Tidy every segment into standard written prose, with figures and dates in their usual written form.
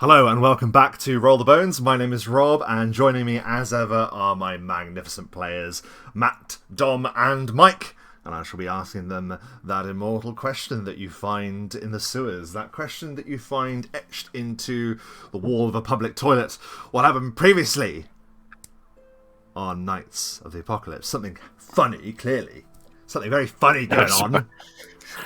Hello and welcome back to Roll the Bones. My name is Rob, and joining me as ever are my magnificent players, Matt, Dom, and Mike. And I shall be asking them that immortal question that you find in the sewers, that question that you find etched into the wall of a public toilet. What happened previously on Nights of the Apocalypse? Something funny, clearly. Something very funny going on.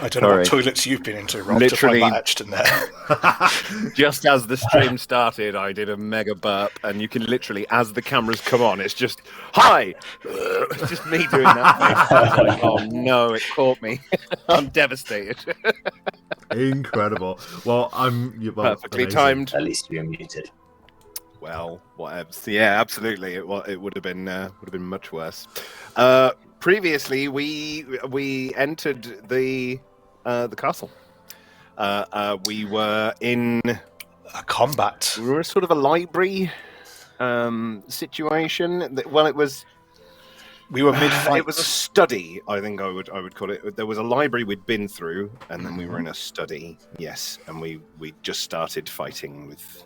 I don't know what toilets you've been into, Rob, Literally, to find that etched in there. Just as the stream started, I did a mega burp, and you can literally, as the cameras come on, it's just, hi! It's just me doing that face. I was like, oh no, it caught me. I'm devastated. Incredible. Well, Perfectly amazing. timed. At least you're muted. Well, whatever. So, yeah, absolutely. It would have been much worse. Previously, we entered the castle. We were in A combat. We were in sort of a library situation. Well, it was. We were mid-fight. It was a study, I think I would call it. There was a library we'd been through, and then we were in a study. Yes, and we just started fighting with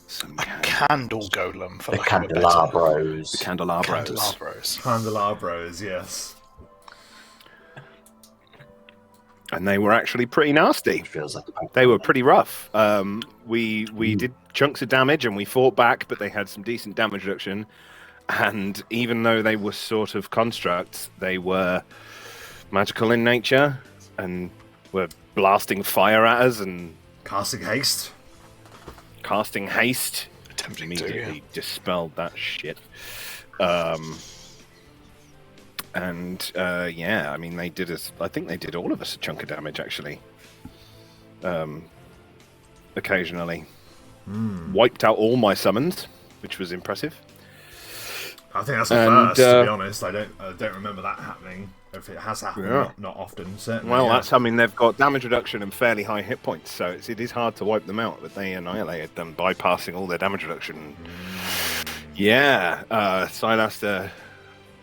some candle golem for The lack of a better- candelabros. the candelabros. Candelabros. Candelabros, yes. And they were actually pretty nasty. Which feels like a They were pretty rough. We did chunks of damage and we fought back, but they had some decent damage reduction. And even though they were sort of constructs, they were magical in nature and were blasting fire at us and Casting haste. casting haste. Attempting to, Immediately dispelled that shit. Yeah, I mean, they did us. I think they did all of us a chunk of damage, actually. Occasionally, wiped out all my summons, which was impressive. I think that's the first, to be honest. I don't remember that happening. If it has happened, not often, certainly. Well, I mean, they've got damage reduction and fairly high hit points, so it is hard to wipe them out. But they annihilated them, bypassing all their damage reduction. Yeah, Silaster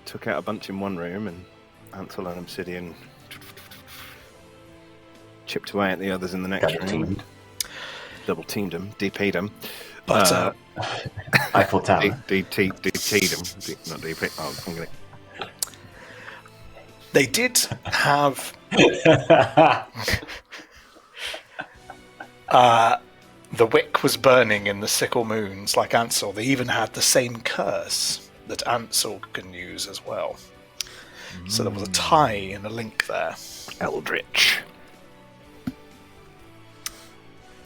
took out a bunch in one room, and Ansel and Obsidian chipped away at the others in the next room. Double teamed them, DP'd them. But Eiffel Tower. DP'd them. Not DP. Oh, I'm gonna. they did have the wick was burning in the sickle moons like Ansel. They even had the same curse that Ansel can use as well. So there was a tie and a link there. Eldritch.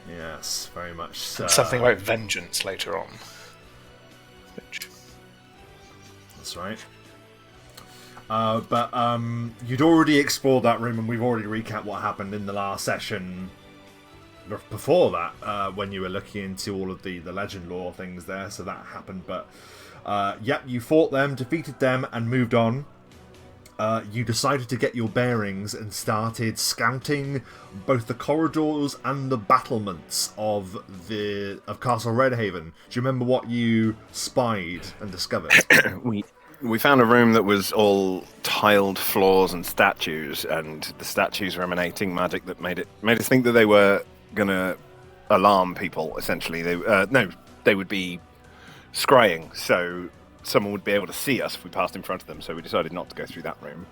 Yes, very much so. Something about vengeance later on. Which... That's right. But you'd already explored that room, and we've already recapped what happened in the last session before that, when you were looking into all of the legend lore things there, so that happened. But, yep, you fought them, defeated them, and moved on. You decided to get your bearings and started scouting both the corridors and the battlements of Castle Redhaven. Do you remember what you spied and discovered? We found a room that was all tiled floors and statues, and the statues were emanating magic that made us think that they were gonna alarm people. Essentially, they would be scrying, so someone would be able to see us if we passed in front of them. So we decided not to go through that room.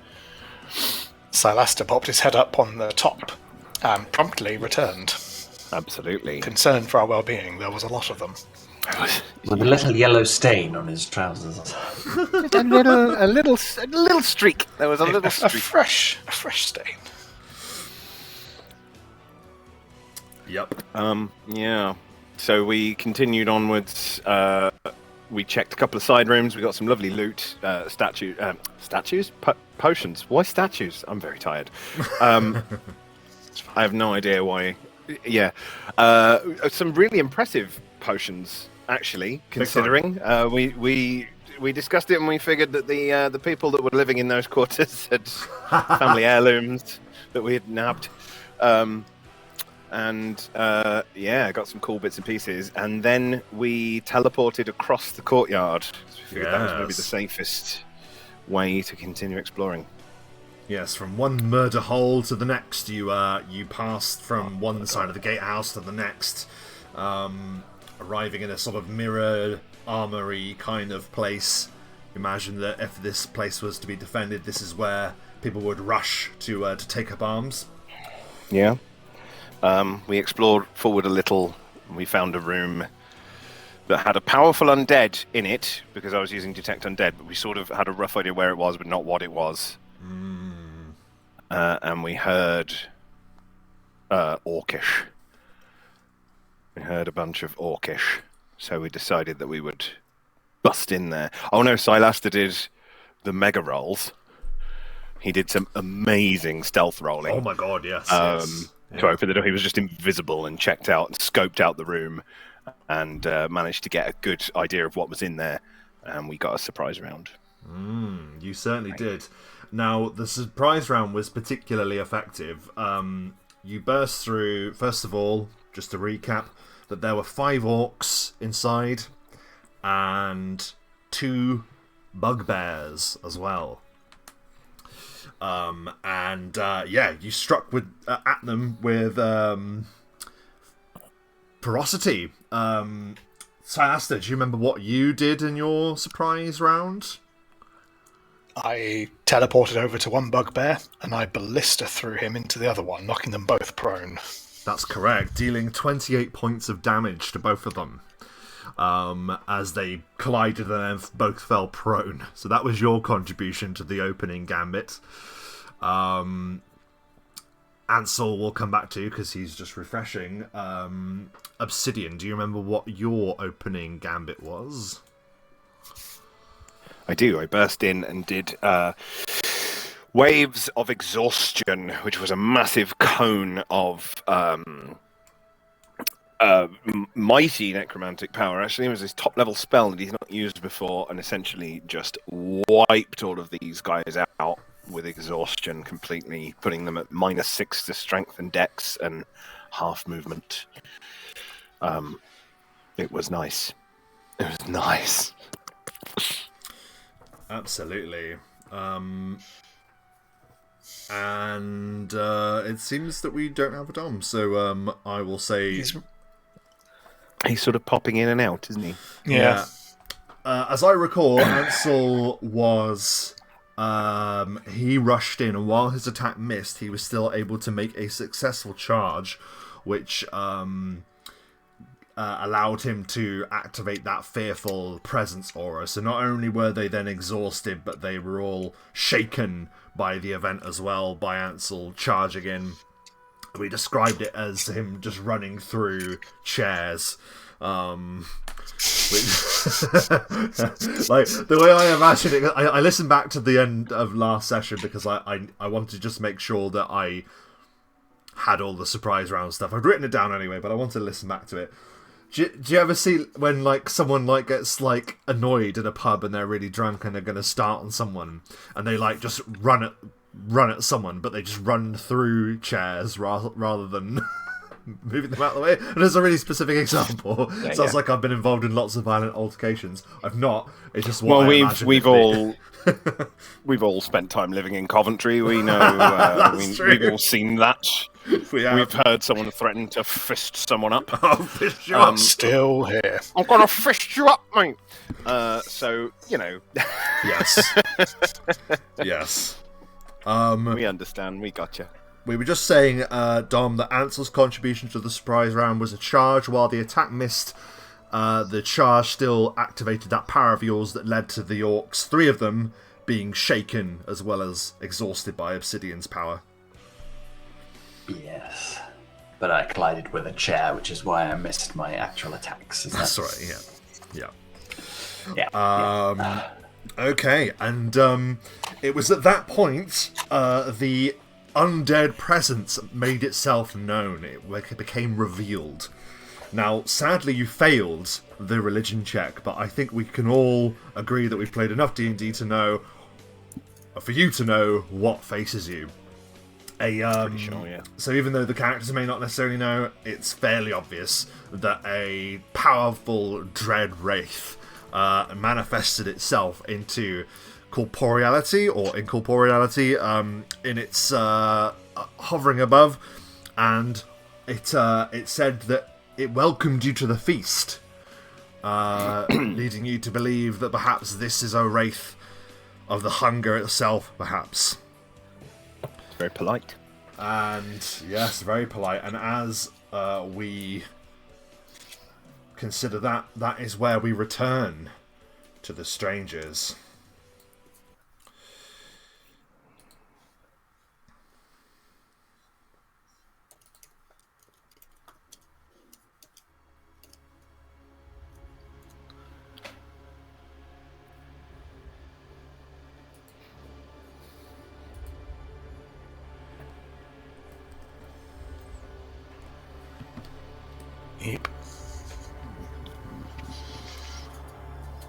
Silaster popped his head up on the top and promptly returned. Absolutely. Concerned for our well-being, there was a lot of them. With a little yellow stain on his trousers. a little streak. There was a little A streak. fresh stain. Yep. Yeah. So we continued onwards. We checked a couple of side rooms. We got some lovely loot. Statues? Potions. Why statues? I'm very tired. I have no idea why. Yeah. Some really impressive potions, actually, considering. We discussed it and we figured that the people that were living in those quarters had family heirlooms that we had nabbed. Got some cool bits and pieces, and then we teleported across the courtyard. So we figured that was maybe the safest way to continue exploring. Yes, from one murder hole to the next, you passed from one side of the gatehouse to the next, arriving in a sort of mirror armory kind of place. Imagine that if this place was to be defended, this is where people would rush to take up arms. Yeah. We explored forward a little, and we found a room that had a powerful undead in it, because I was using Detect Undead, but we sort of had a rough idea where it was, but not what it was. And we heard Orcish. We heard a bunch of Orcish, so we decided that we would bust in there. Oh no, Silaster did the mega rolls. He did some amazing stealth rolling. Oh my god, yes. To open the door, he was just invisible and checked out and scoped out the room and managed to get a good idea of what was in there, and we got a surprise round. You certainly did. Now, the surprise round was particularly effective. You burst through, first of all, just to recap, that there were 5 orcs inside and 2 bugbears as well. You struck with at them with ferocity. Silaster, do you remember what you did in your surprise round? I teleported over to one bugbear, and I ballista threw him into the other one, knocking them both prone. That's correct, dealing 28 points of damage to both of them. As they collided and then both fell prone. So that was your contribution to the opening gambit. Ansel will come back to because he's just refreshing. Obsidian, do you remember what your opening gambit was? I do. I burst in and did Waves of Exhaustion, which was a massive cone of mighty necromantic power. Actually, it was his top level spell that he's not used before, and essentially just wiped all of these guys out with exhaustion completely, putting them at -6 to strength and dex and half movement. It was nice. It was nice. Absolutely. And it seems that we don't have a Dom, so I will say... He's sort of popping in and out, isn't he? Yeah. As I recall, Ansel was... he rushed in, and while his attack missed, he was still able to make a successful charge, which allowed him to activate that fearful presence aura. So not only were they then exhausted, but they were all shaken by the event as well, by Ansel charging in. We described it as him just running through chairs. Like the way I imagine it, I listened back to the end of last session because I wanted to just make sure that I had all the surprise round stuff. I'd written it down anyway, but I wanted to listen back to it. Do you ever see when someone gets annoyed in a pub and they're really drunk and they're gonna start on someone and they just run at someone, but they just run through chairs rather than moving them out of the way? And there's a really specific example. Sounds like I've been involved in lots of violent altercations. I've not. It's just what I imagine we've all spent time living in Coventry. We know. We've all seen that. We've heard someone threaten to fist someone up. I'll fist you up. Still here. I'm gonna fist you up, mate. So Yes. Yes. We understand. We gotcha. We were just saying, Dom, that Ansel's contribution to the surprise round was a charge. While the attack missed, the charge still activated that power of yours that led to the orcs, 3 of them being shaken as well as exhausted by Obsidian's power. Yes. But I collided with a chair, which is why I missed my actual attacks. That's right, yeah. Yeah. Okay, and it was at that point the undead presence made itself known. It became revealed. Now, sadly, you failed the religion check, but I think we can all agree that we've played enough D&D to know, for you to know what faces you. Pretty sure, yeah. So even though the characters may not necessarily know, it's fairly obvious that a powerful Dread Wraith manifested itself into corporeality or incorporeality in its hovering above, and it said that it welcomed you to the feast, leading you to believe that perhaps this is a wraith of the hunger itself, perhaps. Very polite. And yes, very polite. And as we consider that, that is where we return to the strangers. Yep.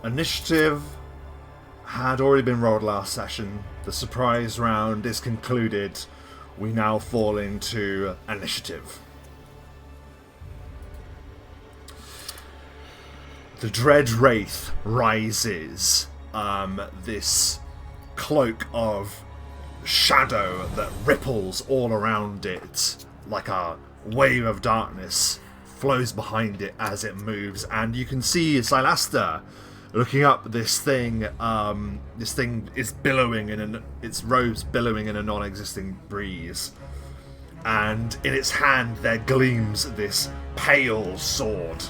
Initiative had already been rolled last session. The surprise round is concluded. We now fall into initiative. The Dread Wraith rises. This cloak of shadow that ripples all around it like a wave of darkness flows behind it as it moves, and you can see Silaster looking up. This thing is billowing its robes billowing in a non-existing breeze, and in its hand there gleams this pale sword.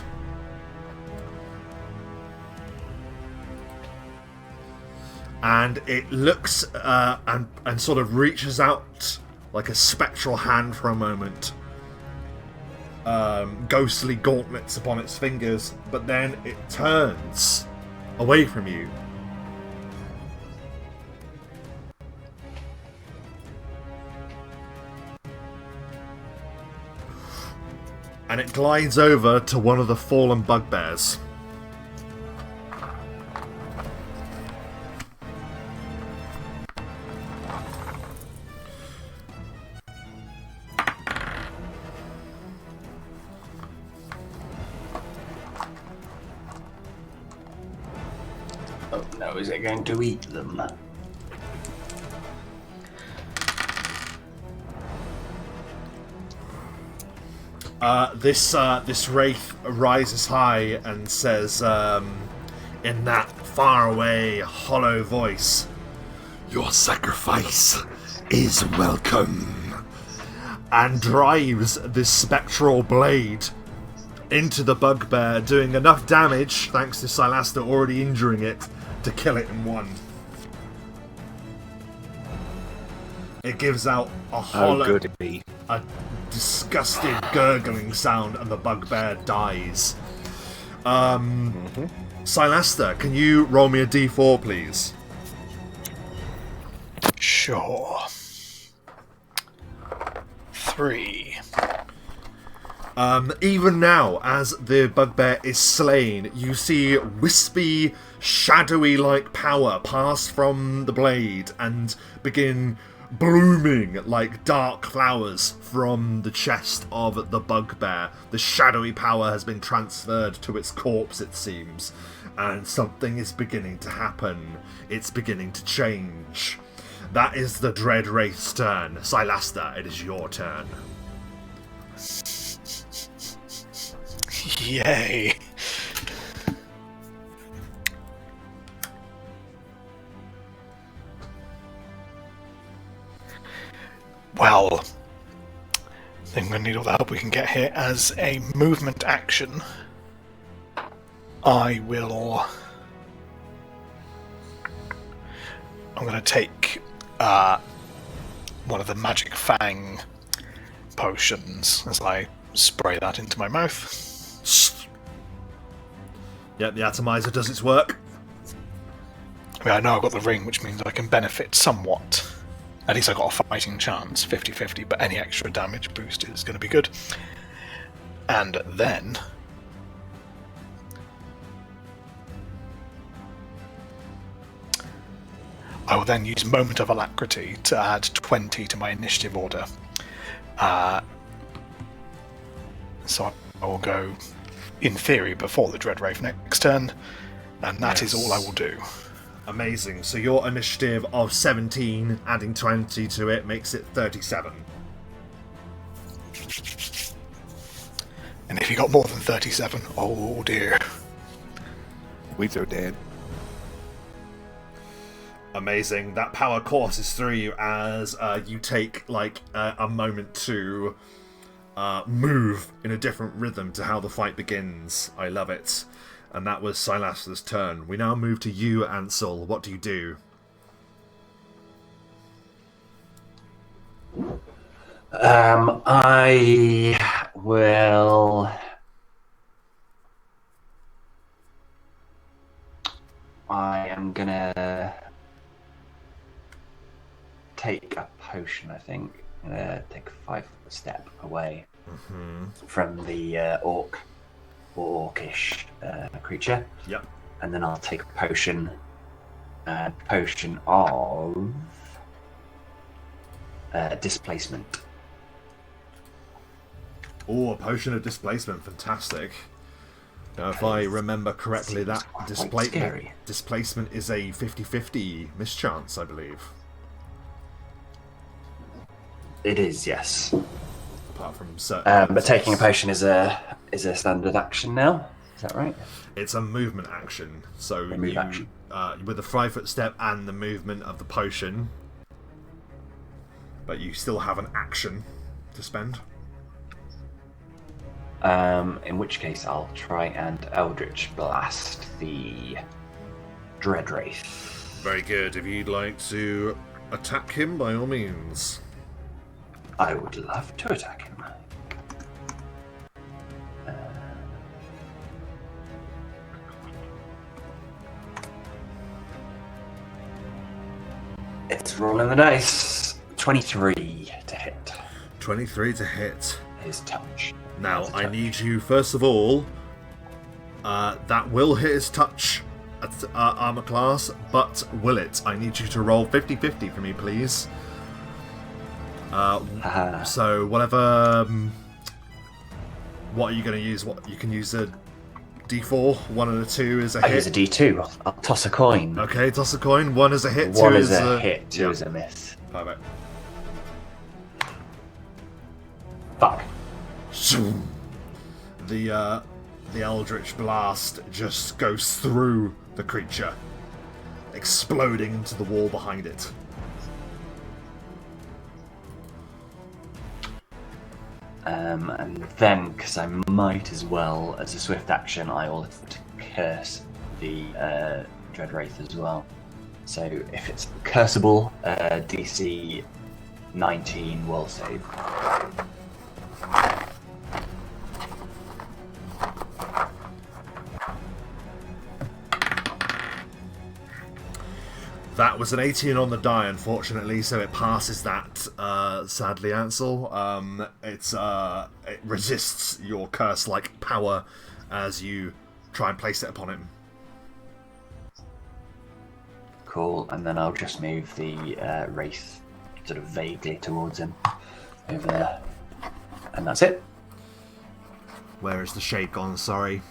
And it looks and sort of reaches out like a spectral hand for a moment. Ghostly gauntlets upon its fingers, but then it turns away from you. And it glides over to one of the fallen bugbears. Oh no, is it going to eat them? This wraith rises high and says, in that faraway, hollow voice, "Your sacrifice is welcome," and drives this spectral blade into the bugbear, doing enough damage, thanks to Silaster already injuring it, to kill it in one. It gives out a hollow, a disgusted gurgling sound, and the bugbear dies. Silaster, can you roll me a d4, please? Sure. 3. Even now, as the bugbear is slain, you see wispy, shadowy-like power pass from the blade and begin blooming like dark flowers from the chest of the bugbear. The shadowy power has been transferred to its corpse, it seems, and something is beginning to happen. It's beginning to change. That is the Dread Wraith's turn. Silaster, it is your turn. Yay. Well, I think we're going to need all the help we can get here. As a movement action, I'm going to take one of the magic fang potions as I spray that into my mouth. Yep, the atomizer does its work. I mean, I know I've got the ring, which means I can benefit somewhat. At least I got a fighting chance, 50-50, but any extra damage boost is going to be good. And then I will then use Moment of Alacrity to add 20 to my initiative order. So I will go, in theory, before the Dread Wraith next turn, and that is all I will do. Amazing. So your initiative of 17, adding 20 to it, makes it 37. And if you got more than 37, oh dear. We so dead. Amazing. That power courses through you as you take like a moment to move in a different rhythm to how the fight begins. I love it. And that was Silas's turn. We now move to you, Ansel. What do you do? I will. I am gonna take a potion. I think I'm gonna take a 5 step away from the orcish creature. Yep. And then I'll take a potion. Potion of displacement. Oh, a potion of displacement. Fantastic. Now, if I remember correctly, that displacement is a 50-50 mischance, I believe. It is, yes. Apart from certain. But taking a potion is a standard action now. Is that right? It's a movement action. So action. With the 5 step and the movement of the potion, but you still have an action to spend. In which case, I'll try and Eldritch Blast the Dread Wraith. Very good. If you'd like to attack him, by all means. I would love to attack him. It's rolling the dice. 23 to hit. 23 to hit. His touch. Now, I need you, first of all, that will hit his touch at armor class, but will it? I need you to roll 50-50 for me, please. So, whatever... what are you going to use? What you can use a D4, 1 and a 2 is a hit. I use a D2. I'll toss a coin. Okay, toss a coin. 1 is a hit, 1 2 is a hit, 2 is a miss. Perfect. Fuck. The Eldritch Blast just goes through the creature, exploding into the wall behind it. And then, because I might as well, as a swift action, I will curse the Dread Wraith as well. So if it's curseable, DC 19 will save. That was an 18 on the die, unfortunately, so it passes that, sadly, Ansel. It resists your curse-like power as you try and place it upon him. Cool, and then I'll just move the Wraith sort of vaguely towards him over there. And that's it. Where is the shade gone? Sorry.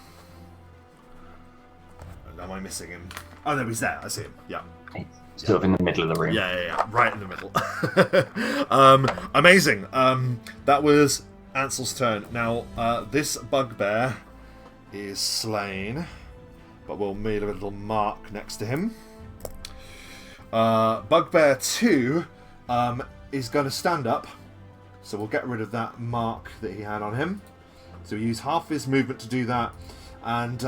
Am I missing him? Oh, no, he's there. I see him. Yeah. Sort of in the middle of the room. Yeah. Right in the middle. Amazing. That was Ansel's turn. Now, this bugbear is slain, but we'll make a little mark next to him. Bugbear 2 is going to stand up, so we'll get rid of that mark that he had on him. So we use half his movement to do that, and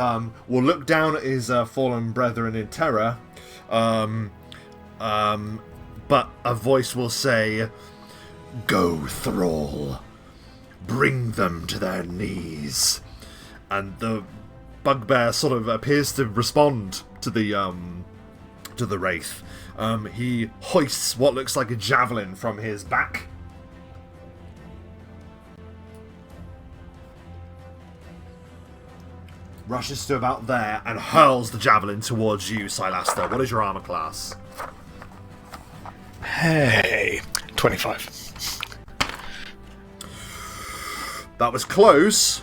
we'll look down at his fallen brethren in terror. But a voice will say, "Go, thrall. Bring them to their knees." And the bugbear sort of appears to respond to the wraith. He hoists what looks like a javelin from his back. Rushes to about there and hurls the javelin towards you, Silaster. What is your armor class? Hey, 25. That was close,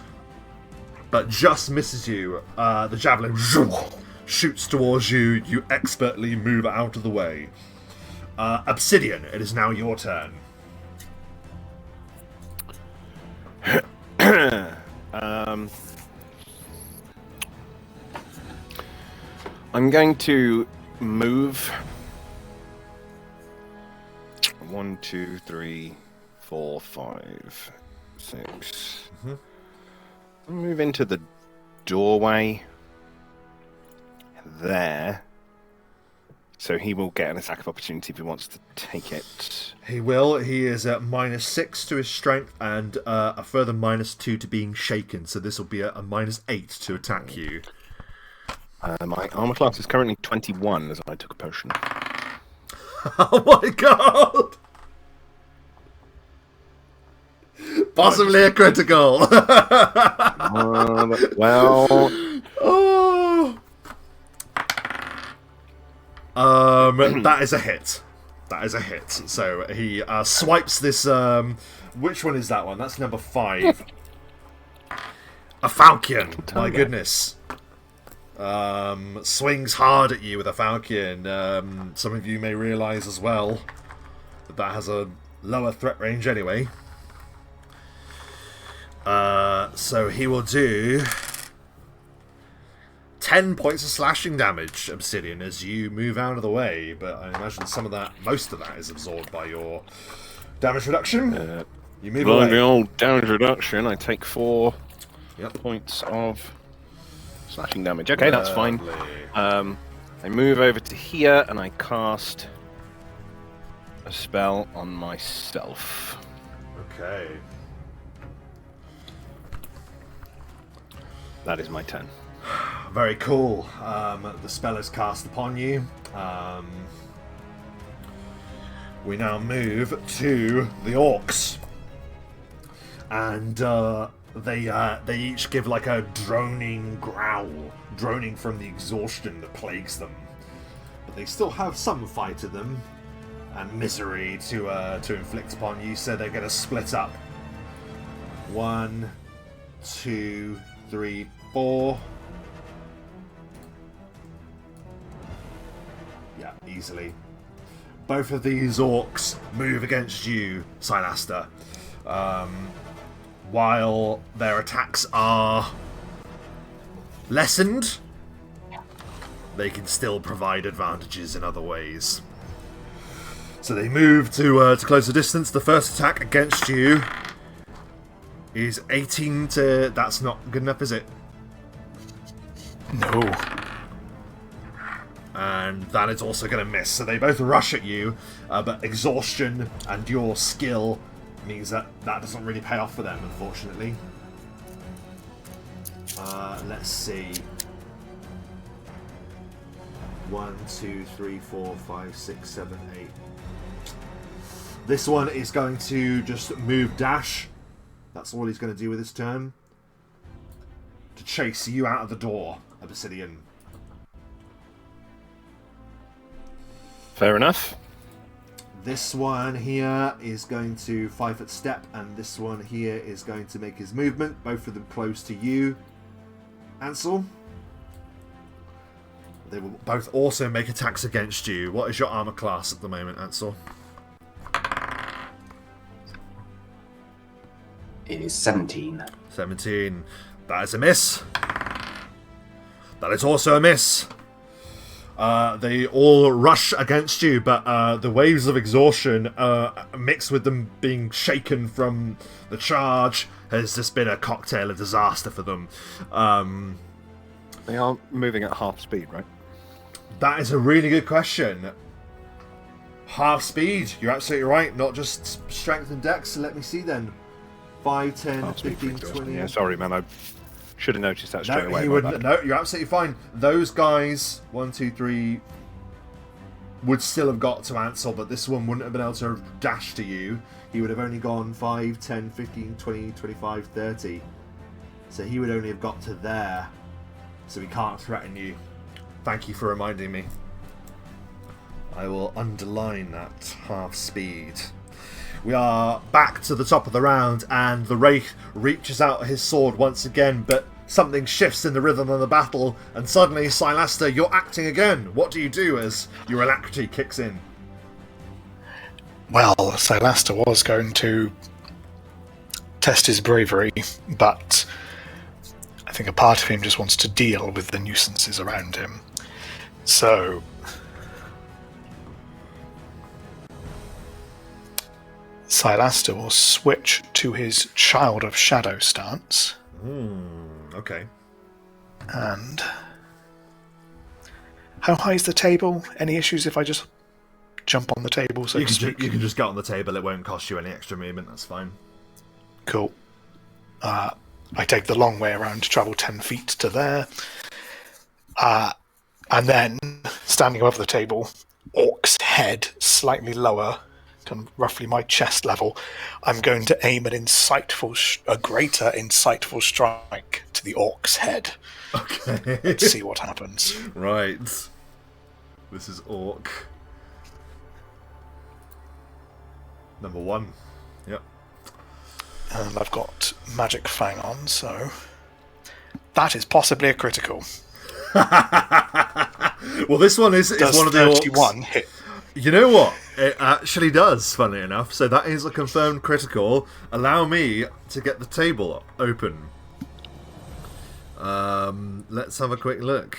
but just misses you. The javelin shoots towards you. You expertly move out of the way. Obsidian, it is now your turn. I'm going to move 1, 2, 3, 4, 5, 6. I'll move into the doorway there. So he will get an attack of opportunity if he wants to take it. He will. He is at -6 to his strength and a further -2 to being shaken. So this will be a -8 to attack you. My armor class is currently 21 as I took a potion. Oh my god! Possibly a critical. Well, Oh. That is a hit. That is a hit. So he swipes this. Which one is that one? That's number 5. A falcon. My goodness. Swings hard at you with a falcon. Some of you may realise as well that has a lower threat range anyway. So he will do 10 points of slashing damage, Obsidian, as you move out of the way. But I imagine most of that is absorbed by your damage reduction. You move away. the old damage reduction, I take 4 points of slashing damage. Okay, that's fine. I move over to here and I cast a spell on myself. Okay. That is my turn. Very cool. The spell is cast upon you. We now move to the orcs. And they each give like a droning growl, droning from the exhaustion that plagues them. But they still have some fight in them and misery to inflict upon you, so they're going to split up. 1, 2, 3, 4. Yeah, easily. Both of these orcs move against you, Silaster. While their attacks are lessened, they can still provide advantages in other ways. So they move to closer distance. The first attack against you is 18 to... That's not good enough, is it? No. And that is also going to miss. So they both rush at you, but exhaustion and your skill means that doesn't really pay off for them, unfortunately. Let's see. 1, 2, 3, 4, 5, 6, 7, 8. This one is going to just move dash. That's all he's going to do with his turn. To chase you out of the door, Obsidian. Fair enough. This one here is going to 5-foot step, and this one here is going to make his movement. Both of them close to you, Ansel. They will both also make attacks against you. What is your armor class at the moment, Ansel? It is 17. 17. That is a miss. That is also a miss. They all rush against you, but the waves of exhaustion, mixed with them being shaken from the charge, has just been a cocktail of disaster for them. They are moving at half speed, right? That is a really good question. Half speed, you're absolutely right, not just strength and dex. So let me see then. 5, 10, Half speed 15, for exhaustion. 20. Yeah, sorry, man. I should have noticed that straight away. He wouldn't. No, you're absolutely fine. Those guys, 1, 2, 3, would still have got to Ansel, but this one wouldn't have been able to dash to you. He would have only gone 5, 10, 15, 20, 25, 30. So he would only have got to there. So he can't threaten you. Thank you for reminding me. I will underline that half speed. We are back to the top of the round, and the Wraith reaches out his sword once again, but something shifts in the rhythm of the battle, and suddenly, Silaster, you're acting again. What do you do as your alacrity kicks in? Well, Silaster was going to test his bravery, but I think a part of him just wants to deal with the nuisances around him. So Silaster will switch to his Child of Shadow stance. Okay. And how high is the table? Any issues if I just jump on the table, so You to can, speak? you can just get on the table. It won't cost you any extra movement. That's fine. Cool. I take the long way around to travel 10 feet to there. And then, standing above the table, Orc's head slightly lower, kind of roughly my chest level, I'm going to aim a greater insightful strike to the Orc's head. Okay. Let's see what happens. Right. This is Orc. Number 1. Yep. And I've got Magic Fang on, so that is possibly a critical. Well, this one is one of the 31 Orcs. hit? You know what? It actually does, funnily enough. So that is a confirmed critical. Allow me to get the table open. Let's have a quick look.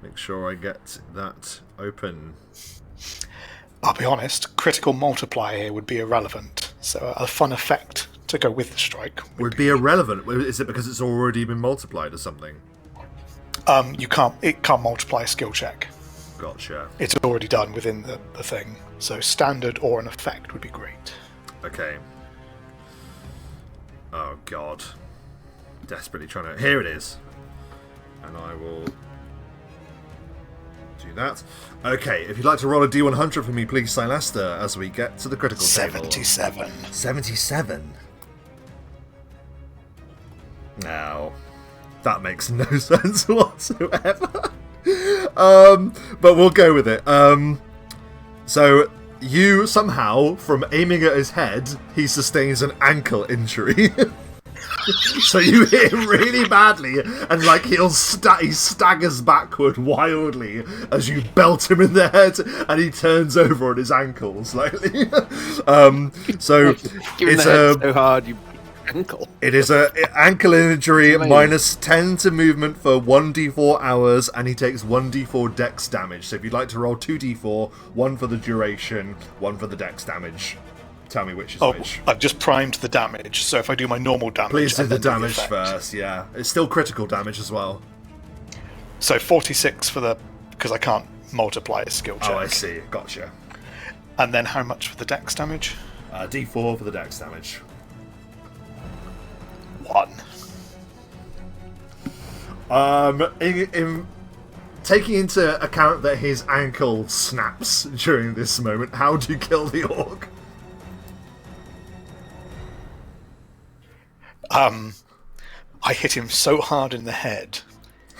Make sure I get that open. I'll be honest, critical multiplier here would be irrelevant. So a fun effect to go with the strike Would be irrelevant. Is it because it's already been multiplied or something? It can't multiply a skill check. Gotcha. It's already done within the thing. So standard or an effect would be great. Okay. Oh god. Desperately trying to... Here it is. And I will do that. Okay, if you'd like to roll a D100 for me, please, Silaster, as we get to the critical table. 77. 77? Now, that makes no sense whatsoever. But we'll go with it. So, you somehow, from aiming at his head, he sustains an ankle injury. So you hit him really badly, and like he staggers backward wildly as you belt him in the head, and he turns over on his ankle slightly. So it's so hard you ankle. It is a ankle injury minus 10 to movement for 1d4 hours, and he takes 1d4 dex damage. So if you'd like to roll 2d4, 1 for the duration, 1 for the dex damage. Tell me which is which. I've just primed the damage, so if I do my normal damage... Please do and the then damage effect. first, yeah. It's still critical damage as well. So 46 for the... because I can't multiply a skill check. Oh, I see. Gotcha. And then how much for the dex damage? D4 for the dex damage. 1. Taking into account that his ankle snaps during this moment, how do you kill the orc? I hit him so hard in the head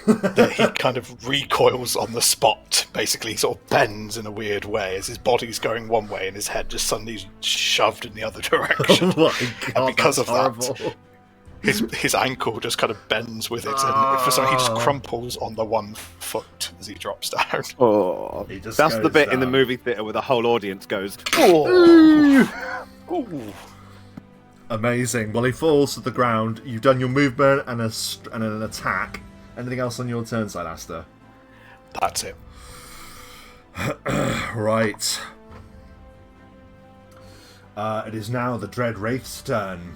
that he kind of recoils on the spot. Basically, he sort of bends in a weird way as his body's going one way and his head just suddenly shoved in the other direction. Oh my god, and because that's of horrible. that, his ankle just kind of bends with it, and for some reason he just crumples on the one foot as he drops down. Oh, He just that's the goes bit in the down. movie theatre where the whole audience goes, Oh. Ooh. Amazing. Well, he falls to the ground. You've done your movement and an attack. Anything else on your turn, Silaster? That's it. Right. It is now the Dread Wraith's turn.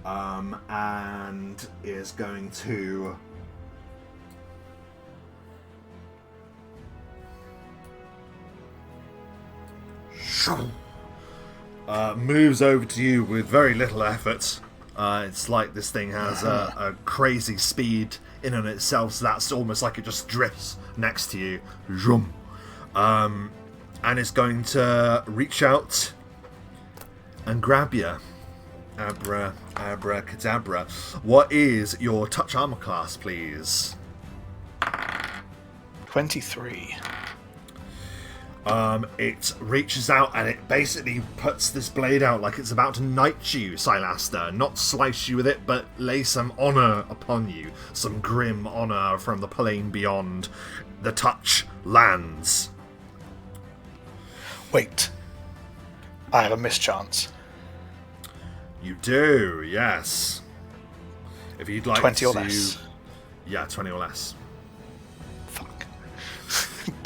And is going to... moves over to you with very little effort. It's like this thing has a crazy speed in and itself, so that's almost like it just drifts next to you. Zoom. And it's going to reach out and grab you. Abracadabra. What is your touch armor class, please? 23. It reaches out and it basically puts this blade out like it's about to knight you, Silaster. Not slice you with it, but lay some honor upon you. Some grim honor from the plane beyond. The touch lands. Wait. I have a mischance. You do, yes. If you'd like 20 to... or less. Yeah, 20 or less.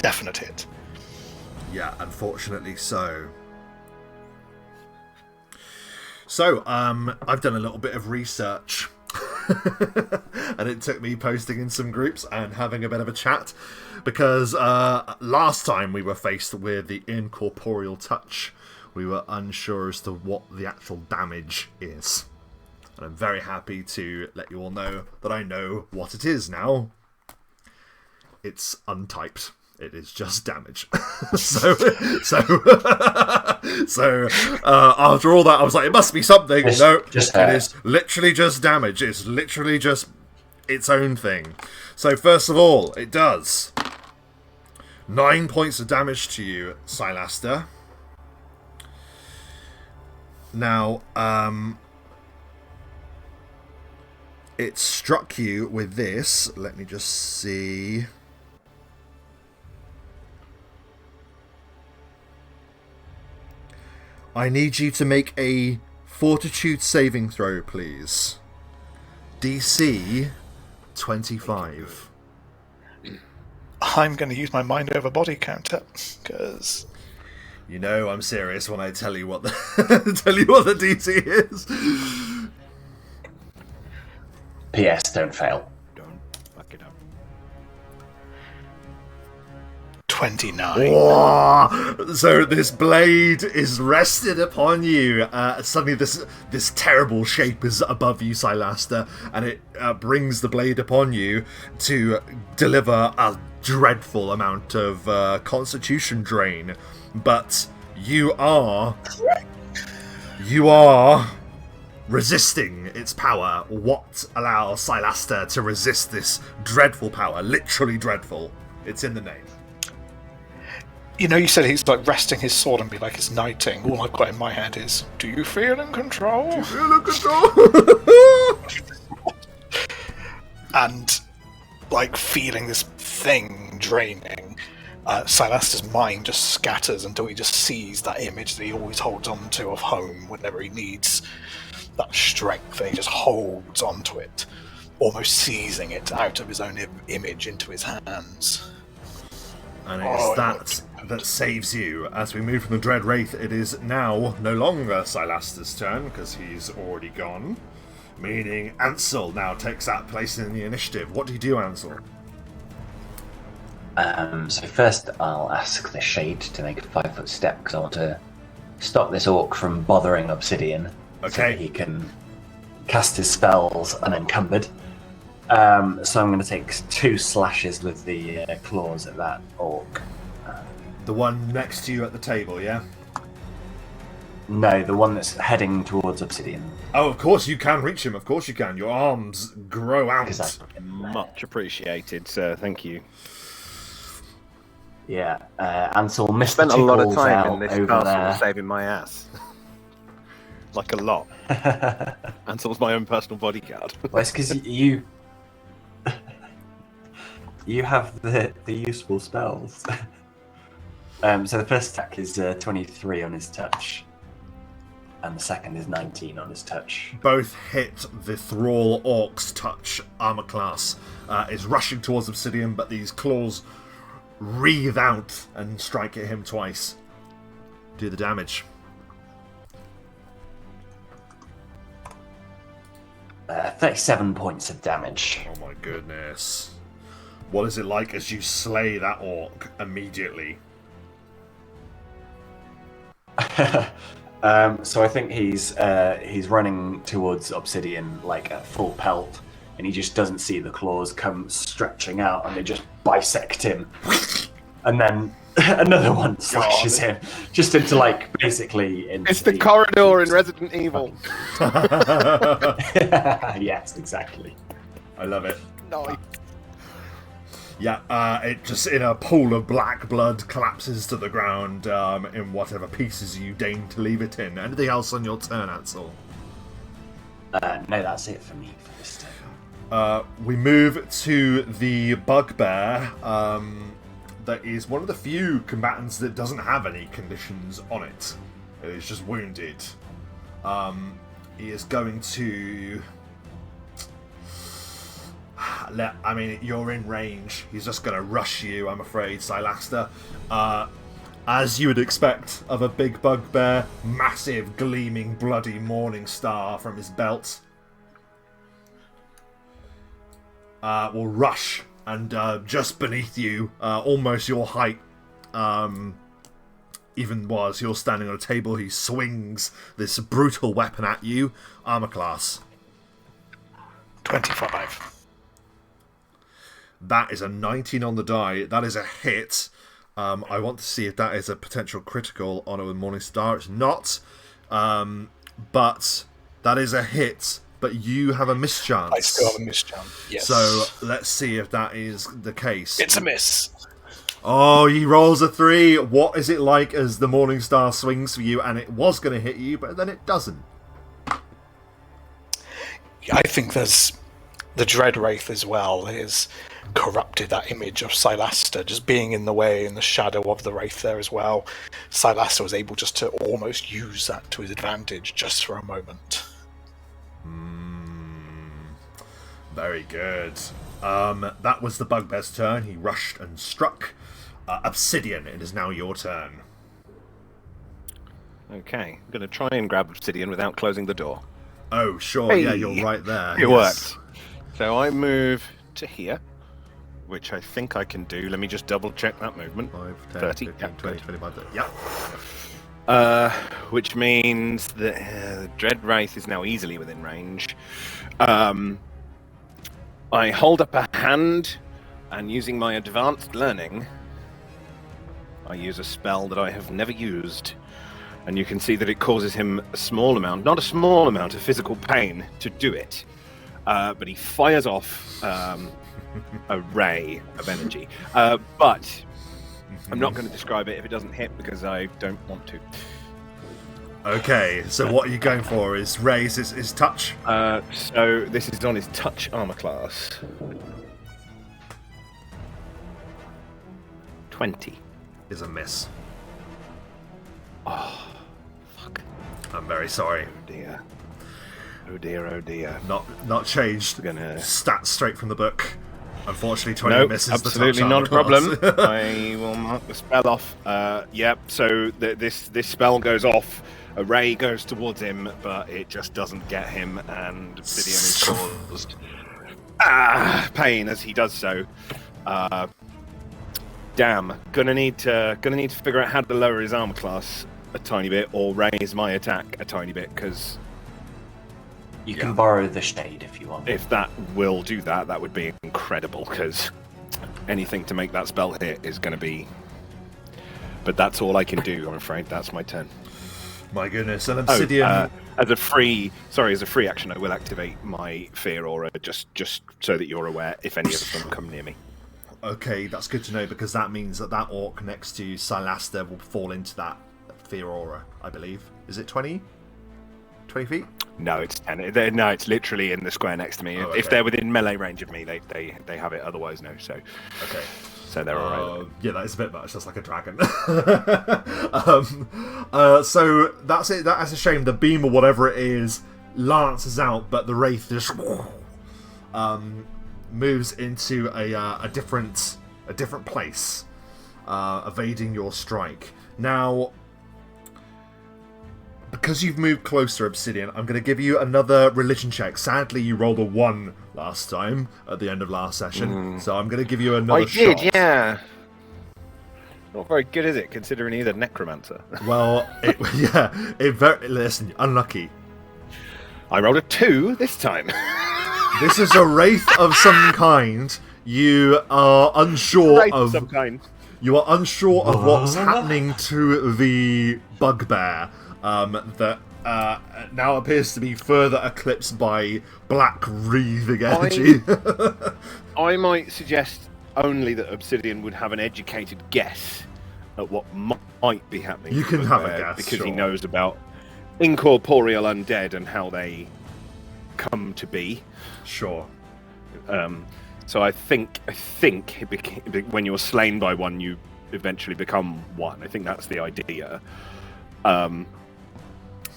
definite hit. Yeah, unfortunately so. So, I've done a little bit of research. And it took me posting in some groups and having a bit of a chat. Because last time we were faced with the incorporeal touch, we were unsure as to what the actual damage is. And I'm very happy to let you all know that I know what it is now. It's untyped. It is just damage. so after all that, I was like, it must be something. No, it is literally just damage. It's literally just its own thing. So first of all, it does 9 points of damage to you, Silaster. Now, it struck you with this. Let me just see. I need you to make a fortitude saving throw, please. DC 25. I'm going to use my mind over body counter, because... You know I'm serious when I tell you what the tell you what the DC is. PS, don't fail. Don't fuck it up. 29. Whoa! So this blade is rested upon you. Suddenly this terrible shape is above you, Silaster, and it brings the blade upon you to deliver a dreadful amount of constitution drain. But you are resisting its power. What allows Silaster to resist this dreadful power? Literally dreadful. It's in the name. You know, you said he's like resting his sword and be like it's knighting. All I've got in my head is, do you feel in control? Do you feel in control? And like feeling this thing draining, Silaster's mind just scatters until he just sees that image that he always holds on to of home whenever he needs that strength, and he just holds on to it, almost seizing it out of his own image into his hands. And it's that saves you. As we move from the Dread Wraith, it is now no longer Silaster's turn, because he's already gone. Meaning Ansel now takes that place in the initiative. What do you do, Ansel? So first I'll ask the Shade to make a 5-foot step, because I want to stop this orc from bothering Obsidian. Okay. So that he can cast his spells unencumbered. So I'm going to take 2 slashes with the claws at that orc. The one next to you at the table, yeah? No, the one that's heading towards Obsidian. Oh, of course you can reach him. Of course you can. Your arms grow out. Much appreciated, sir. Thank you. Yeah, Ansel missed Spent a lot of time in this over castle there. saving my ass. Like a lot. Ansel's my own personal bodyguard. Well, it's because you have the useful spells. So the first attack is 23 on his touch, and the second is 19 on his touch. Both hit the Thrall Orc's touch armor class. Is rushing towards Obsidian, but these claws wreathe out and strike at him twice. Do the damage. 37 points of damage. Oh my goodness. What is it like as you slay that orc immediately? So I think he's running towards Obsidian like at full pelt, and he just doesn't see the claws come stretching out, and they just bisect him. And then another one slashes him just into like basically into It's the corridor in Resident Evil. Yes, exactly. I love it. Nice. Yeah, it just in a pool of black blood collapses to the ground in whatever pieces you deign to leave it in. Anything else on your turn, Ansel? No, that's it for me for this turn. We move to the bugbear. That is one of the few combatants that doesn't have any conditions on it. It is just wounded. He is going to... I mean, you're in range. He's just going to rush you, I'm afraid, Silaster. As you would expect of a big bugbear, massive, gleaming, bloody morning star from his belt will rush, and just beneath you, almost your height, even was you're standing on a table, he swings this brutal weapon at you. Armor class 25. That is a 19 on the die. That is a hit. I want to see if that is a potential critical on a Morningstar. It's not. But that is a hit. But you have a mischance. I still have a mischance, yes. So let's see if that is the case. It's a miss. Oh, he rolls a 3. What is it like as the Morningstar swings for you? And it was going to hit you, but then it doesn't. I think there's the Dread Wraith as well is corrupted that image of Silaster just being in the way in the shadow of the Wraith there as well. Silaster was able just to almost use that to his advantage just for a moment. Very good. That was the bugbear's turn. He rushed and struck. Obsidian, it is now your turn. Okay, I'm going to try and grab Obsidian without closing the door. Oh, sure. Hey. Yeah, you're right there. It worked. So I move to here, which I think I can do. Let me just double check that movement. 5, 10, 30, 15, yeah, 20, good. 25, 30. Yeah. Which means that Dread Wraith is now easily within range. I hold up a hand, and using my advanced learning, I use a spell that I have never used. And you can see that it causes him a small amount, not a small amount of physical pain to do it. But he fires off a ray of energy. But I'm not going to describe it if it doesn't hit because I don't want to. Okay, so what are you going for? Is raise his touch? So this is on his touch armor class. 20. Is a miss. Oh, fuck. I'm very sorry. Oh dear. Oh dear, oh dear. Not changed. Gonna... Stats straight from the book. Unfortunately, 20 nope, misses absolutely the touch not a problem. class. I will mark the spell off. Yep, so this spell goes off. A ray goes towards him, but it just doesn't get him, and Obsidian is caused pain as he does so. Damn, gonna need to figure out how to lower his armor class a tiny bit or raise my attack a tiny bit, because You can borrow the shade if you want. if that will do that, that would be incredible, because anything to make that spell hit is going to be... But that's all I can do, I'm afraid. That's my turn. My goodness, an obsidian... as a free action, I will activate my fear aura, just so that you're aware if any of them come near me. Okay, that's good to know, because that means that orc next to Silaster will fall into that fear aura, I believe. Is it 20? 20 feet? No, it's 10. No, it's literally in the square next to me. Oh, If okay. they're within melee range of me, they have it. Otherwise, no. So Okay. So they're alright. Yeah, that is a bit much. That's like a dragon. So that's it. That's a shame. The beam or whatever it is lances out, but the wraith just moves into a different place, evading your strike. Now, because you've moved closer, Obsidian, I'm going to give you another religion check. Sadly, you rolled a 1 last time at the end of last session, so I'm going to give you another shot. I did, yeah. Not very good, is it, considering he's a necromancer? Well, listen, unlucky. I rolled a 2 this time. This is a wraith of some kind. You are unsure Right, of some kind. You are unsure of what's happening to the bugbear that now appears to be further eclipsed by black breathing energy. I might suggest only that Obsidian would have an educated guess at what might be happening. You to can the have a bugbear, guess, because sure. he knows about incorporeal undead and how they come to be. Sure. So I think when you're slain by one, you eventually become one. I think that's the idea.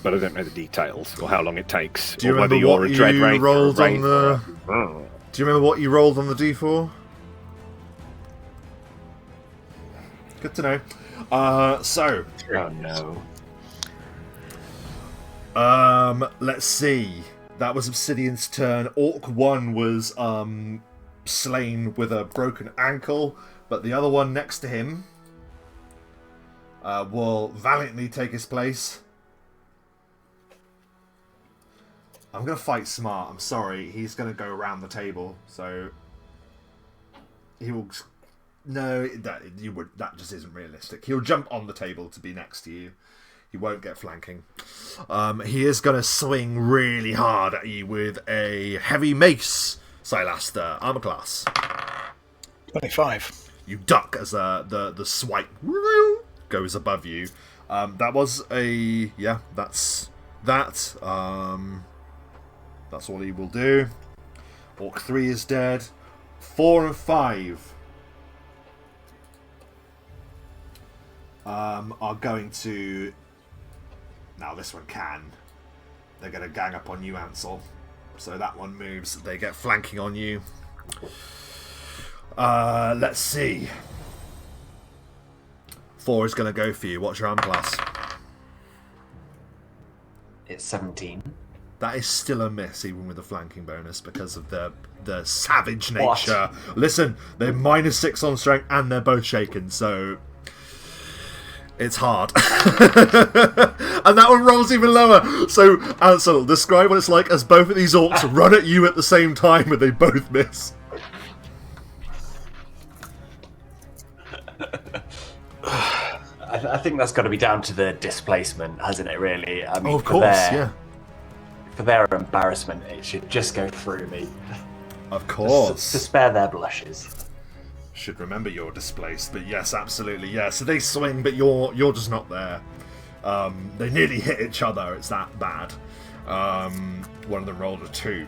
But I don't know the details or how long it takes, Do you or whether remember you're what a Dread you Wraith rolled or a on Wraith. the... Do you remember what you rolled on the d4? Good to know. So. Oh no. Let's see. That was Obsidian's turn. Orc 1 was slain with a broken ankle, but the other one next to him will valiantly take his place. I'm going to fight smart. I'm sorry. He's going to go around the table, so he will... No, that just isn't realistic. He'll jump on the table to be next to you. He won't get flanking. He is going to swing really hard at you with a heavy mace, Silaster, armor class. 25. You duck as the swipe goes above you. That was a... Yeah, that's that. That's all he will do. Orc 3 is dead. 4 and 5 are going to... Now this one can. They're going to gang up on you, Ansel. So that one moves. They get flanking on you. Let's see. 4 is going to go for you. What's your arm class? It's 17. That is still a miss, even with the flanking bonus, because of the savage nature. What? Listen, they're -6 on strength, and they're both shaken, so... It's hard. And that one rolls even lower. So, Ansel, describe what it's like as both of these orcs run at you at the same time and they both miss. I think that's got to be down to the displacement, hasn't it, really? I mean, of course, yeah. For their embarrassment, it should just go through me. Of course. Just to spare their blushes. Should remember you're displaced, but yes, absolutely, yeah. So they swing, but you're just not there. They nearly hit each other. It's that bad. One of them rolled a 2.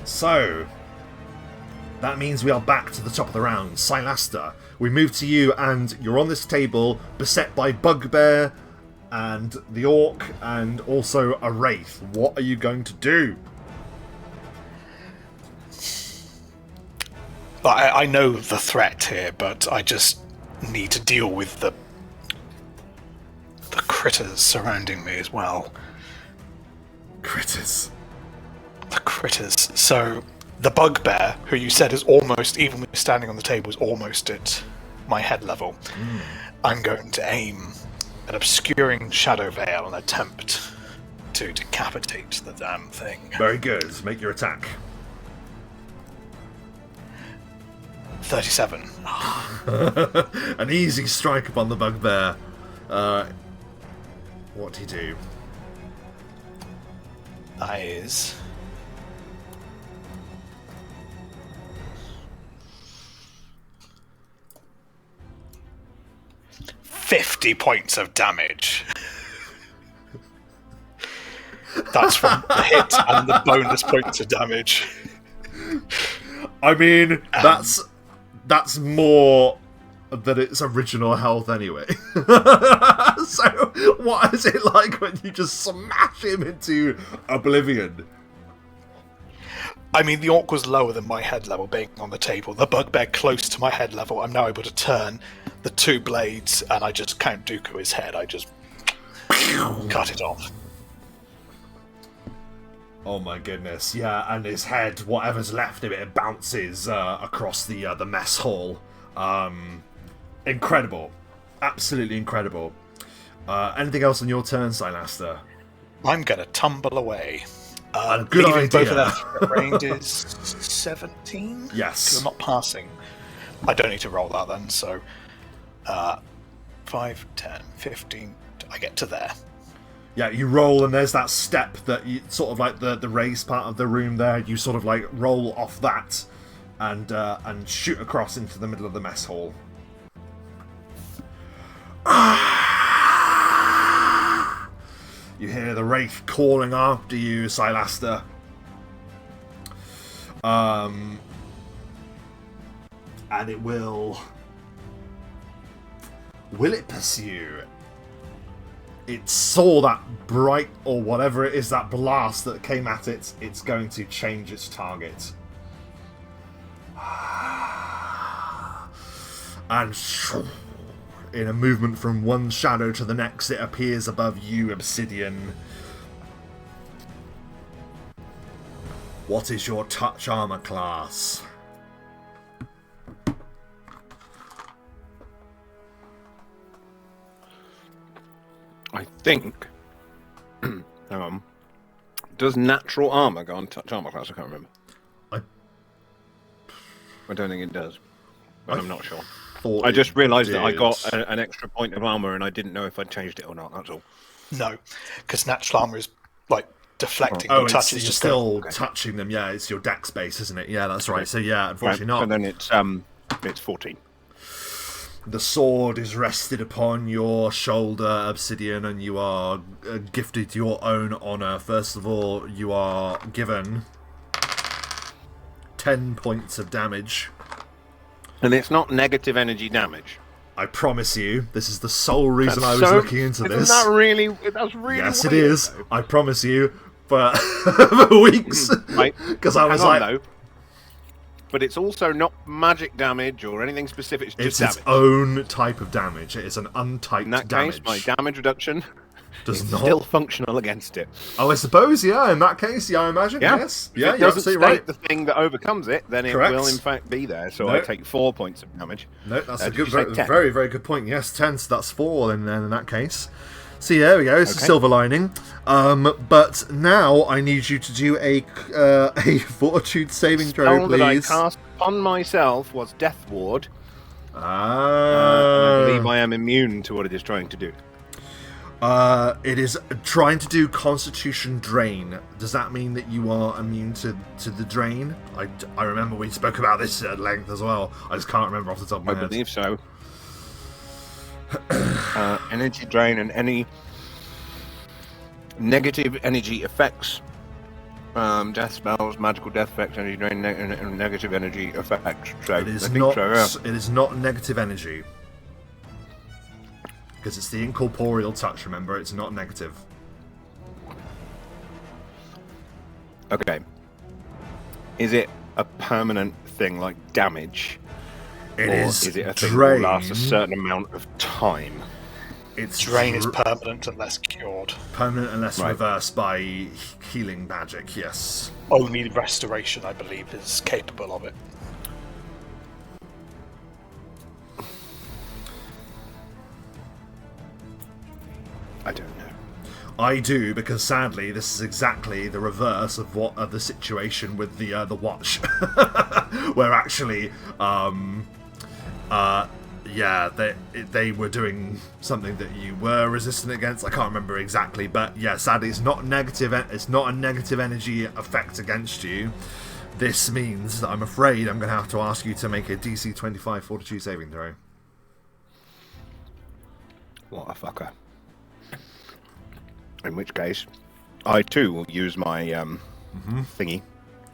So that means we are back to the top of the round. Silaster, we move to you, and you're on this table, beset by Bugbear and the Orc, and also a Wraith. What are you going to do? I know the threat here, but I just need to deal with the critters surrounding me as well. Critters? The critters. So, the bugbear, who you said is almost, even when standing on the table, is almost at my head level. I'm going to aim an obscuring shadow veil and attempt to decapitate the damn thing. Very good. Make your attack. 37. An easy strike upon the bugbear. What do you do? That is 50 points of damage. That's from the hit and the bonus points of damage. I mean, that's more than its original health anyway. So, what is it like when you just smash him into oblivion? I mean, the orc was lower than my head level, being on the table. The bugbear close to my head level. I'm now able to turn the 2 blades, and I just Count Dooku his head. I just cut it off. Oh my goodness, yeah, and his head, whatever's left of it, bounces across the mess hall. Incredible. Absolutely incredible. Anything else on your turn, Silaster? I'm going to tumble away. Good idea. Both of their threat range is 17? Yes. I'm not passing. I don't need to roll that then, so 5, 10, 15, I get to there. Yeah, you roll and there's that step that you sort of like the raised part of the room there. You sort of like roll off that and shoot across into the middle of the mess hall. You hear the Wraith calling after you, Silaster. And it will it pursue? It saw that bright, or whatever it is, that blast that came at it. It's going to change its target. And in a movement from one shadow to the next, it appears above you, Obsidian. What is your touch armor class? I think. Hang on. Does natural armor go on touch armor class? I can't remember. I don't think it does, but I'm not sure. I just realised that I got an extra point of armor, and I didn't know if I'd changed it or not. That's all. No, because natural armor is like deflecting. Oh, touches you're still touching them. Yeah, it's your dex base, isn't it? Yeah, that's right. So yeah, unfortunately not. And then it's 14. The sword is rested upon your shoulder, Obsidian, and you are gifted your own honour. First of all, you are given 10 points of damage. And it's not negative energy damage. I promise you, this is the sole reason I was looking into this. That's really yes, weird, it is. though. I promise you, for for weeks. Right. Because I was like... Though. But it's also not magic damage or anything specific. It's just its damage. own type of damage. It is an untyped In that damage. case, my damage reduction does is not still functional against it. Oh, I suppose, yeah. In that case, yeah, I imagine. Yeah. Yes. If Yeah, it you're doesn't absolutely right. the thing that overcomes it, then Correct. it will in fact be there. So No. I take 4 points of damage. No, that's a did good, you say 10? very, very good point. Yes, 10. So that's 4 then in that case. See, there we go. It's a silver lining. But now I need you to do a fortitude saving throw, Spell that I please. cast upon myself was Death Ward. And Ah. I believe I am immune to what it is trying to do. It is trying to do Constitution Drain. Does that mean that you are immune to the drain? I remember we spoke about this at length as well. I just can't remember off the top of my I head. believe so. Energy drain and any negative energy effects. Death spells, magical death effects, energy drain, negative energy effects. So It is I think not. so, yeah. It is not negative energy because it's the incorporeal touch. Remember, it's not negative. Okay. Is it a permanent thing like damage? It or is it a thing drain. that lasts a certain amount of time? It's Drain is permanent unless cured. permanent unless Right. reversed by healing magic. Yes. Only restoration, I believe, is capable of it. I don't know. I do, because sadly this is exactly the reverse of the situation with the watch, where actually yeah, they were doing something that you were resistant against. I can't remember exactly, but yeah, sadly it's not negative. It's not a negative energy effect against you. This means that I'm afraid I'm going to have to ask you to make a DC 25 Fortitude saving throw. What a fucker. In which case, I too will use my thingy,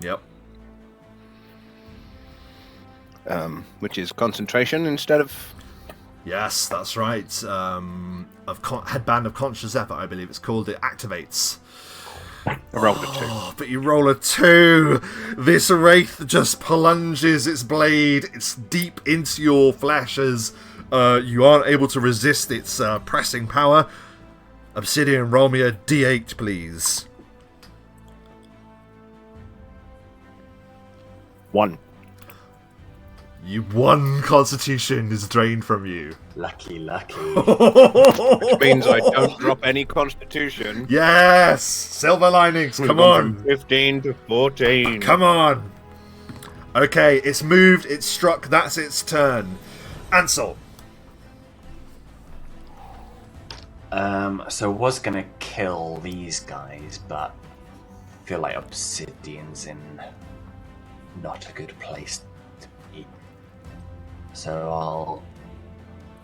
Yep. which is concentration instead of. Yes, that's right. Headband of Conscious Effort, I believe it's called. It activates. I rolled a 2. Oh, but you roll a 2. This wraith just plunges its blade. It's deep into your flesh as you aren't able to resist its pressing power. Obsidian, roll me a d8, please. 1. One Constitution is drained from you. Lucky, lucky. Which means I don't drop any constitution. Yes! Silver linings, We've come gone on! from 15 to 14. Come on! Okay, it's moved, it's struck, that's its turn. Ansel. So was gonna kill these guys, but I feel like Obsidian's in not a good place to be. So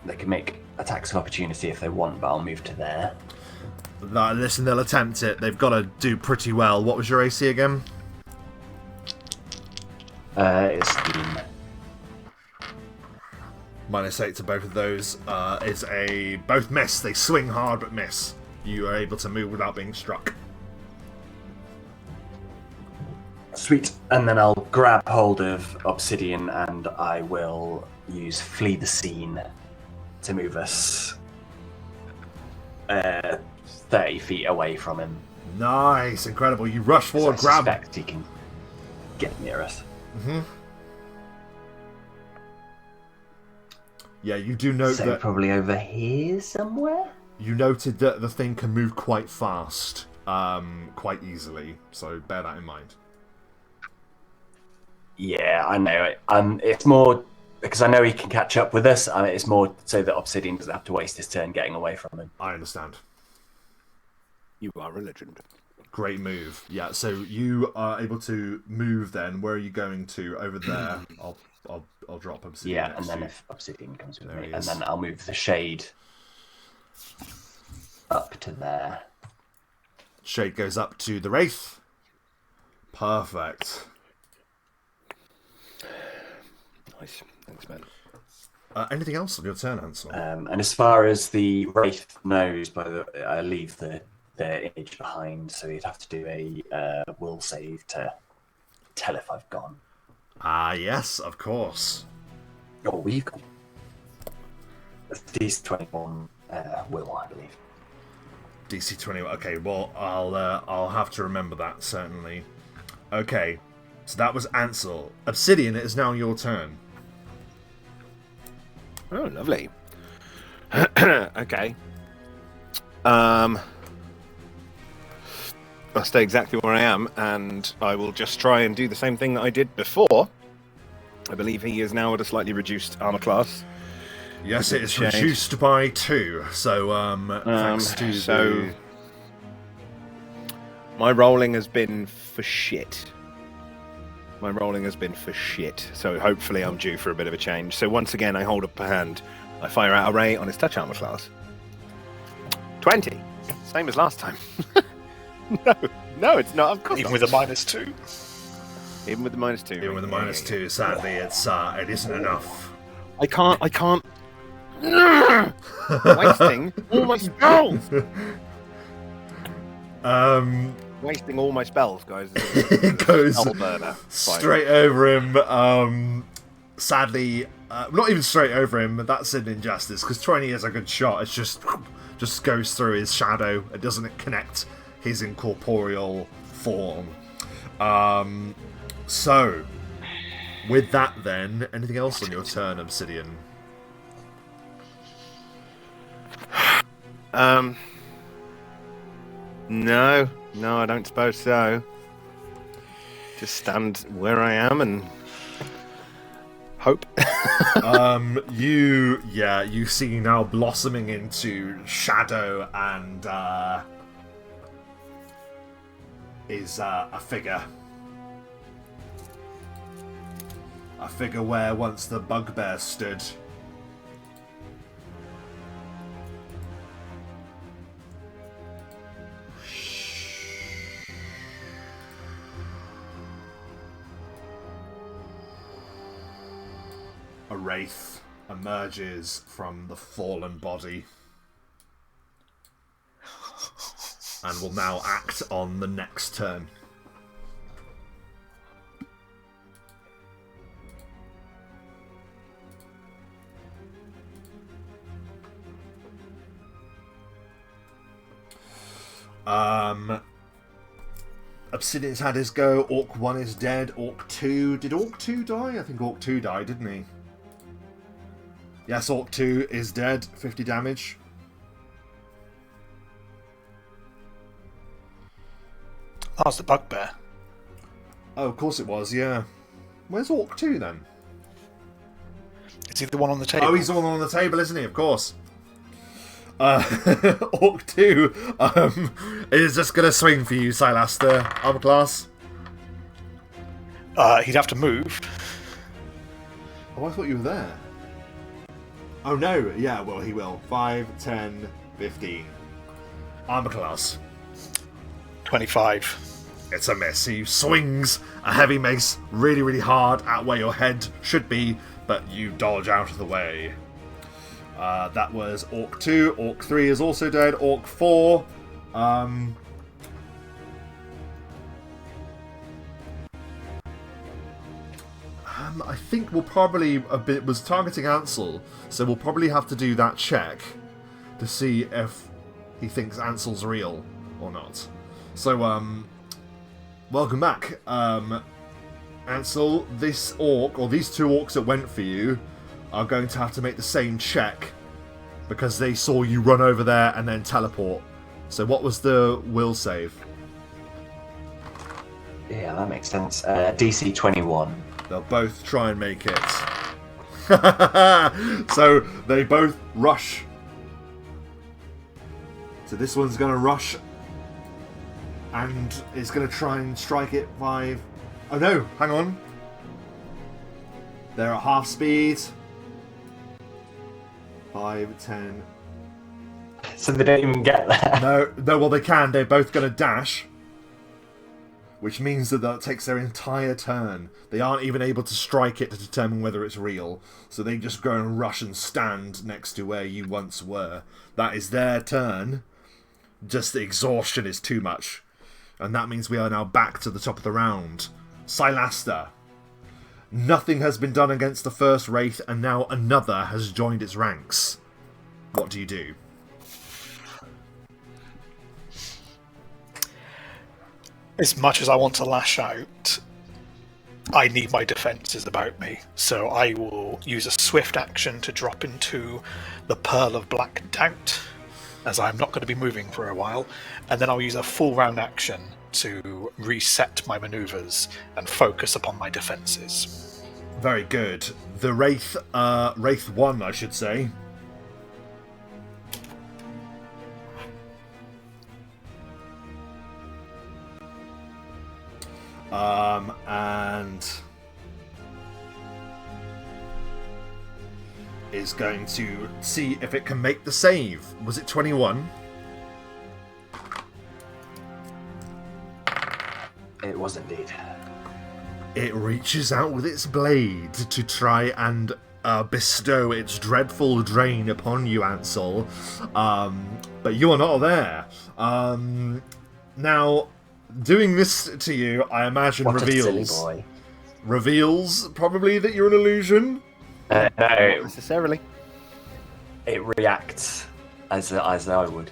they can make attacks of opportunity if they want, but I'll move to there. Listen, they'll attempt it. They've got to do pretty well. What was your AC again? It's 15. -8 to both of those. It's both miss. They swing hard but miss. You are able to move without being struck. Sweet. And then I'll grab hold of Obsidian and I will use Flee the Scene to move us 30 feet away from him. Nice, incredible. You rush forward, I grab. suspect he can get near us. Yeah, you do note So that probably over here somewhere? you noted that the thing can move quite fast, quite easily. So bear that in mind. Yeah, I know it. It's more because I know he can catch up with us. It's more so that Obsidian doesn't have to waste his turn getting away from him. I understand. You are a legend. Great move. Yeah, so you are able to move then. Where are you going to? Over there. I'll drop Obsidian. Yeah, next and to then you. if Obsidian comes with There me, he and is. then I'll move the shade up to there. Shade goes up to the Wraith. Perfect. Nice. Thanks, man. Anything else on your turn, Ansel? And as far as the Wraith knows, I leave the image behind, so he'd have to do a will save to tell if I've gone. Yes, of course. Oh, we've gone. These 21 will, I believe. DC 21. Okay, well, I'll have to remember that, certainly. Okay, so that was Ansel. Obsidian, it is now your turn. Oh, lovely. Okay. I'll stay exactly where I am, and I will just try and do the same thing that I did before. I believe he is now at a slightly reduced armor class. Yes, it is Shade. reduced by 2. So, thanks to the... My rolling has been for shit. So hopefully I'm due for a bit of a change. So once again, I hold up a hand. I fire out a ray on his touch armor class. 20. Same as last time. No, it's not. Of course Even not. with a -2. Even with the -2. Even with the -2, sadly, it isn't enough. I can't. Wasting all my spells. Wasting all my spells, guys. It goes Spell burner. straight over him. Sadly, not even straight over him, but that's an injustice, because 20 is a good shot. It's just goes through his shadow. It doesn't connect his incorporeal form. So, with that then, anything else on your turn, Obsidian? No, I don't suppose so. Just stand where I am and hope. You see now blossoming into shadow and is a figure. A figure where once the bugbear stood. A wraith emerges from the fallen body and will now act on the next turn. Obsidian's had his go. Orc 1 is dead. Orc 2... Did Orc 2 die? I think Orc 2 died, didn't he? Yes, Orc 2 is dead. 50 damage. That was the bugbear. Oh, of course it was, yeah. Where's Orc 2 then? Is he the one on the table? Oh, he's the one on the table, isn't he? Of course. Orc 2 is just going to swing for you, Silaster. Armor class. He'd have to move. Oh, I thought you were there. Oh, no. Yeah, well, he will. 5, 10, 15. Armor class. 25. It's a miss. He swings a heavy mace really, really hard at where your head should be, but you dodge out of the way. That was Orc 2. Orc 3 is also dead. Orc 4. I think we'll probably it was targeting Ansel, so we'll probably have to do that check to see if he thinks Ansel's real or not. So, welcome back. Ansel, this orc, or these two orcs that went for you, are going to have to make the same check because they saw you run over there and then teleport. So what was the will save? Yeah, that makes sense. DC 21. They'll both try and make it. So they both rush. So this one's going to rush and is going to try and strike it 5. Oh no, hang on. They're at half speed. 5, 10. So they don't even get there. No, well they can. They're both going to dash. Which means that takes their entire turn. They aren't even able to strike it to determine whether it's real. So they just go and rush and stand next to where you once were. That is their turn. Just the exhaustion is too much. And that means we are now back to the top of the round. Silaster. Nothing has been done against the first Wraith, and now another has joined its ranks. What do you do? As much as I want to lash out, I need my defences about me. So I will use a swift action to drop into the Pearl of Black Doubt, as I'm not going to be moving for a while. And then I'll use a full round action to reset my manoeuvres and focus upon my defences. Very good. The Wraith, Wraith 1, I should say. And is going to see if it can make the save. Was it 21? It was indeed. It reaches out with its blade to try and bestow its dreadful drain upon you, Ansel. But you are not there. Now, doing this to you, I imagine What reveals. A silly boy. Reveals probably that you're an illusion. No, Not necessarily. it reacts as I would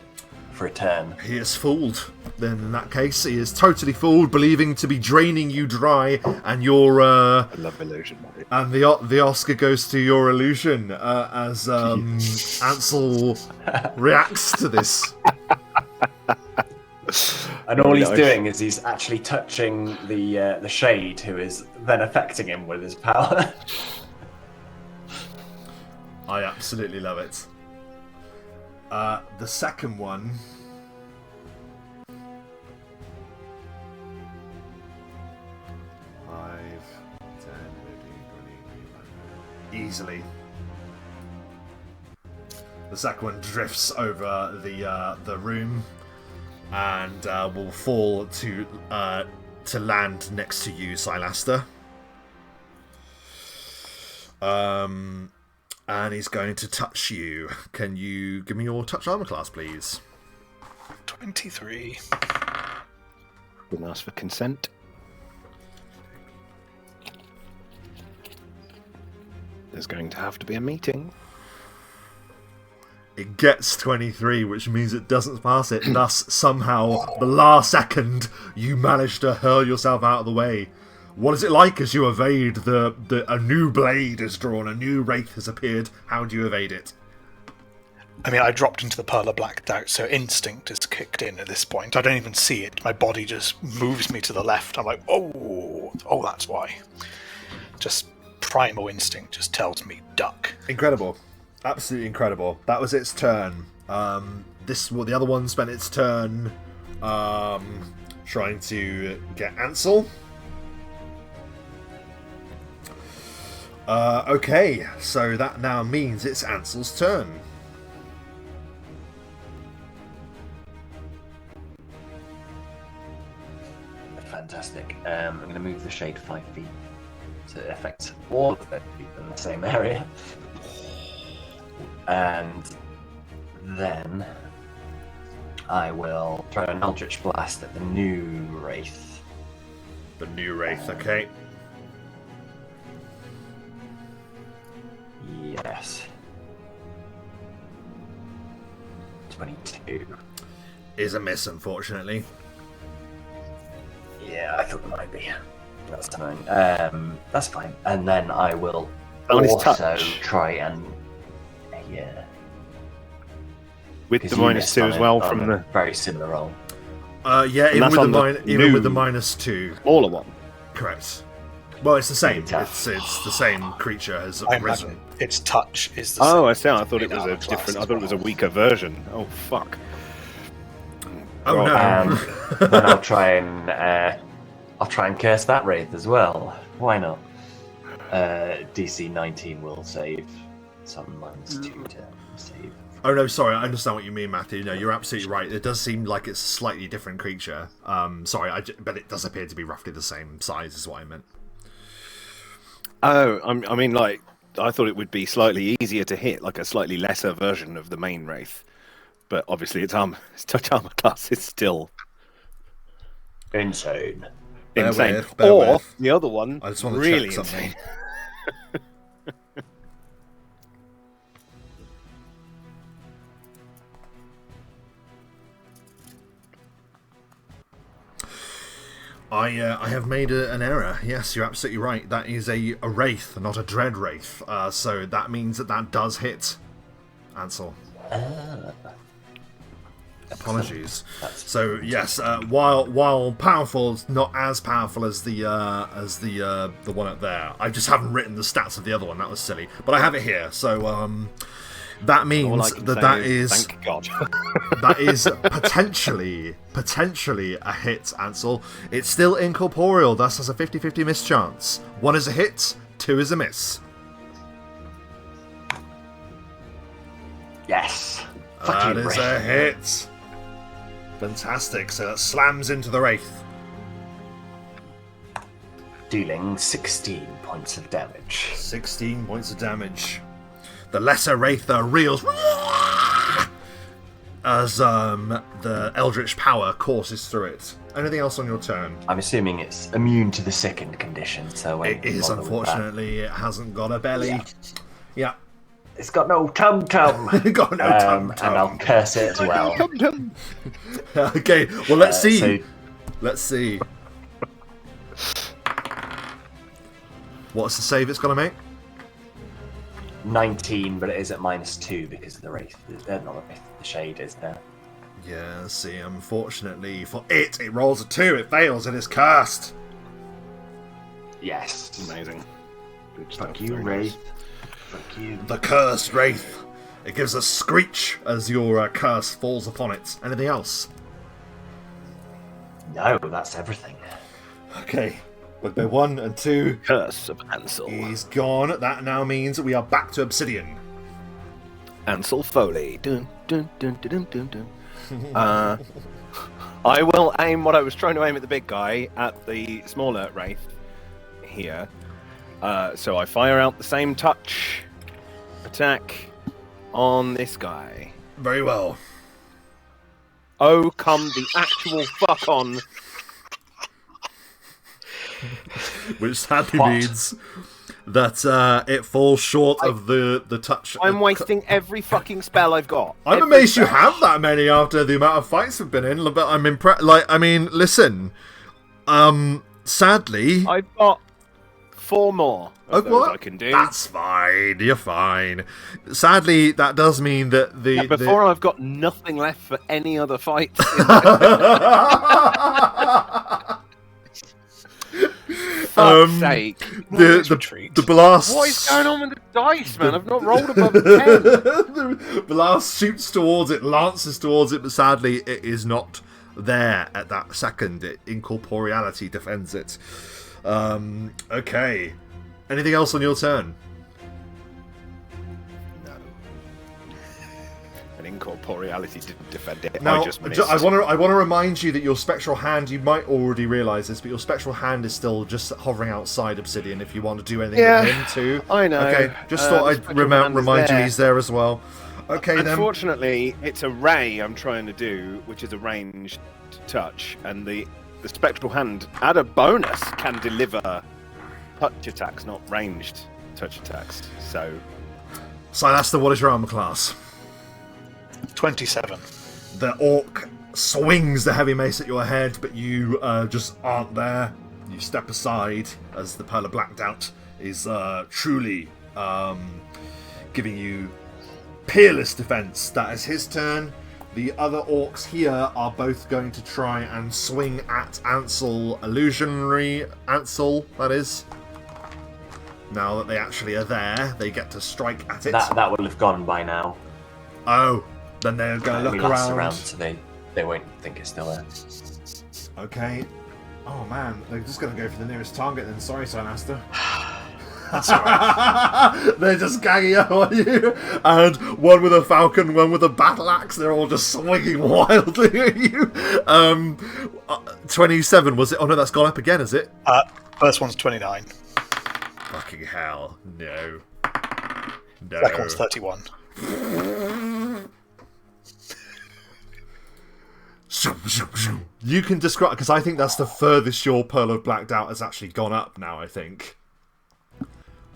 for a turn. He is fooled. Then in that case, he is totally fooled, believing to be draining you dry, and your I love illusion. and the Oscar goes to your illusion as Ansel reacts to this. And all he's Nice. doing is he's actually touching the shade, who is then affecting him with his power. I absolutely love it. The second one. Five, 10, 15, 20, 25. Easily. The second one drifts over the room and will fall to land next to you, Silaster. And he's going to touch you. Can you give me your touch armor class, please? 23. Didn't ask for consent. There's going to have to be a meeting. It gets 23, which means it doesn't pass it. Thus, somehow, the last second, you manage to hurl yourself out of the way. What is it like as you evade a new blade is drawn, a new wraith has appeared? How do you evade it? I mean, I dropped into the Pearl of Black Doubt, so instinct is kicked in at this point. I don't even see it. My body just moves me to the left. I'm like, oh, that's why. Just primal instinct just tells me duck. Incredible. Absolutely incredible. That was its turn. The other one spent its turn trying to get Ansel. Okay, so that now means it's Ansel's turn. Fantastic. I'm going to move the shade 5 feet to affect all of the people in the same area. And then I will throw an Eldritch Blast at the new Wraith. The new Wraith, okay. Yes. 22. Is a miss, unfortunately. Yeah, I thought it might be. That's annoying. That's fine. And then I will On his also touch. try and With the -2 as well from the very similar roll. Yeah, even that's with on the the new- -2. smaller one. Correct. Well, it's the same. Tough. It's the same creature has I risen. imagine its touch is the Oh, same. I see. I thought it was in a other classes different. I as thought it was a well. weaker version. Oh fuck. Oh Right. no. Then I'll try and curse that wraith as well. Why not? DC 19 will save. Some -2 to save. Oh no, sorry, I understand what you mean, Matthew. No, you're absolutely right. It does seem like it's a slightly different creature. Sorry, but it does appear to be roughly the same size, is what I meant. Oh, I mean, like I thought it would be slightly easier to hit, like a slightly lesser version of the main wraith. But obviously, its touch armor class is still Insane. insane. Bear Or with. the other one, I just want to really check something. insane. I have made an error. Yes, you're absolutely right. That is a wraith, not a dread wraith. So that means that does hit Ansel. Apologies. So yes, while powerful, it's not as powerful as the one up there. I just haven't written the stats of the other one. That was silly, but I have it here. So that All I means can that say is thank God. that is potentially a hit, Ansel. It's still incorporeal, thus has a 50-50 miss chance. 1 is a hit, 2 is a miss. Yes. That you, is wraith. a hit. Fantastic. So that slams into the wraith. Dealing 16 points of damage. 16 points of damage. The lesser wraith reels as the eldritch power courses through it. Anything else on your turn? I'm assuming it's immune to the second condition, so I It is, bother with that. unfortunately. It hasn't got a belly. Yeah. It's got no tum-tum. Got no tum-tum. And I'll curse it as well. Okay, well, let's see. So Let's see. What's the save it's got to make? 19, but it is at -2 because of the wraith. Not the wraith, the shade is there. Yeah, see, unfortunately for it rolls a 2, it fails, and is cursed. Yes. Amazing. Good stuff, Fuck you, very wraith. nice. Fuck you. The cursed wraith. It gives a screech as your curse falls upon it. Anything else? No, that's everything. Okay. Bugbear 1 and 2 Curse of Ansel. is gone. That now means we are back to Obsidian. Ansel Foley. Dun, dun, dun, dun, dun, dun. I will aim what I was trying to aim at the big guy at the smaller wraith here. So I fire out the same touch attack on this guy. Very well. Oh, come the actual fuck on. Which sadly What? means that it falls short of the touch. I'm wasting every fucking spell I've got. I'm Every amazed you spell. have that many after the amount of fights we've been in, but I'm impressed. Like, I mean, listen. Sadly, I've got 4 more of those what? I can do. That's fine. You're fine. Sadly, that does mean that the Before I've got nothing left for any other fights. Fuck's sake. the blast. What is going on with the dice, man? I've not rolled above 10. The blast shoots towards it, lances towards it, but sadly, it is not there at that second. Incorporeality defends it. Okay. Anything else on your turn? No. And incorporeality didn't defend it. Now, I just missed. I want to remind you that your spectral hand, you might already realise this, but your spectral hand is still just hovering outside Obsidian if you want to do anything with him too. I know. Okay, just thought the I'd spectral hand is remind you there. he's there as well. Okay, then. Unfortunately, it's a ray I'm trying to do, which is a ranged touch, and the spectral hand, at a bonus, can deliver touch attacks, not ranged touch attacks. So Silaster, what is your armor class? 27. The orc swings the heavy mace at your head, but you just aren't there. You step aside as the Pearl of Black Doubt is truly giving you peerless defense. That is his turn. The other orcs here are both going to try and swing at Ansel, illusionary Ansel, that is. Now that they actually are there, they get to strike at it. That will have gone by now. Oh, then they're going to look around. So they won't think it's still there. Okay. Oh man, they're just going to go for the nearest target then. Sorry, Silaster. That's alright. They're just ganging up on you. And one with a falcon, one with a battle axe. They're all just swinging wildly at you. 27, was it? Oh no, that's gone up again, is it? First one's 29. Fucking hell. No. No. Second one's 31. You can describe, because I think that's the furthest your Pearl of Black Doubt has actually gone up now, I think.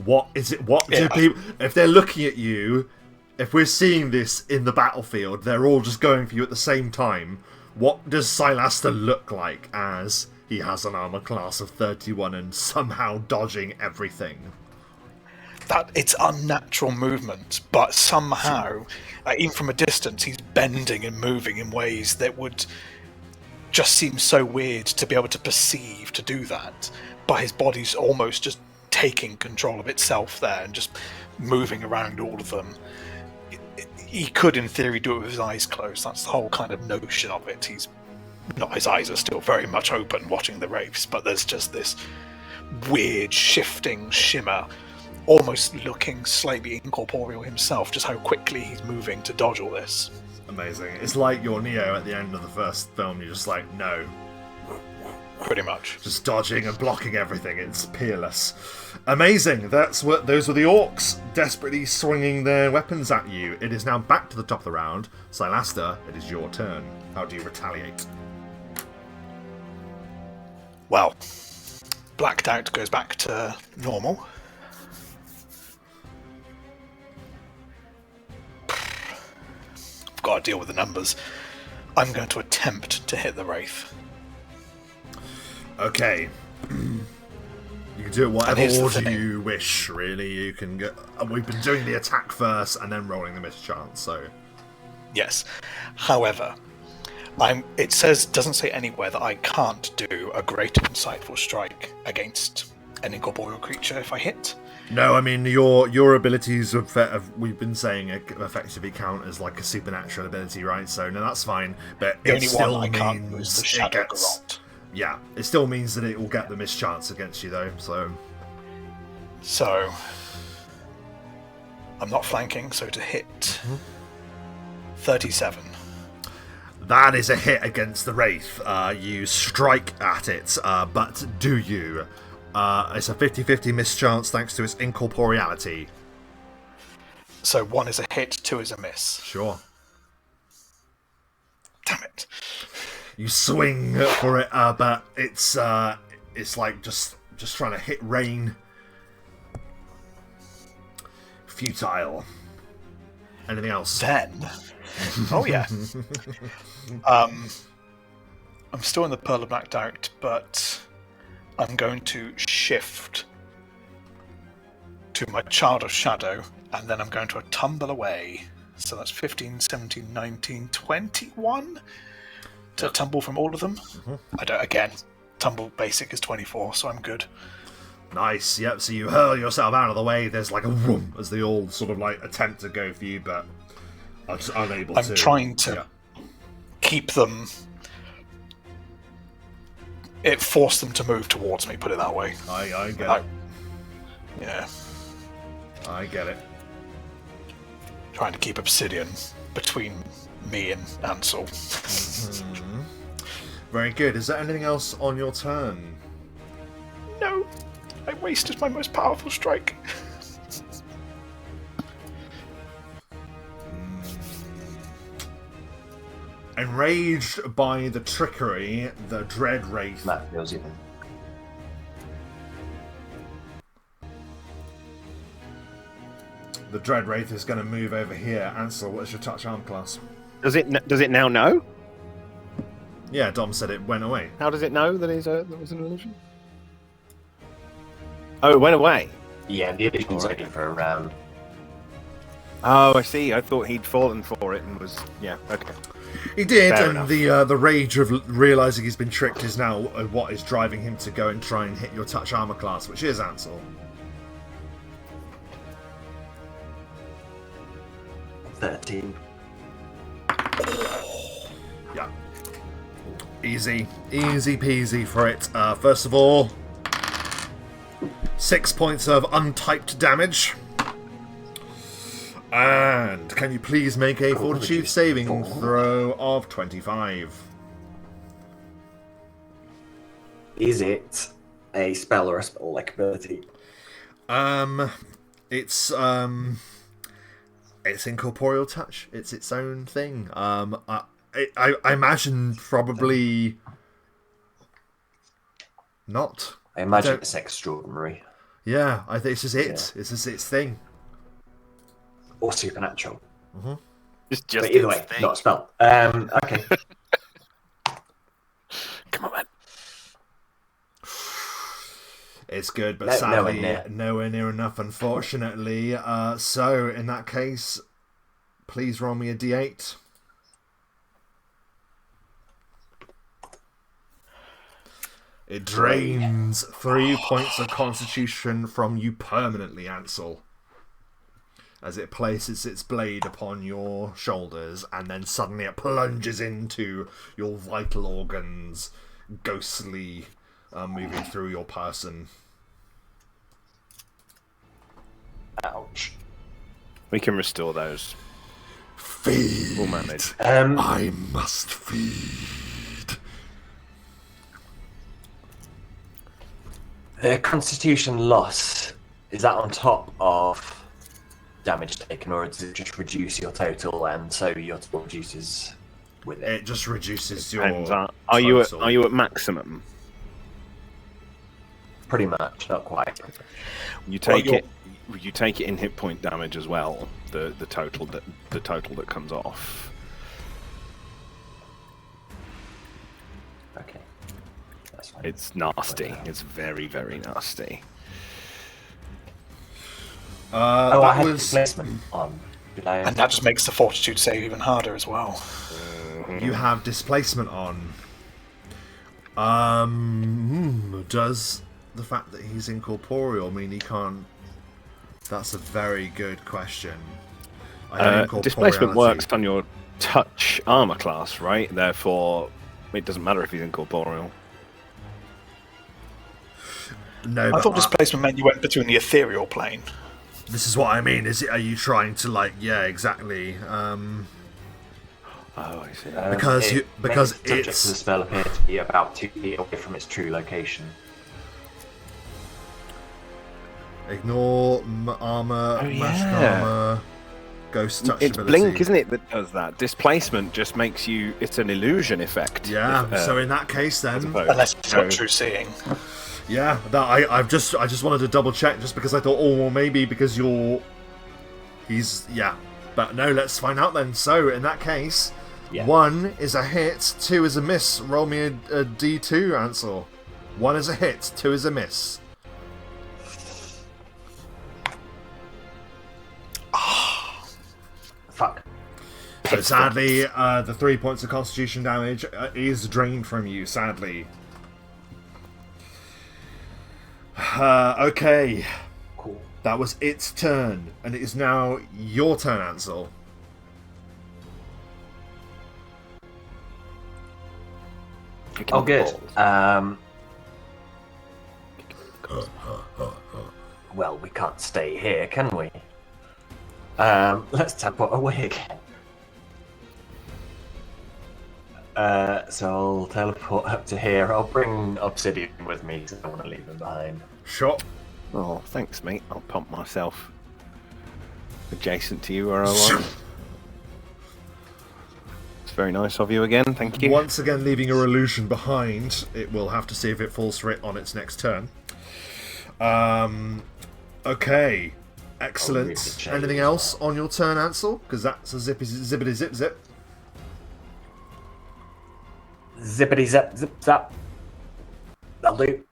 What is it? What do people, if they're looking at you, if we're seeing this in the battlefield, they're all just going for you at the same time. What does Silaster look like as he has an armor class of 31 and somehow dodging everything? That it's unnatural movement, but somehow, even from a distance, he's bending and moving in ways that would just seem so weird to be able to perceive to do that. But his body's almost just taking control of itself there and just moving around all of them. He could, in theory, do it with his eyes closed. That's the whole kind of notion of it. His eyes are still very much open watching the wraiths, but there's just this weird shifting shimmer, almost looking slightly incorporeal himself, just how quickly he's moving to dodge all this. Amazing. It's like your Neo at the end of the first film. You're just like, no. Pretty much. Just dodging and blocking everything. It's peerless. Amazing. Those were the orcs desperately swinging their weapons at you. It is now back to the top of the round. Silaster, it is your turn. How do you retaliate? Well, Black Doubt goes back to normal. I've got to deal with the numbers. I'm going to attempt to hit the Wraith. Okay. You can do it whatever here's the order thing. you wish, really. You can go. We've been doing the attack first and then rolling the mischance, so. Yes. However, it doesn't say anywhere that I can't do a great insightful strike against an incorporeal creature if I hit. No, I mean, your abilities we've been saying effectively count as like a supernatural ability, right? So, no, that's fine. But The it only still one I can't do is the Shadow gets. Garrote. Yeah, it still means that it will get the mischance against you, though, so. So, I'm not flanking, so to hit 37. That is a hit against the Wraith. You strike at it, but do you? It's a 50-50 mischance thanks to its incorporeality. So 1 is a hit, 2 is a miss. Sure. Damn it. You swing for it, but it's like just trying to hit rain. Futile. Anything else? Then, oh yeah. I'm still in the Pearl of Black Doubt, but I'm going to shift to my Child of Shadow, and then I'm going to tumble away. So that's 15, 17, 19, 21 to tumble from all of them. Tumble basic is 24, so I'm good. Nice, yep, so you hurl yourself out of the way, there's like a vroom as they all sort of like attempt to go for you, but are just unable to. I'm trying to keep them. It forced them to move towards me, put it that way. I get it. Yeah. I get it. Trying to keep Obsidian between me and Ansel. Very good. Is there anything else on your turn? No, I wasted my most powerful strike. Enraged by the trickery, the Dread Wraith. That feels even. The Dread Wraith is going to move over here. Ansel, what's your touch arm class? Does it now know? Yeah, Dom said it went away. How does it know that that was an illusion? Oh, it went away. Yeah, the illusion's only for a round. Oh, I see. I thought he'd fallen for it and was... Yeah, okay. He did, Fair and enough. the rage of realising he's been tricked is now what is driving him to go and try and hit your touch armor class, which is Ansel. 13. Yeah. Easy peasy for it. First of all, 6 points of untyped damage. And can you please make a fortitude saving throw of 25? Is it a spell or a spell-like ability? It's incorporeal touch. It's its own thing. I imagine probably not. I imagine it's extraordinary. Yeah, I think it's just it. Yeah. It's just its thing. Or supernatural. Mm-hmm. Just But either way, thing. not a spell. Okay. Come on, man. It's good, but Nowhere sadly, near. nowhere near enough, unfortunately. So, in that case, please roll me a d8. It drains 3 points of constitution from you permanently, Ansel. As it places its blade upon your shoulders, and then suddenly it plunges into your vital organs, ghostly, moving through your person. Ouch. We can restore those. Feed! We'll manage. I must feed. The constitution loss, is that on top of damage taken, or does it just reduce your total and so your total reduces with it? It just reduces your Depends. Are you total. at maximum? Pretty much, not quite. You take it. You take it in hit point damage as well. The total that comes off. Okay. That's fine. It's nasty. It's very, very nasty. I that had was displacement on. Did I? And that just makes the fortitude save even harder as well. you have displacement on. Does the fact that he's incorporeal mean he can't? That's a very good question. Displacement works on your touch armor class, right? Therefore, it doesn't matter if he's incorporeal. No, I but thought displacement meant you went between the ethereal plane. this is what I mean. Are you trying to yeah, exactly. Oh, I see. Because subject to the it's spell appear to be about 2 feet away from its true location. ignore armor, magic armor, ghost touch It's ability. blink, isn't it, that does that? Displacement just makes you. It's an illusion effect. Yeah. So in that case, then, suppose. Unless it's got true seeing. yeah, I just wanted to double check just because I thought, oh, well, maybe because he's but no, let's find out then. So in that case, Yeah. 1 is a hit, 2 is a miss. Roll me a d2, Ansel. 1 is a hit, 2 is a miss. Fuck. So sadly, the 3 points of constitution damage is drained from you, sadly. Okay, Cool. that was its turn, and it is now your turn, Ansel. Kicking Oh, the good. balls. Well, we can't stay here, can we? Let's teleport away again. So I'll teleport up to here. I'll bring Obsidian with me because I don't want to leave him behind. Sure. Oh, thanks, mate. I'll pump myself adjacent to you where I was. It's very nice of you again. Thank you. Once again, leaving your illusion behind, it will have to see if it falls for it on its next turn. Okay. Excellent. Anything else on your turn, Ansel? Because that's a zippity zip zip. Zippity zip zip zap. That'll do.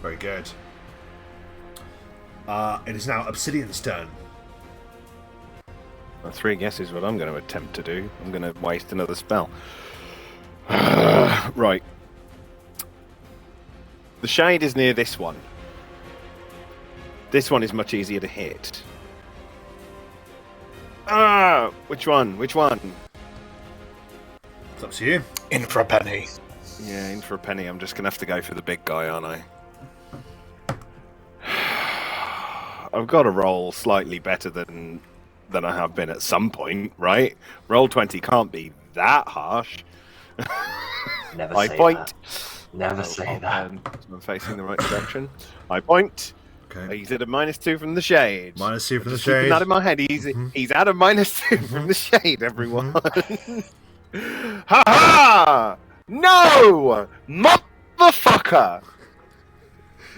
Very good. It is now Obsidian's turn. Well, 3 guesses what I'm going to attempt to do. I'm going to waste another spell. Right. The shade is near this one. This one is much easier to hit. Which one? Which one? It's up to you. In for a penny. Yeah, in for a penny. I'm just going to have to go for the big guy, aren't I? I've got to roll slightly better than I have been at some point, right? Roll 20 can't be that harsh. Never I say point. that. Never say that. I'm facing the right direction. I point. Okay. He's at a -2 from the shade. -2 from the Just keeping shade. that in my head. He's at a -2 from the shade, everyone. Ha ha! No! Motherfucker!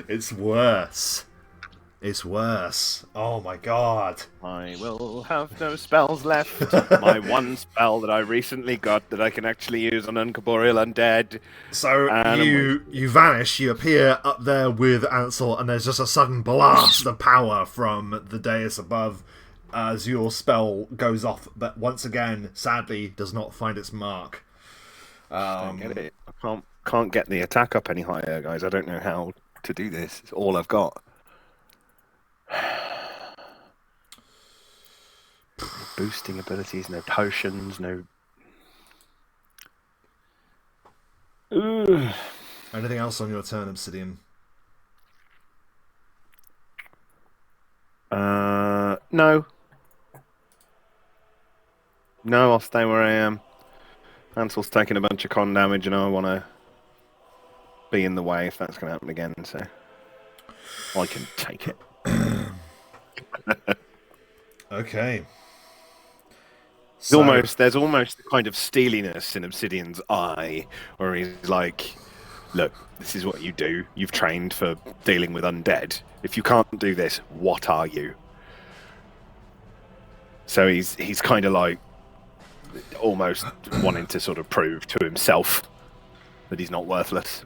It's worse. It's worse. Oh my god. I will have no spells left. My one spell that I recently got that I can actually use on uncorporeal undead. So you vanish, you appear up there with Ansel, and there's just a sudden blast of power from the dais above as your spell goes off, but once again, sadly, does not find its mark. I get it. I can't get the attack up any higher, guys. I don't know how to do this. It's all I've got. No boosting abilities, no potions, no. Anything else on your turn, Obsidian? No. No, I'll stay where I am. Ansel's taking a bunch of con damage, and I want to be in the way if that's going to happen again. So I can take it. Okay. There's almost the kind of steeliness in Obsidian's eye, where he's like, "Look, this is what you do. You've trained for dealing with undead. If you can't do this, what are you?" So he's kind of like almost wanting to sort of prove to himself that he's not worthless.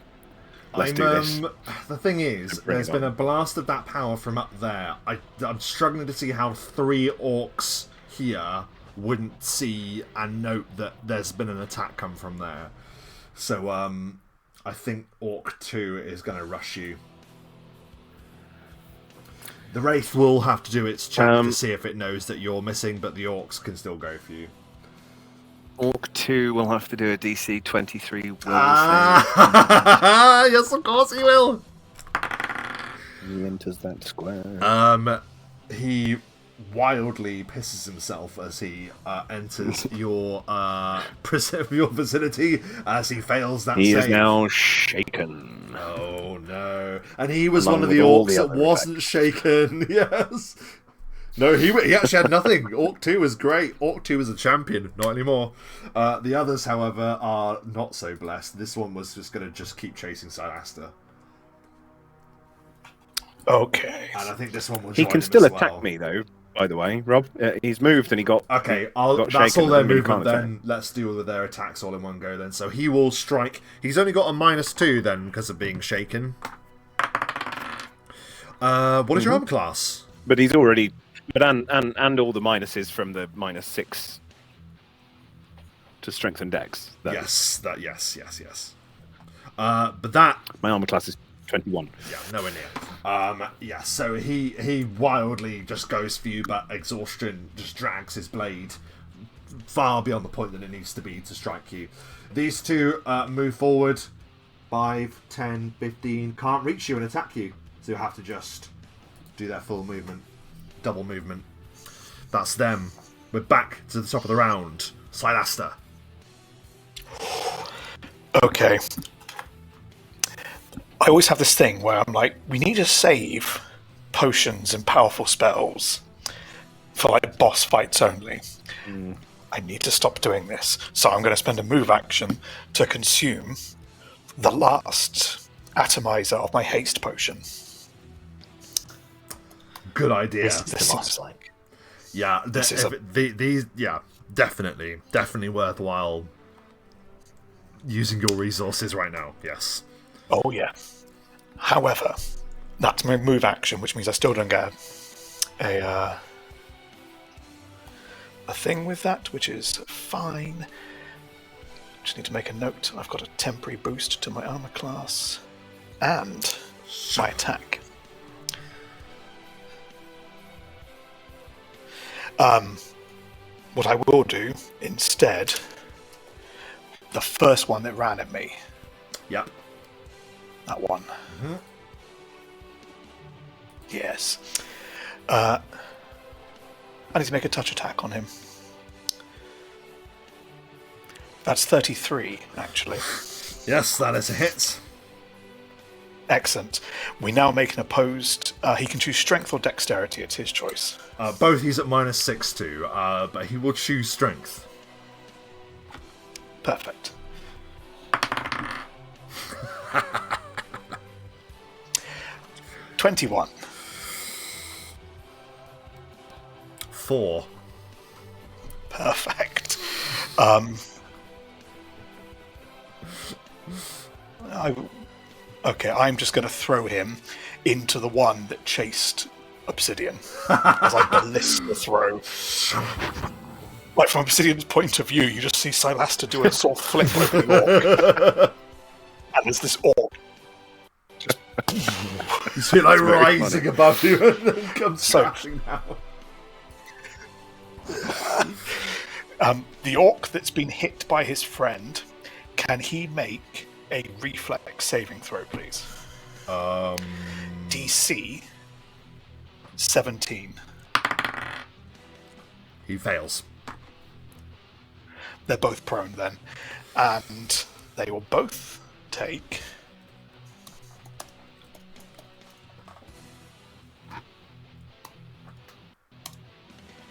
Let's do this. The thing is, there's been a blast of that power from up there. I'm struggling to see how 3 orcs here wouldn't see and note that there's been an attack come from there. So I think Orc 2 is going to rush you. The Wraith will have to do its check to see if it knows that you're missing, but the Orcs can still go for you. Orc 2 will have to do a DC 23 will save. Yes, of course he will. He enters that square. He wildly pisses himself as he enters your vicinity as he fails that he save. Is now shaken. Oh no! And he was Along one of the with all orcs the that other wasn't shaken. Yes. No, he actually had nothing. Orc 2 was great. Orc 2 was a champion, not anymore. The others, however, are not so blessed. This one was just going to keep chasing Silaster. Okay. And I think this one will He join can him still as attack well. me, though, by the way, Rob. He's moved and he got Okay, got that's shaken, all their and he movement can't then. Let's deal with their attacks all in one go then. So he will strike. He's only got a -2 then because of being shaken. What is your armor class? But he's already... But and all the minuses from the -6 to strength and dex. Yes. But that... My armor class is 21. Yeah, nowhere near. Yeah, so he wildly just goes for you, but exhaustion just drags his blade far beyond the point that it needs to be to strike you. These two move forward. 5, 10, 15. Can't reach you and attack you. So you have to just do their full movement. Double movement. That's them. We're back to the top of the round. Silaster. Okay. I always have this thing where I'm like, we need to save potions and powerful spells for like boss fights only. I need to stop doing this. So I'm going to spend a move action to consume the last atomizer of my haste potion. Good idea. This is This the boss seems like. Yeah, This is these definitely worthwhile using your resources right now. Yes. Oh yeah. However, that's my move action, which means I still don't get a thing with that, which is fine. Just need to make a note. I've got a temporary boost to my armor class and my attack. What I will do instead, the first one that ran at me, Yep. that one. Yes. I need to make a touch attack on him. That's 33, actually. Yes, that is a hit. Excellent. We now make an opposed. He can choose strength or dexterity. It's his choice. Both he's at -6 to, but he will choose strength. Perfect. 21. 4. Perfect. Okay, I'm just going to throw him into the one that chased Obsidian as I ballista throw. Like, from Obsidian's point of view, you just see Silastra do a sort of flip over the orc. And there's this orc. Just... You see, like, very rising funny. above you and then comes So- crashing down. The orc that's been hit by his friend, can he make a reflex saving throw, please? DC 17. He fails. They're both prone then. And they will both take...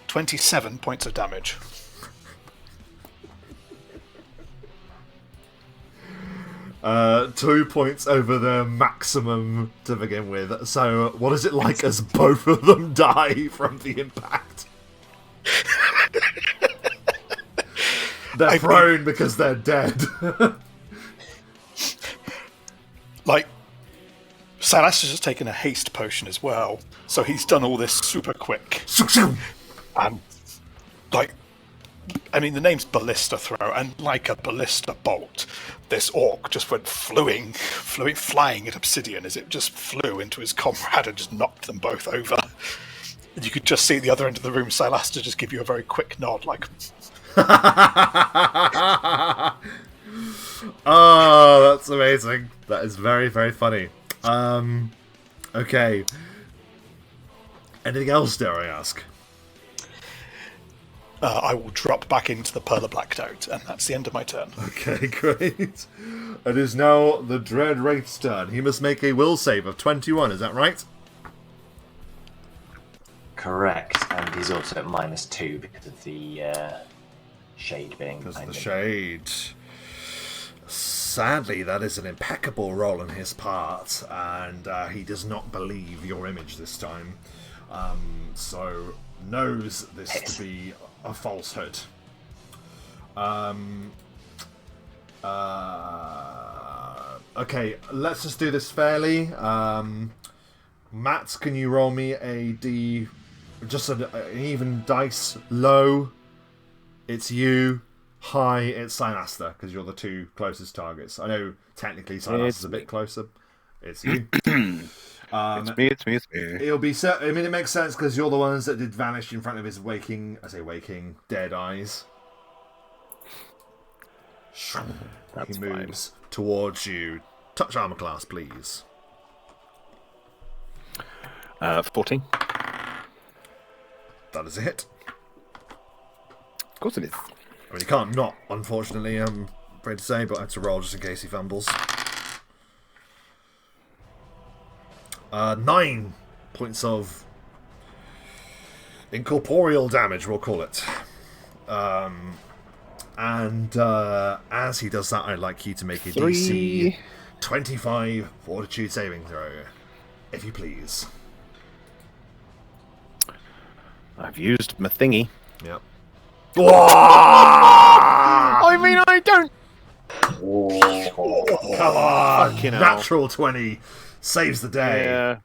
...27 points of damage. Uh, 2 points over the maximum to begin with. So, what is it like as both of them die from the impact? They're prone because they're dead. Like, Silas has taken a haste potion as well, so he's done all this super quick. And, like, I mean, the name's Ballista Throw, and like a ballista bolt, this orc just went flying at Obsidian as it just flew into his comrade and just knocked them both over. And you could just see at the other end of the room, Silas to just give you a very quick nod, like... Oh, that's amazing. That is very, very funny. Okay. Anything else, dare I ask? I will drop back into the Pearl of Black Doubt, and that's the end of my turn. Okay, great. It is now the Dread Wraith's turn. He must make a will save of 21, is that right? Correct, and he's also at -2 because of the shade being Because of behind the him. shade. Sadly, that is an impeccable roll on his part, and he does not believe your image this time. So knows this to be a falsehood. Okay, let's just do this fairly. Matt, can you roll me just an even dice? Low, it's you. High, it's Sinasta, because you're the two closest targets. I know technically Sinasta's a bit closer. It's you. It's me. It'll be. I mean, it makes sense because you're the ones that did vanish in front of his waking. I say waking, dead eyes. That's He moves towards you. Touch armor class, please. 14. That is a hit. Of course it is. I mean, you can't not, unfortunately. I'm afraid to say, but I had to roll just in case he fumbles. 9 points of incorporeal damage, we'll call it. And as he does that, I'd like you to make a DC 25 fortitude saving throw, if you please. I've used my thingy. Yep. I mean, I don't. Come on! Fucking hell. Natural 20 saves the day. Yeah.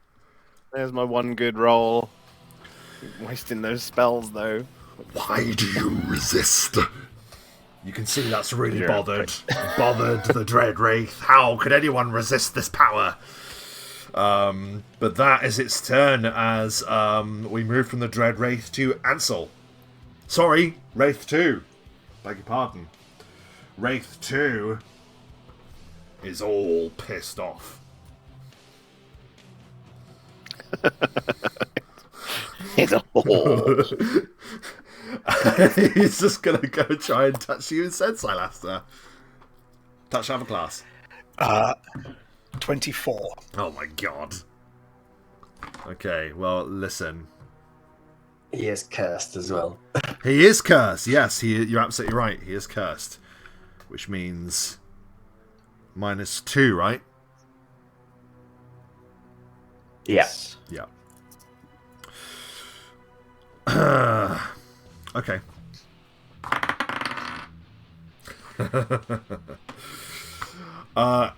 There's my one good roll. Wasting those spells, though. Why do you resist? You can see that's really Yeah. bothered the Dread Wraith. How could anyone resist this power? But that is its turn as we move from the Dread Wraith to Ansel. Sorry, Wraith 2. Beg your pardon. Wraith 2 is all pissed off. He's a whore. He's just gonna go try and touch you instead, Silaster. Touch another class. 24. Oh my god. Okay, well, listen. He is cursed as well. He is cursed, yes, you're absolutely right. He is cursed. Which means -2, right? Yes. Yeah. Okay.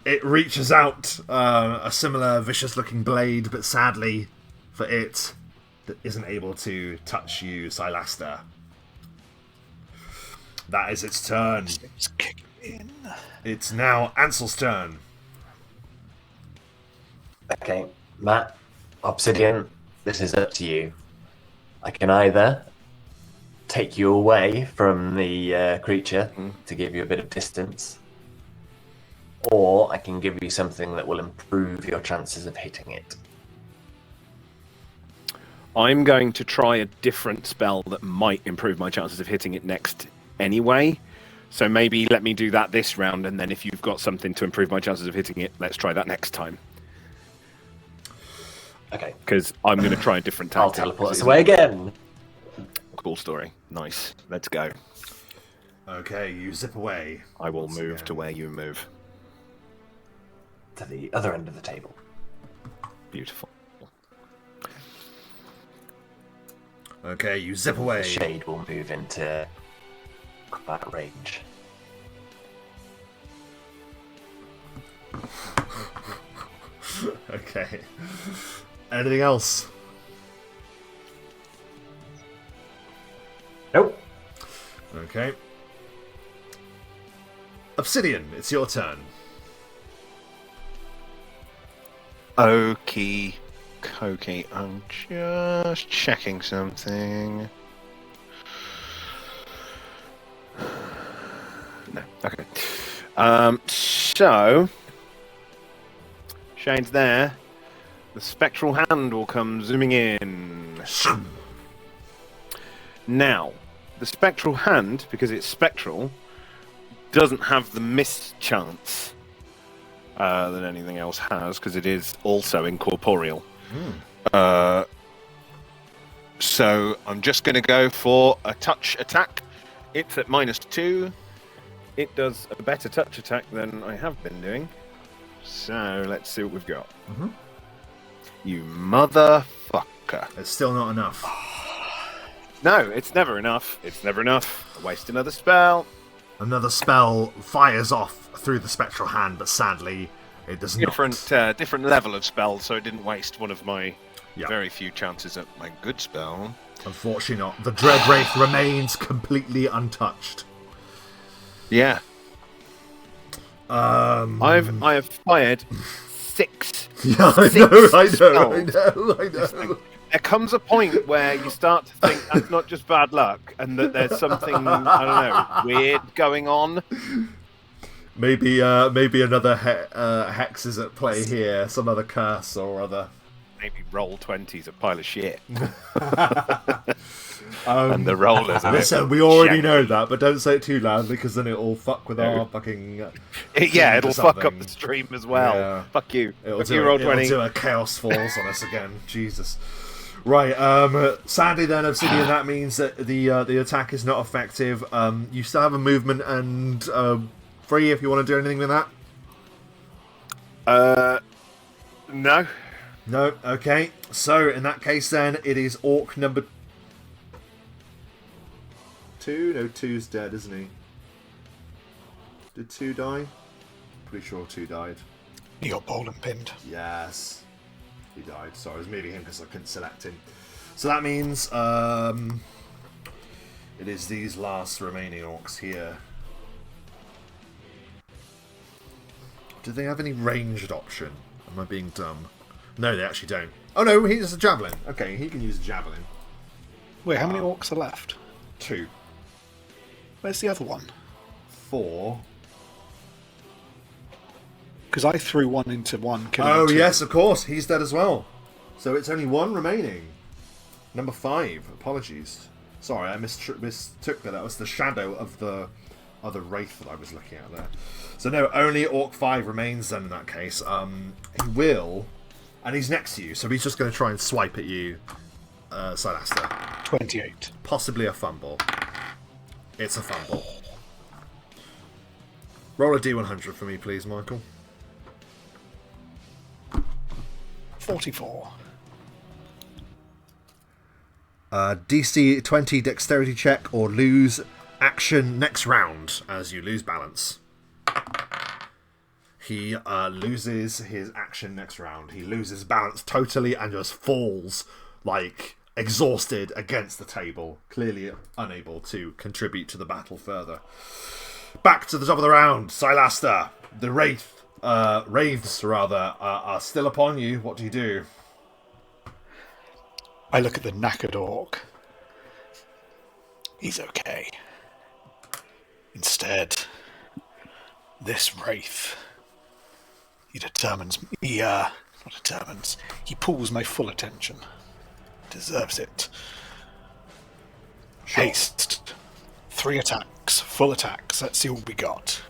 It reaches out a similar vicious-looking blade, but sadly for it, that isn't able to touch you, Silaster. That is its turn. It's kicking in. It's now Ansel's turn. Okay, Matt, Obsidian, this is up to you. I can either take you away from the creature to give you a bit of distance, or I can give you something that will improve your chances of hitting it. I'm going to try a different spell that might improve my chances of hitting it next anyway. So maybe let me do that this round, and then if you've got something to improve my chances of hitting it, let's try that next time. Okay. Because I'm going to try a different I'll tactic. teleport us away again. Cool story. Nice. Let's go. Okay, you zip away. I will Once move again. to where you move. To the other end of the table. Beautiful. Okay, you zip The away. shade will move into combat range. Okay. Anything else? Nope. Okay. Obsidian, it's your turn. Okie dokie. I'm just checking something. No. Okay. So Shane's there. The spectral hand will come zooming in. Now, the spectral hand, because it's spectral, doesn't have the miss chance that anything else has, because it is also incorporeal. So I'm just going to go for a touch attack. It's at -2. It does a better touch attack than I have been doing. So let's see what we've got. You motherfucker. It's still not enough. No, it's never enough. It's never enough. Waste another spell. Another spell fires off through the spectral hand, but sadly, it does not. Different level of spell, so it didn't waste one of my Yeah. very few chances at my good spell. Unfortunately not. The Dread Wraith remains completely untouched. Yeah. I have fired 6. Yeah, I know. There comes a point where you start to think that's not just bad luck, and that there's something, I don't know, weird going on. Maybe another hex is at play here, some other curse or other. Maybe roll 20's a pile of shit. And the rollers are Listen, we already know that, but don't say it too loudly because then it'll fuck with our fucking. Yeah, it'll fuck up something. the stream as well. Yeah. Fuck you. It'll Fuck do, you, roll it'll 20. do a chaos falls on us again. Jesus. Right. Sadly, then Obsidian, that means that the attack is not effective. You still have a movement and free if you want to do anything with that. No. No. Okay. So in that case, then it is Orc number 2? No, 2's dead, isn't he? Did 2 die? Pretty sure 2 died. He got bowled and pinned. Yes. He died. Sorry, I was moving him because I couldn't select him. So that means it is these last remaining orcs here. Do they have any ranged option? Am I being dumb? No, they actually don't. Oh no, he's a javelin. Okay, he can use a javelin. Wait, how many orcs are left? 2. Where's the other one? 4. Because I threw one into one. Oh yes, of course, he's dead as well. So it's only 1 remaining. Number 5. Apologies. Sorry, I mistook that. That was the shadow of the other wraith that I was looking at there. So no, only Orc 5 remains then in that case. He will, and he's next to you, so he's just going to try and swipe at you, Silaster. 28. Possibly a fumble. It's a fumble. Roll a D100 for me, please, Michael. 44. DC 20 dexterity check or lose action next round as you lose balance. He loses his action next round. He loses balance totally and just falls, like, exhausted against the table, clearly unable to contribute to the battle further. Back to the top of the round, Silaster. The wraiths are still upon you. What do you do? I look at the knackered orc. He's okay. Instead, this wraith, he pulls my full attention. Deserves it. Sure. Haste. 3 attacks, full attacks. Let's see what we got.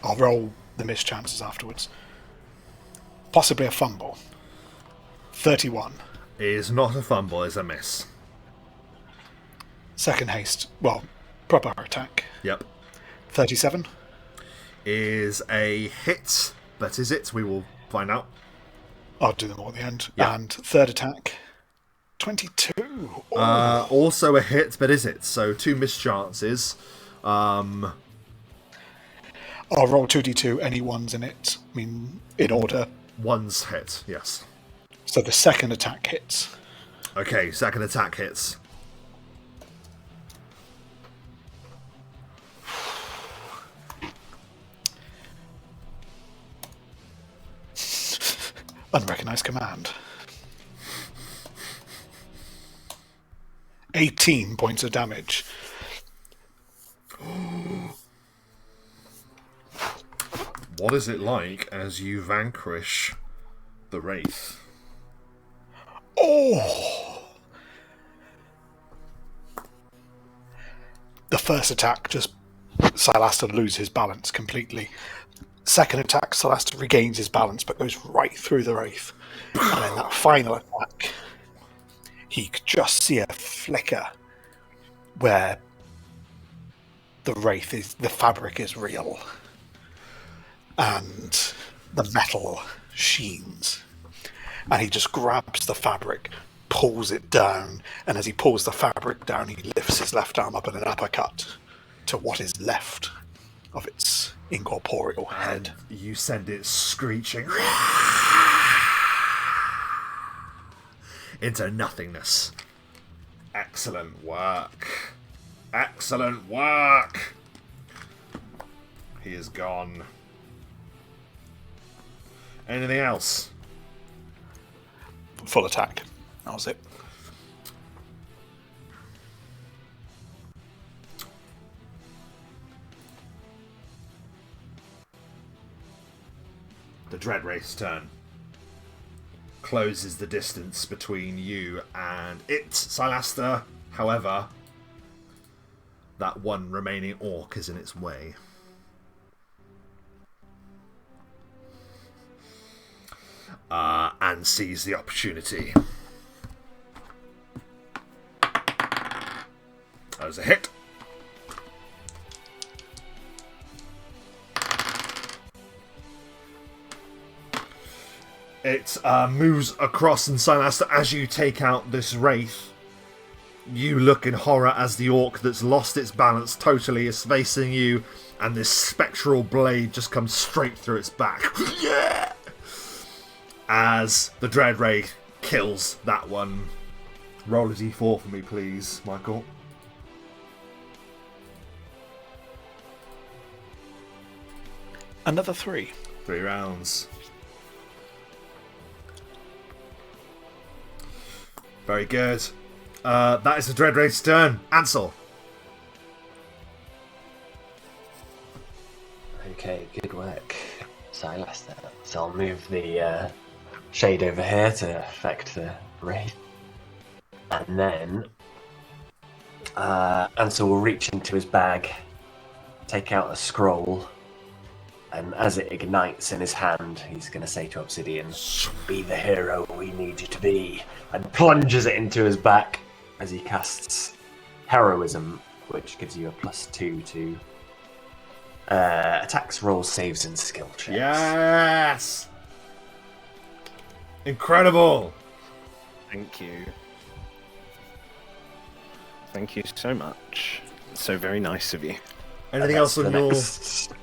I'll roll the missed chances afterwards. Possibly a fumble. 31. Is not a fumble, is a miss. Second haste. Well, proper attack. Yep. 37. Is a hit, but is it? We will find out. I'll do them all at the end. Yeah. And third attack. 22. Also a hit, but is it? So 2 missed chances. I'll roll 2d2, any ones in it. I mean, in order. 1's hit, yes. So the second attack hits. Okay, second attack hits. Unrecognized command. 18 points of damage. What is it like as you vanquish the wraith? Oh! The first attack, just Silaster loses his balance completely. Second attack, Silaster regains his balance but goes right through the wraith. And then that final attack, he could just see a flicker where the wraith is, the fabric is real. And the metal sheens. And he just grabs the fabric, pulls it down, and as he pulls the fabric down, he lifts his left arm up in an uppercut to what is left of its incorporeal head. And you send it screeching into nothingness. Excellent work. Excellent work. He is gone. Anything else? Full attack. That was it. The Dread Wraith's turn. Closes the distance between you and it, Silaster. However, that one remaining orc is in its way. And sees the opportunity. That was a hit. It moves across, and Silaster, as you take out this wraith, you look in horror as the orc that's lost its balance totally is facing you, and this spectral blade just comes straight through its back. Yeah! As the Dread Wraith kills that one. Roll a d4 for me, please, Michael. Another 3. 3 rounds. Very good. That is the Dread Wraith's turn. Ansel. Okay, good work, Silas. So I'll move the shade over here to affect the wraith. And then Ansel will reach into his bag, take out a scroll, and as it ignites in his hand, he's going to say to Obsidian, "Be the hero we need you to be," and plunges it into his back as he casts Heroism, which gives you a +2 to attacks, rolls, saves, and skill checks. Yes! Incredible! Thank you. Thank you so much. So very nice of you. Anything else on your... next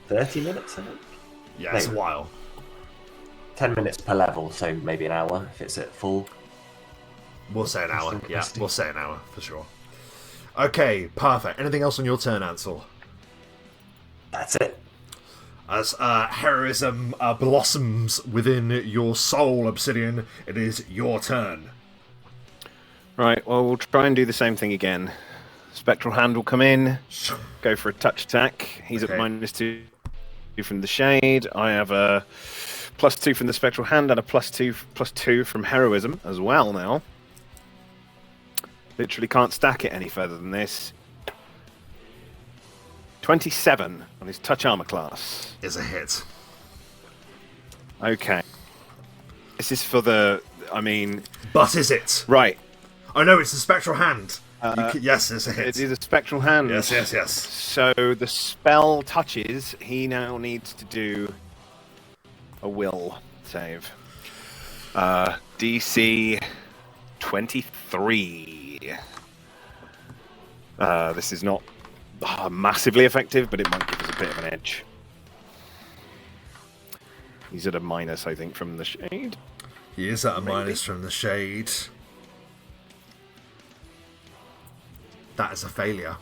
30 minutes, I think? Yeah, it's a No. while. 10 minutes per level, so maybe an hour if it's at full. We'll say an hour. Interesting Yeah, capacity. we'll say an hour, for sure. Okay, perfect. Anything else on your turn, Ansel? That's it. As heroism blossoms within your soul, Obsidian, it is your turn. Right, well, we'll try and do the same thing again. Spectral Hand will come in, go for a touch attack. He's Okay. at -2 from the shade. I have a +2 from the Spectral Hand and a +2 from Heroism as well now. Literally can't stack it any further than this. 27 on his touch armor class. Is a hit. Okay. This is for the... I mean... But is it? Right. Oh no, it's the spectral hand. Yes, it's a hit. It is a Spectral Hand. Yes, yes, yes. So the spell touches. He now needs to do a will save. DC 23. This is not massively effective, but it might give us a bit of an edge. He's at a minus, I think, from the shade. He is at a Maybe. minus from the shade. That is a failure.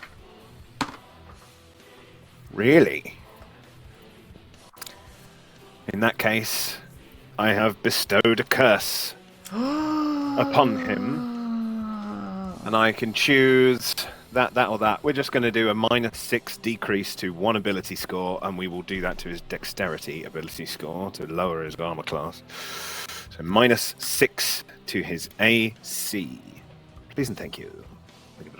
Really? In that case, I have bestowed a curse upon him, and I can choose that, or that. We're just going to do a -6 decrease to 1 ability score, and we will do that to his dexterity ability score to lower his armor class. So -6 to his AC. Please and thank you.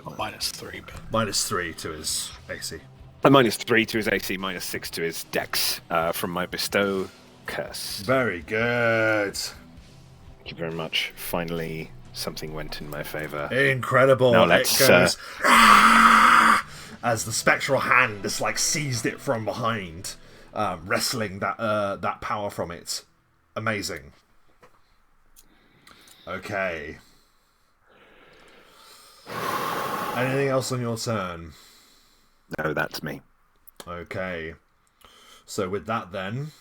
-3, but -3 to his AC. A -3 to his AC, -6 to his dex from my bestow curse. Very good. Thank you very much. Finally, something went in my favor. Incredible. Now let's, It goes, "Ah!" as the spectral hand has like seized it from behind, wrestling that power from it. Amazing. Okay. Anything else on your turn? No, that's me. Okay. So with that then,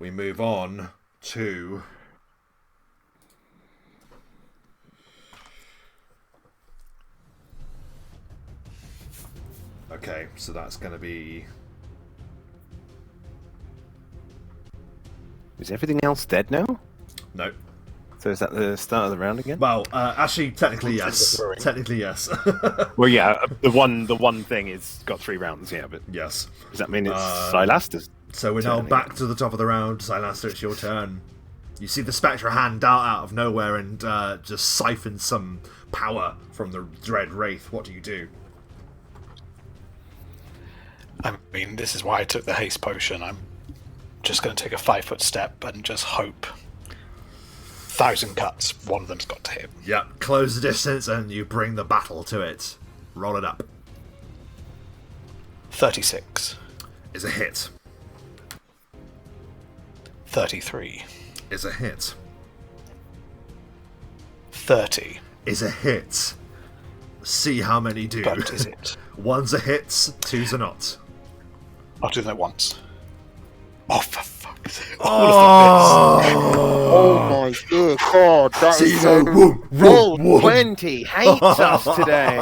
we move on to... Okay, so that's going to be... Is everything else dead now? No. So is that the start of the round again? Well, actually, technically yes. Technically yes. Well, yeah. The one thing is got 3 rounds. Yeah, but Yes. does that mean it's Silas's? So we're now turn back again? to the top of the round. Silaster, it's your turn. You see the spectral hand dart out of nowhere and just siphon some power from the Dread Wraith. What do you do? I mean, this is why I took the haste potion. I'm just going to take a 5-foot step and just hope. 1,000 cuts, one of them's got to hit. Yep, close the distance and you bring the battle to it. Roll it up. 36. Is a hit. 33. Is a hit. 30. is a hit. See how many do. But is it? One's a hit, two's a not. I'll do that once. Oh, for fuck's sake. Oh my good God, that is so... Roll 20 hates us today.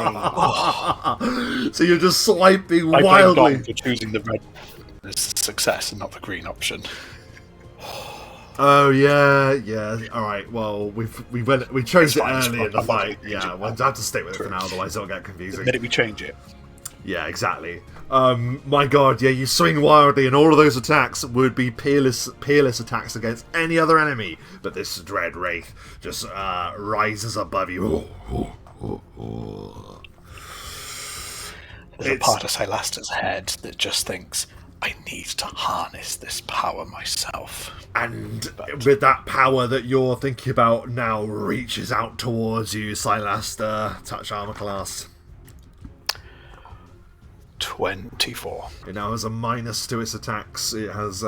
So you're just swiping I blame wildly. Dom for choosing the red as success and not the green option. Oh yeah. All right. Well, we chose it fine, it's early in the fine. fight. Yeah, we'll have to stick with it for now, otherwise it'll get The confusing. minute we change it, Yeah, exactly. My God, yeah, you swing wildly, and all of those attacks would be peerless attacks against any other enemy. But this Dread Wraith just rises above you. there's a part of Silasta's head that just thinks, I need to harness this power myself. And with that power that you're thinking about now reaches out towards you, Silasta, touch armor class. 24. It now has a minus to its attacks. It has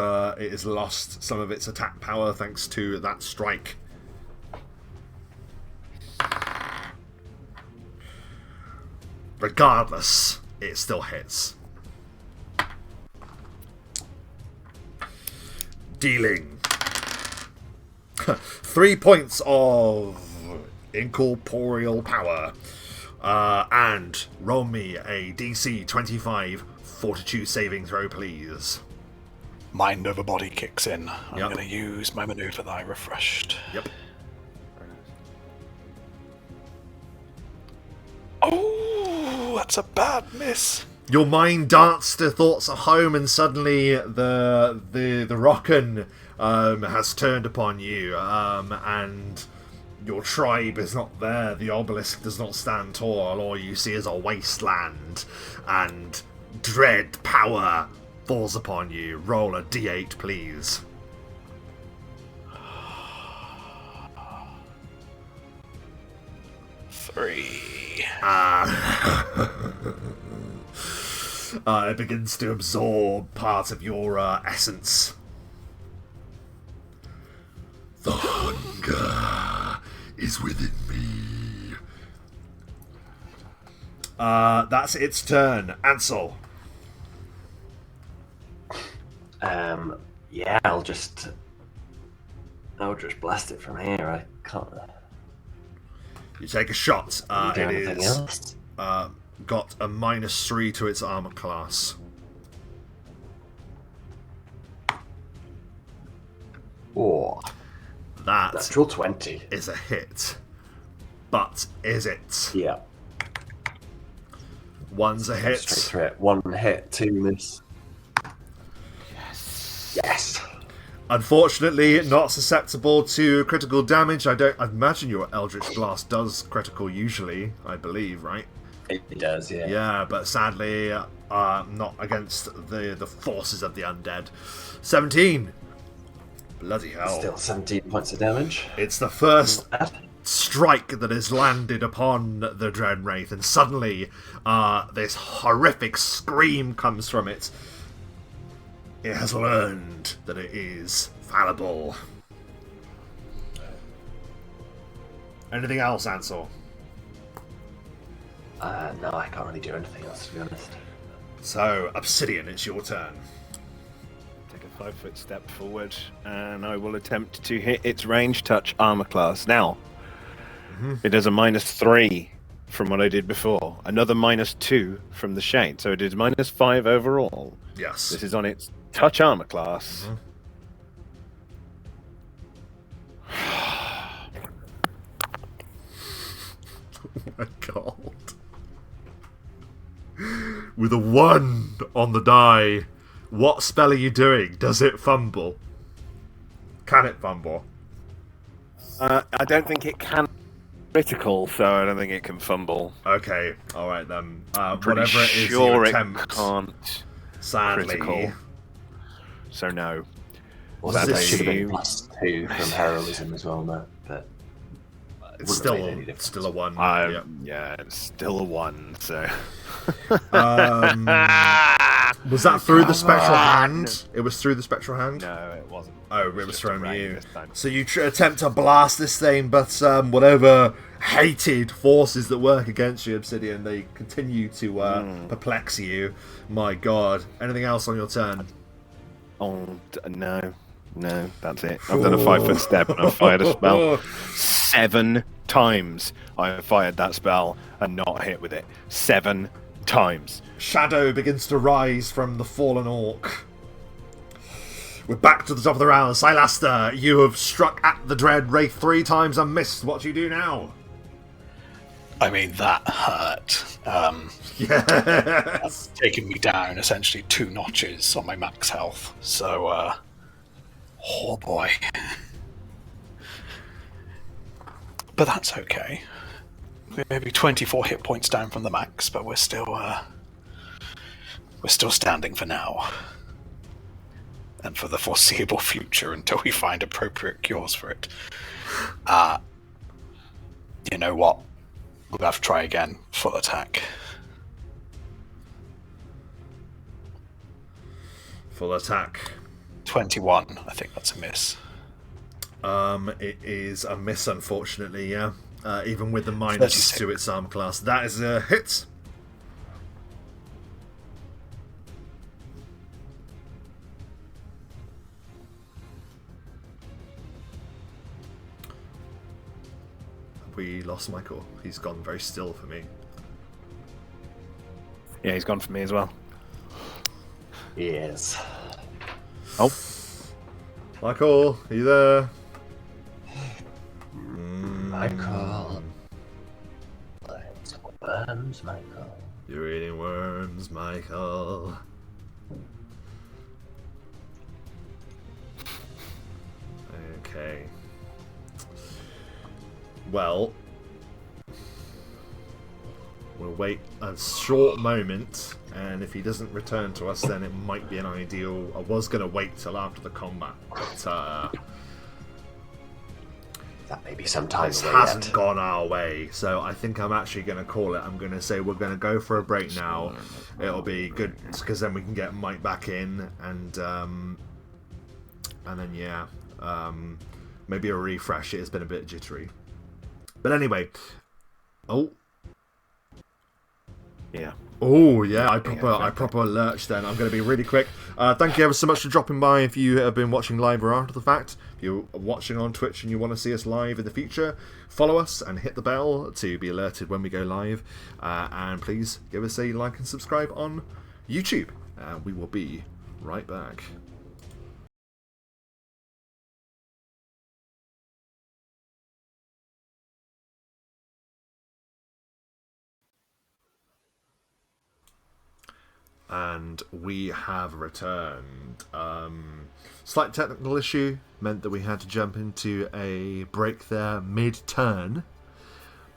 lost some of its attack power thanks to that strike. Regardless, it still hits. Dealing 3 points of incorporeal power. And roll me a DC 25 Fortitude saving throw, please. Mind over body kicks in. I'm Yep. going to use my maneuver that I refreshed. Yep. Oh, that's a bad miss. Your mind darts to thoughts of home, and suddenly the Rockin has turned upon you, and your tribe is not there. The obelisk does not stand tall. All you see is a wasteland, and dread power falls upon you. Roll a d8, please. Three. It begins to absorb part of your essence. The hunger is within me. That's its turn. Ansel. Yeah, I'll just blast it from here. I can't. You take a shot. Do It anything is else? got a -3 to its armor class. Oh, That natural 20. is a hit. But is it? Yeah, One's a hit. straight through it. One hit, two miss. Yes. Unfortunately, not susceptible to critical damage. I imagine your Eldritch Blast does critical usually, I believe, right? It does, yeah. Yeah, but sadly, not against the forces of the undead. 17. Bloody hell. Still 17 points of damage. It's the first Bad. strike that has landed upon the Dread Wraith, and suddenly this horrific scream comes from it. It has learned that it is fallible. Anything else, Ansel? No, I can't really do anything else, to be honest. So, Obsidian, it's your turn. Take a 5-foot step forward, and I will attempt to hit its range touch armor class. Now, it has a -3 from what I did before. Another -2 from the shade, so it is -5 overall. Yes. This is on its touch armor class. Oh my god. With a 1 on the die, what spell are you doing? Does it fumble? Can it fumble? I don't think it can critical, so I don't think it can fumble. Okay, alright then. Pretty Whatever it is sure you it attempt, can't sadly, critical. So no. Well, That that is- should have been +2 from heroism as well, no? But it's wouldn't have made any difference. still a 1. Yeah, it's still a 1, so. Was that through the spectral on! hand? It was through the spectral hand? No, it wasn't. Oh, it was just from a ray you. this time. So you attempt to blast this thing, but whatever hated forces that work against you, Obsidian, they continue to perplex you. My god. Anything else on your turn? Oh, no, that's it. I've done a 5-foot step and I've fired a spell. 7 times I have fired that spell and not hit with it. 7 times. Shadow begins to rise from the fallen orc. We're back to the top of the round. Silaster, you have struck at the Dread Wraith 3 times and missed. What do you do now? I mean, that hurt. Yes. That's taken me down essentially 2 notches on my max health. So, oh boy. But that's okay. We're maybe 24 hit points down from the max, but we're still standing for now. And for the foreseeable future until we find appropriate cures for it. You know what? We'll have to try again. Full attack. Full attack. 21. I think that's a miss. It is a miss, unfortunately, yeah. Even with the minus 36. to its arm class. That is a hit. We lost Michael. He's gone very still for me. Yeah, he's gone for me as well. Yes. Oh, Michael, are you there? Michael. It's worms, Michael. You're eating worms, Michael. Okay. Well, we'll wait a short moment, and if he doesn't return to us, then it might be an ideal. I was going to wait till after the combat, but That may be some time this away hasn't yet. gone our way, so I think I'm actually going to call it. I'm going to say we're going to go for a break now. It'll be good because then we can get Mike back in, and then yeah, maybe a refresh. It has been a bit jittery, but anyway. yeah. Oh yeah, I proper lurch then. I'm going to be really quick. Thank you ever so much for dropping by. If you have been watching live or after the fact, if you're watching on Twitch and you want to see us live in the future, follow us and hit the bell to be alerted when we go live. And please give us a like and subscribe on YouTube. We will be right back. And we have returned. Slight technical issue meant that we had to jump into a break there mid-turn.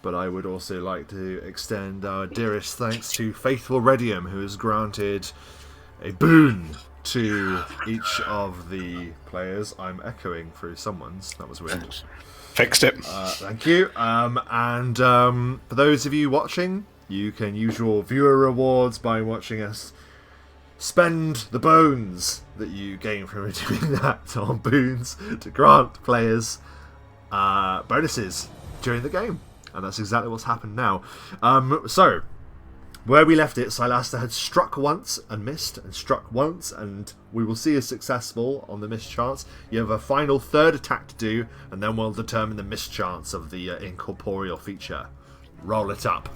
But I would also like to extend our dearest thanks to Faithful Redium, who has granted a boon to each of the players. I'm echoing through someone's. That was weird. Fixed it. Thank you. And for those of you watching, you can use your viewer rewards by watching us spend the bones that you gain from doing that on boons to grant players bonuses during the game. And that's exactly what's happened now. So, where we left it, Silaster had struck once and missed, and struck once, and we will see as successful on the miss chance. You have a final third attack to do, and then we'll determine the miss chance of the incorporeal feature. Roll it up.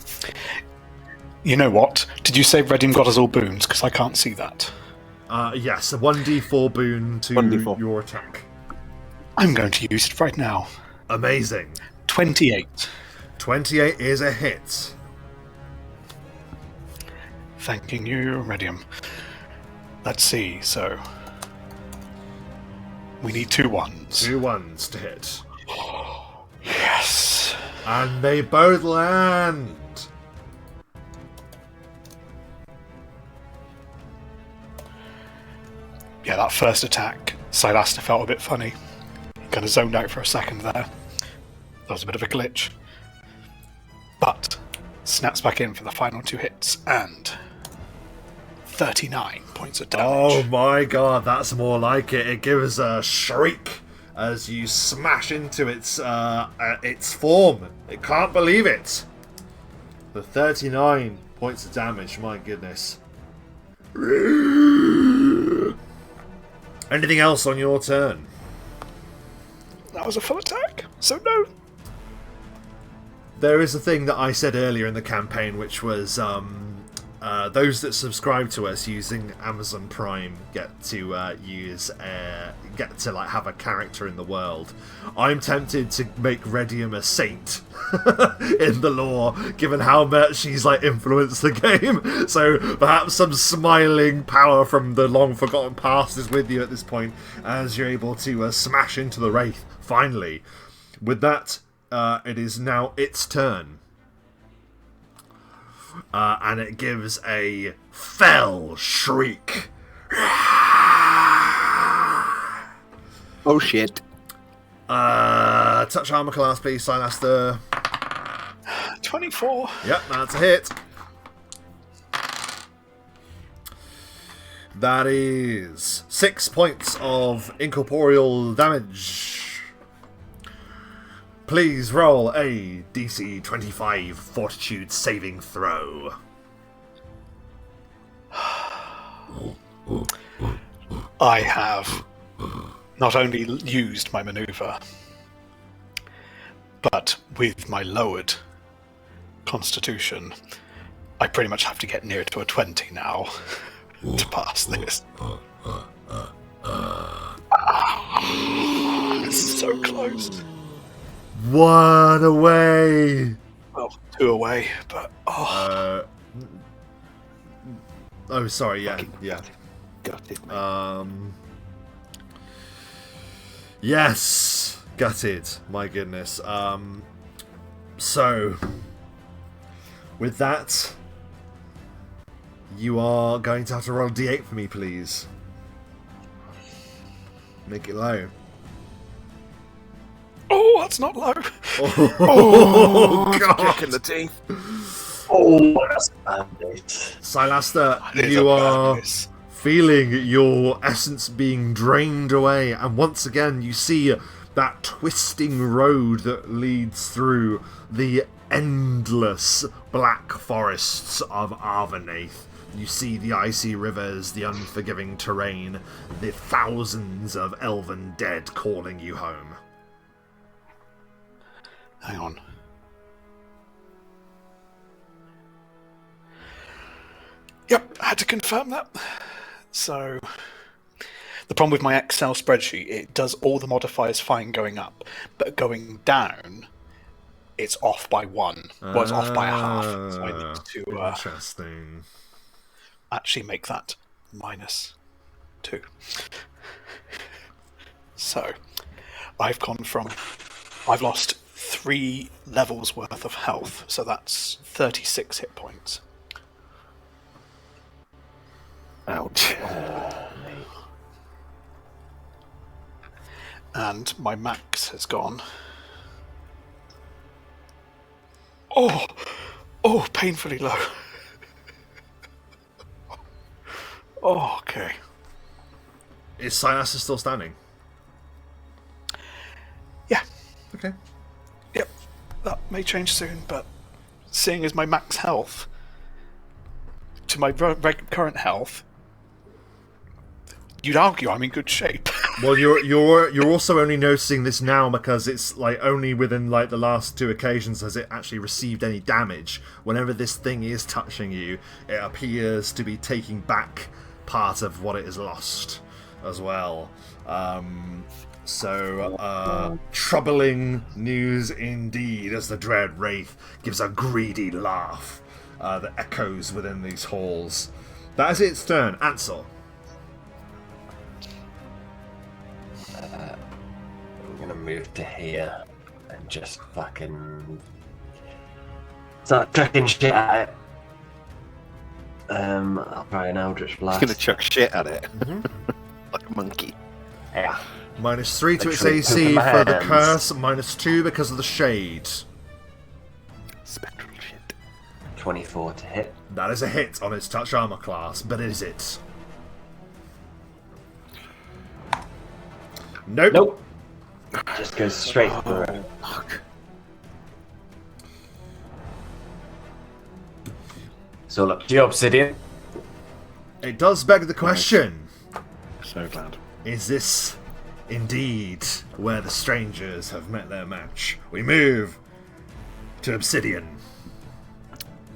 You know what? Did you say Redim got us all boons? Because I can't see that. Yes, a 1d4 boon to 1d4. your attack. I'm going to use it right now. Amazing. 28. 28 is a hit. Thanking you, Redium. Let's see, so... we need 2 ones. 2 ones to hit. Yes! And they both land. Yeah, that first attack, Silaster felt a bit funny. He kind of zoned out for a second there. That was a bit of a glitch. But snaps back in for the final 2 hits, and 39 points of Oh damage. my god, that's more like it. It gives a shriek as you smash into its form. It can't believe it. The 39 points of damage, my goodness. Anything else on your turn? That was a full attack, so no. There is a thing that I said earlier in the campaign, which was those that subscribe to us using Amazon Prime get to have a character in the world. I'm tempted to make Redium a saint in the lore, given how much he's influenced the game. So perhaps some smiling power from the long forgotten past is with you at this point, as you're able to smash into the Wraith finally. With that, it is now its turn. And it gives a fell shriek. Oh shit. Touch armor class, please, Silaster. 24. Yep, that's a hit. That is 6 points of incorporeal damage. Please roll a DC 25 Fortitude saving throw. I have not only used my maneuver, but with my lowered constitution, I pretty much have to get near to a 20 now to pass this. It's so close. One away. Well, 2 away, but Sorry, yeah. Gutted, mate. Yes, gutted. My goodness. So, with that, you are going to have to roll a d8 for me, please. Make it low. oh, that's not low. Oh, God. Kick in the teeth. Oh, that's a bandit. Silaster, That is you a are madness. feeling your essence being drained away, and once again you see that twisting road that leads through the endless black forests of Arvenaith. You see the icy rivers, the unforgiving terrain, the thousands of elven dead calling you home. Hang on. Yep, I had to confirm that. So, the problem with my Excel spreadsheet, it does all the modifiers fine going up, but going down, it's off by 1. Well, it's off by a half. So I need to Interesting. actually make that -2. So, I've lost 3 levels worth of health, so that's 36 hit points. Ouch. And my max has gone. Oh, painfully low. Oh, okay. Is Silas still standing? Yeah. Okay. Yep. That may change soon, but seeing as my max health to my current health, you'd argue I'm in good shape. Well, you're also only noticing this now because it's only within the last 2 occasions has it actually received any damage. Whenever this thing is touching you, it appears to be taking back part of what it has lost as well. Troubling news indeed, as the Dread Wraith gives a greedy laugh that echoes within these halls. That is its turn. Ansel. I'm gonna move to here and just fucking start chucking shit at it. I'll try an Eldritch Blast. He's gonna chuck shit at it. Like a monkey. Yeah. -3 to its Literally AC pooping my for the hands. curse, -2 because of the shade. Spectral shit. 24 to hit. That is a hit on its touch armor class, but is it? Nope. Nope. Just goes straight through it. Fuck. So look, to you, Obsidian. It does beg the question. So glad. Is this indeed where the strangers have met their match? We move to Obsidian.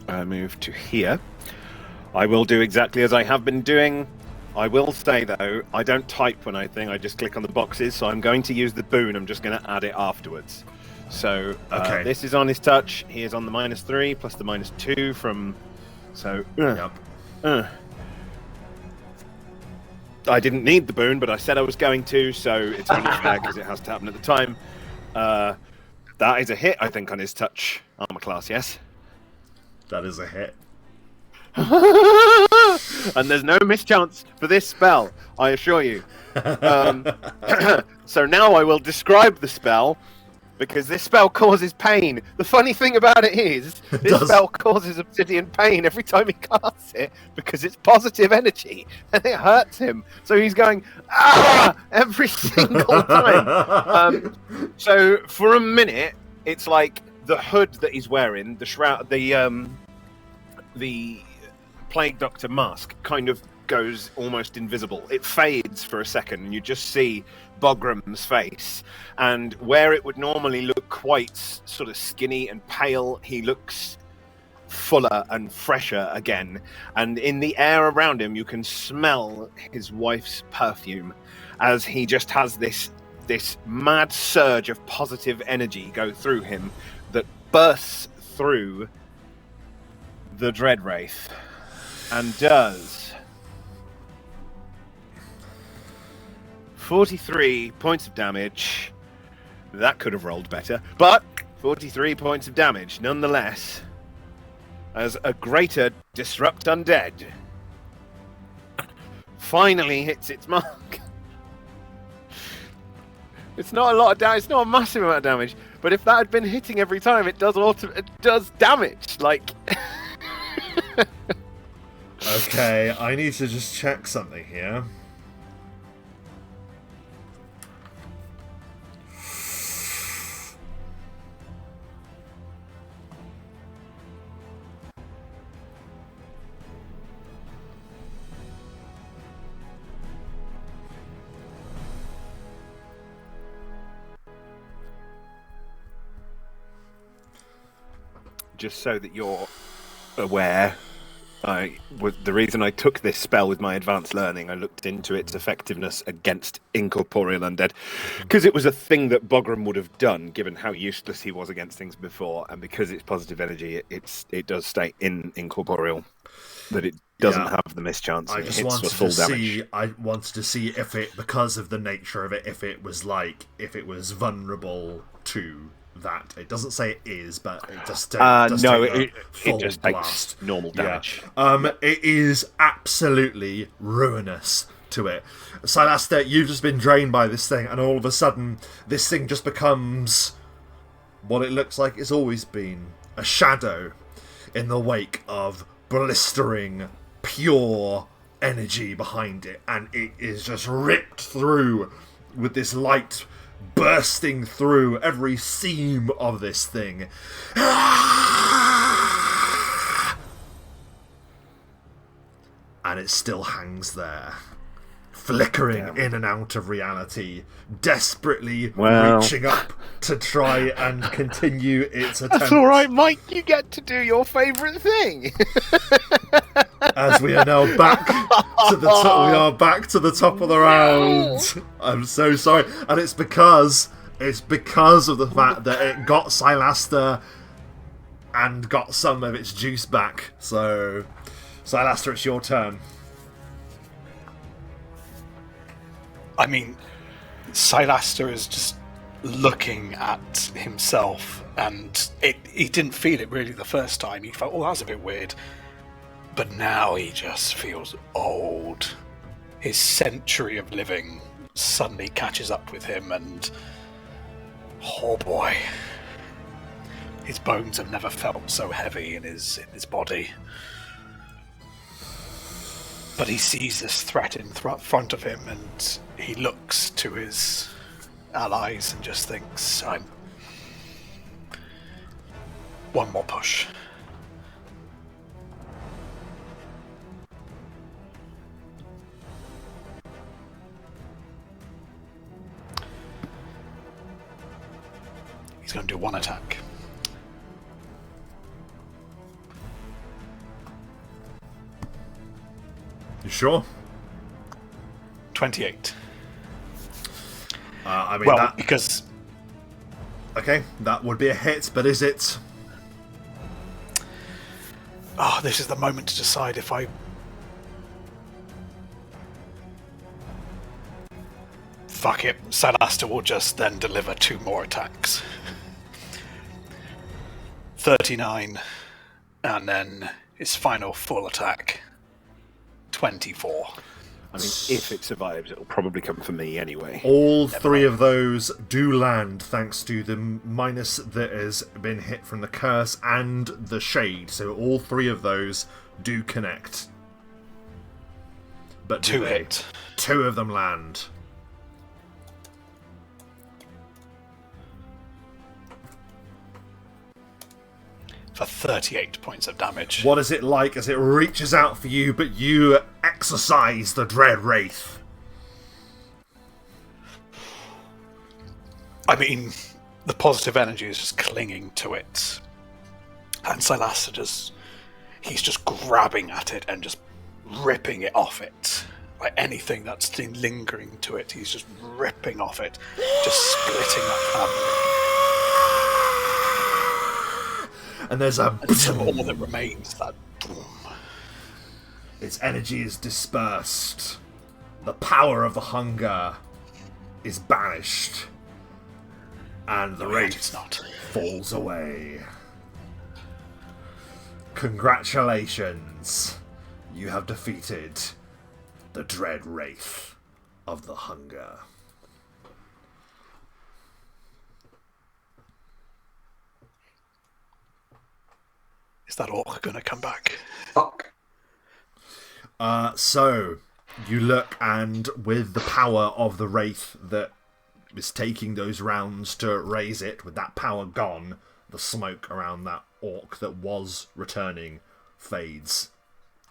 Move to here. I will do exactly as I have been doing. I will say, though, I don't type when I think, I just click on the boxes, so I'm going to use the boon. I'm just going to add it afterwards. So, Okay. This is on his touch. He is on the -3 plus the -2 from... So, Yep. I didn't need the boon, but I said I was going to, so it's only fair because it has to happen at the time. That is a hit, I think, on his touch armor class, yes? That is a hit. And there's no mischance for this spell, I assure you. So now I will describe the spell, because this spell causes pain. The funny thing about it is, this spell causes Obsidian pain every time he casts it, because it's positive energy, and it hurts him. So he's going, ah, every single time. So for a minute, it's like the hood that he's wearing, the shroud, the Plague Doctor mask kind of goes almost invisible. It fades for a second and you just see Bogram's face, and where it would normally look quite sort of skinny and pale, he looks fuller and fresher again, and in the air around him you can smell his wife's perfume as he just has this mad surge of positive energy go through him that bursts through the Dread Wraith and does 43 points of damage. That could have rolled better, but 43 points of damage nonetheless, as a greater Disrupt Undead finally hits its mark. It's not a lot of damage, it's not a massive amount of damage, but if that had been hitting every time, it does damage, like... Okay, I need to just check something here. Just so that you're aware, the reason I took this spell with my advanced learning, I looked into its effectiveness against incorporeal undead, because it was a thing that Bogram would have done, given how useless he was against things before, and because it's positive energy, it does stay in incorporeal, but it doesn't have the mischance. I just wanted to see. I wanted to see if it, because of the nature of it, if it was vulnerable to that. It doesn't say it is, but it just it just blast. Takes normal damage. It is absolutely ruinous to it. Silaster, you've just been drained by this thing, and all of a sudden this thing just becomes what it looks like it's always been, a shadow in the wake of blistering pure energy behind it, and it is just ripped through with this light bursting through every seam of this thing. And it still hangs there, flickering in and out of reality, desperately reaching up to try and continue its attempt. That's all right, Mike. You get to do your favourite thing. As we are now back to the top, we are back to the top of the round. I'm so sorry, and it's because of the fact that it got Silaster and got some of its juice back. So, Silaster, it's your turn. I mean, Silaster is just looking at himself, and he didn't feel it really the first time. He felt, oh, that was a bit weird. But now he just feels old. His century of living suddenly catches up with him, and oh boy, his bones have never felt so heavy in his body. But he sees this threat in front of him, and he looks to his allies and just thinks, "I'm one more push." He's going to do one attack. You sure? 28. I mean, Well, that... because... Okay, that would be a hit, but is it? Oh, this is the moment to decide if I... Fuck it. Silasta will just then deliver 2 more attacks. 39, and then his final full attack, 24. I mean, if it survives, it'll probably come for me anyway. All 3 of those do land thanks to the minus that has been hit from the curse and the shade. So all 3 of those do connect. But 2 hit. 2 of them land. For 38 points of damage. What is it like as it reaches out for you, but you exorcise the Dread Wraith? I mean, the positive energy is just clinging to it. And Silasta he's just grabbing at it and just ripping it off it. Like anything that's been lingering to it, he's just ripping off it. Just splitting that fabric. And there's a... Until all that remains, that boom. Its energy is dispersed. The power of the hunger is banished. And the wraith It's not. falls away. Congratulations. You have defeated the Dread Wraith of the Hunger. Is that orc going to come back? Fuck. So, you look, and with the power of the Wraith that is taking those rounds to raise it, with that power gone, the smoke around that orc that was returning fades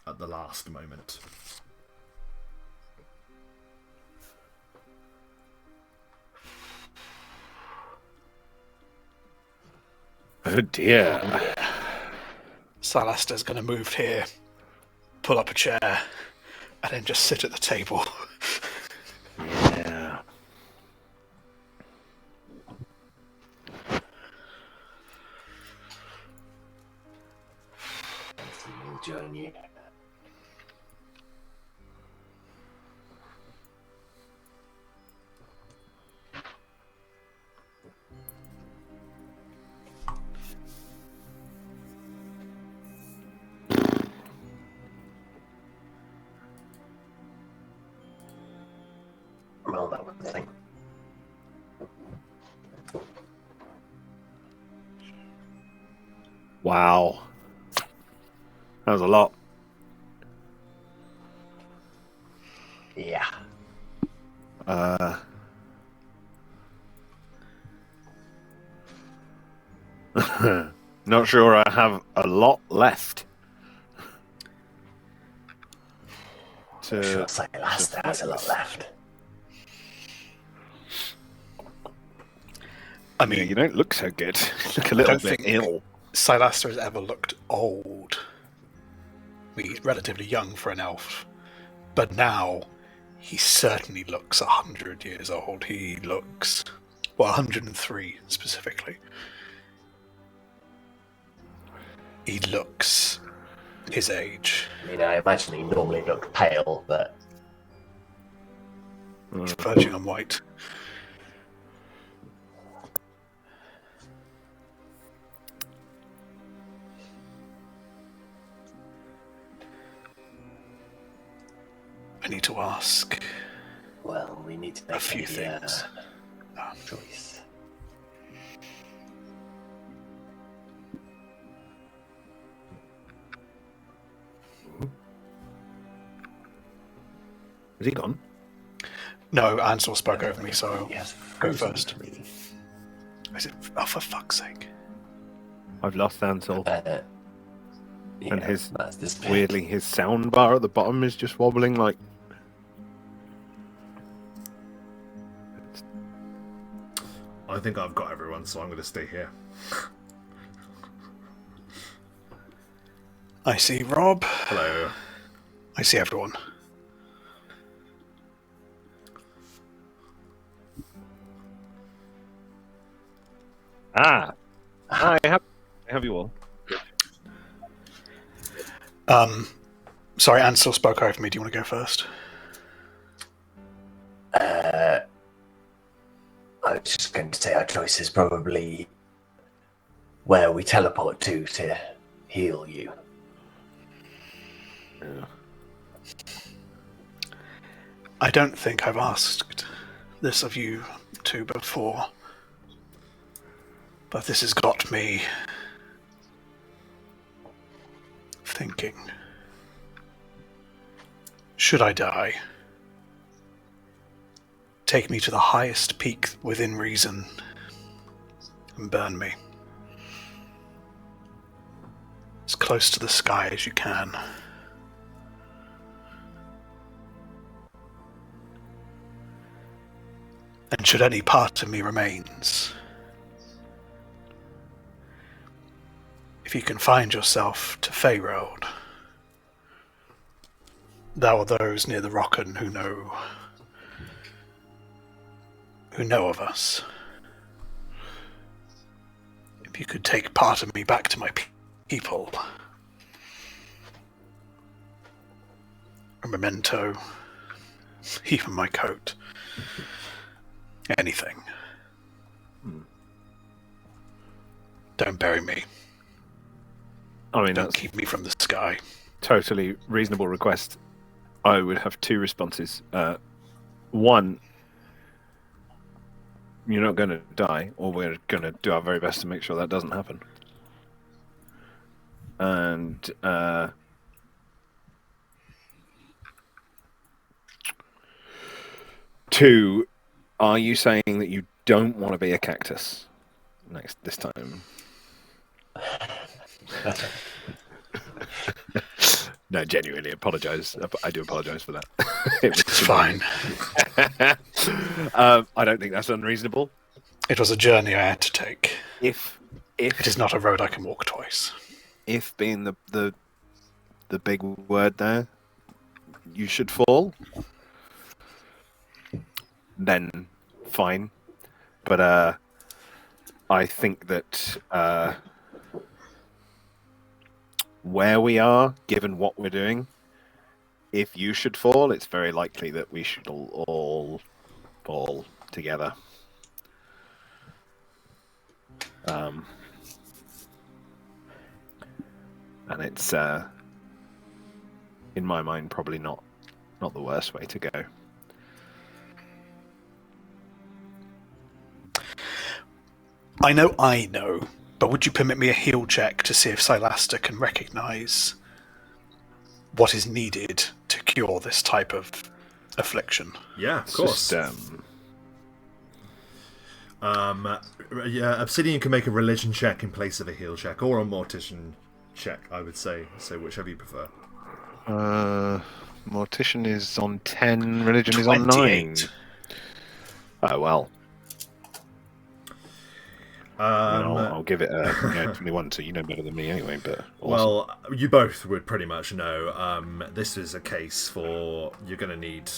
at the last moment. Oh dear. Salasta's going to move here, pull up a chair, and then just sit at the table. Yeah. We'll join you. Well, that was the thing. Wow. That was a lot. Yeah. Not sure I have a lot left. I'm sure Silasta has a lot left. I Yeah, mean, you don't look so good. You look a I little don't bit think ill. Silasta has ever looked old. He's relatively young for an elf. But now, he certainly looks 100 years old. He looks, 103 specifically. He looks his age. I mean, I imagine he normally looked pale, but He's verging on white. I need to ask well, we need to make a few things. choice. Is he gone? No, Ansel spoke over me, so Yes, go first. Is it? Oh, for fuck's sake! I've lost Ansel. Yeah, And his that's this weirdly, his sound bar at the bottom is just wobbling like. I think I've got everyone, so I'm going to stay here. I see Rob. Hello. I see everyone. I have you all. Sorry, Ansel spoke over me. Do you want to go first? I was just going to say our choice is probably where we teleport to heal you. Yeah. I don't think I've asked this of you two before, but this has got me thinking. Should I die, take me to the highest peak within reason and burn me. As close to the sky as you can. And should any part of me remains, if you can find yourself to Feyroad, thou or those near the Rocken who know of us, if you could take part of me back to my people, a memento, even my coat, anything. Don't bury me. I mean, Don't that's keep me from the sky. totally reasonable request. I would have two responses. One, you're not going to die, or we're going to do our very best to make sure that doesn't happen. And two, are you saying that you don't want to be a cactus this time? No, genuinely, apologise. I do apologise for that. It's fine. I don't think that's unreasonable. It was a journey I had to take. If It is not a road I can walk twice. if being the big word there, you should fall, then fine. But I think that where we are, given what we're doing, if you should fall, it's very likely that we should all fall together. And it's, in my mind, probably not the worst way to go. I know, but would you permit me a heal check to see if Silasta can recognise what is needed to cure this type of affliction? Yeah, of course. Just, yeah, Obsidian can make a religion check in place of a heal check, or a mortician check, I would say. So whichever you prefer. Mortician is on 10, religion is on 9. 28. Oh, well. Um, I'll give it a 21, so you know better than me anyway, but awesome. Well, you both would pretty much know. This is a case for you're going to need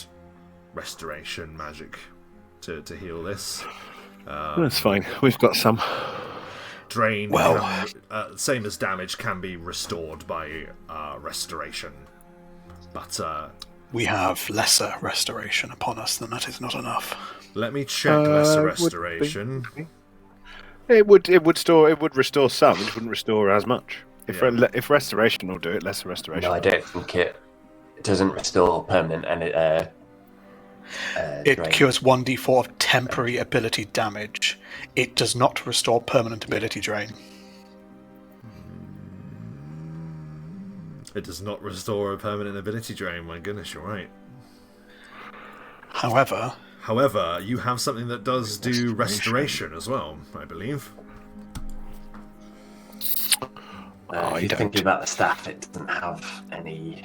restoration magic to heal this. That's fine. We've got some. Drain, Well- same as damage, can be restored by restoration. But We have lesser restoration upon us, then that is not enough. let me check lesser would be. restoration. It would restore some. It wouldn't restore as much. Yeah. If restoration will do it, lesser restoration. No, I don't think it doesn't restore permanent and It drain. cures 1d4 of temporary ability damage. It does not restore permanent ability drain. It does not restore a permanent ability drain. My goodness, you're right. However, you have something that does do restoration as well, I believe. If you're thinking about the staff, it doesn't have any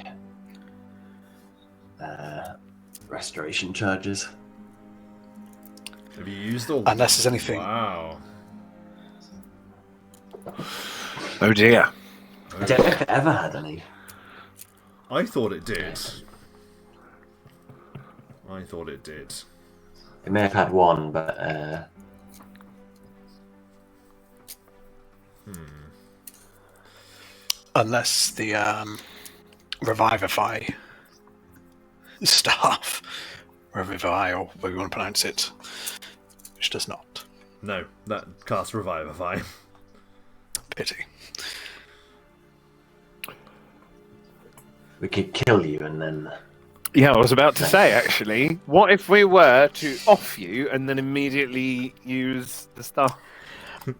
restoration charges. Have you used all? Unless there's anything. Wow. Oh dear. I don't know if it ever had any. I thought it did. I thought it did. It may have had one, but Unless the Revivify staff, Revivify, or whatever you want to pronounce it, which does not. No, that casts Revivify. Pity. we could kill you and then. Yeah, I was about to say, actually, what if we were to off you and then immediately use the stuff?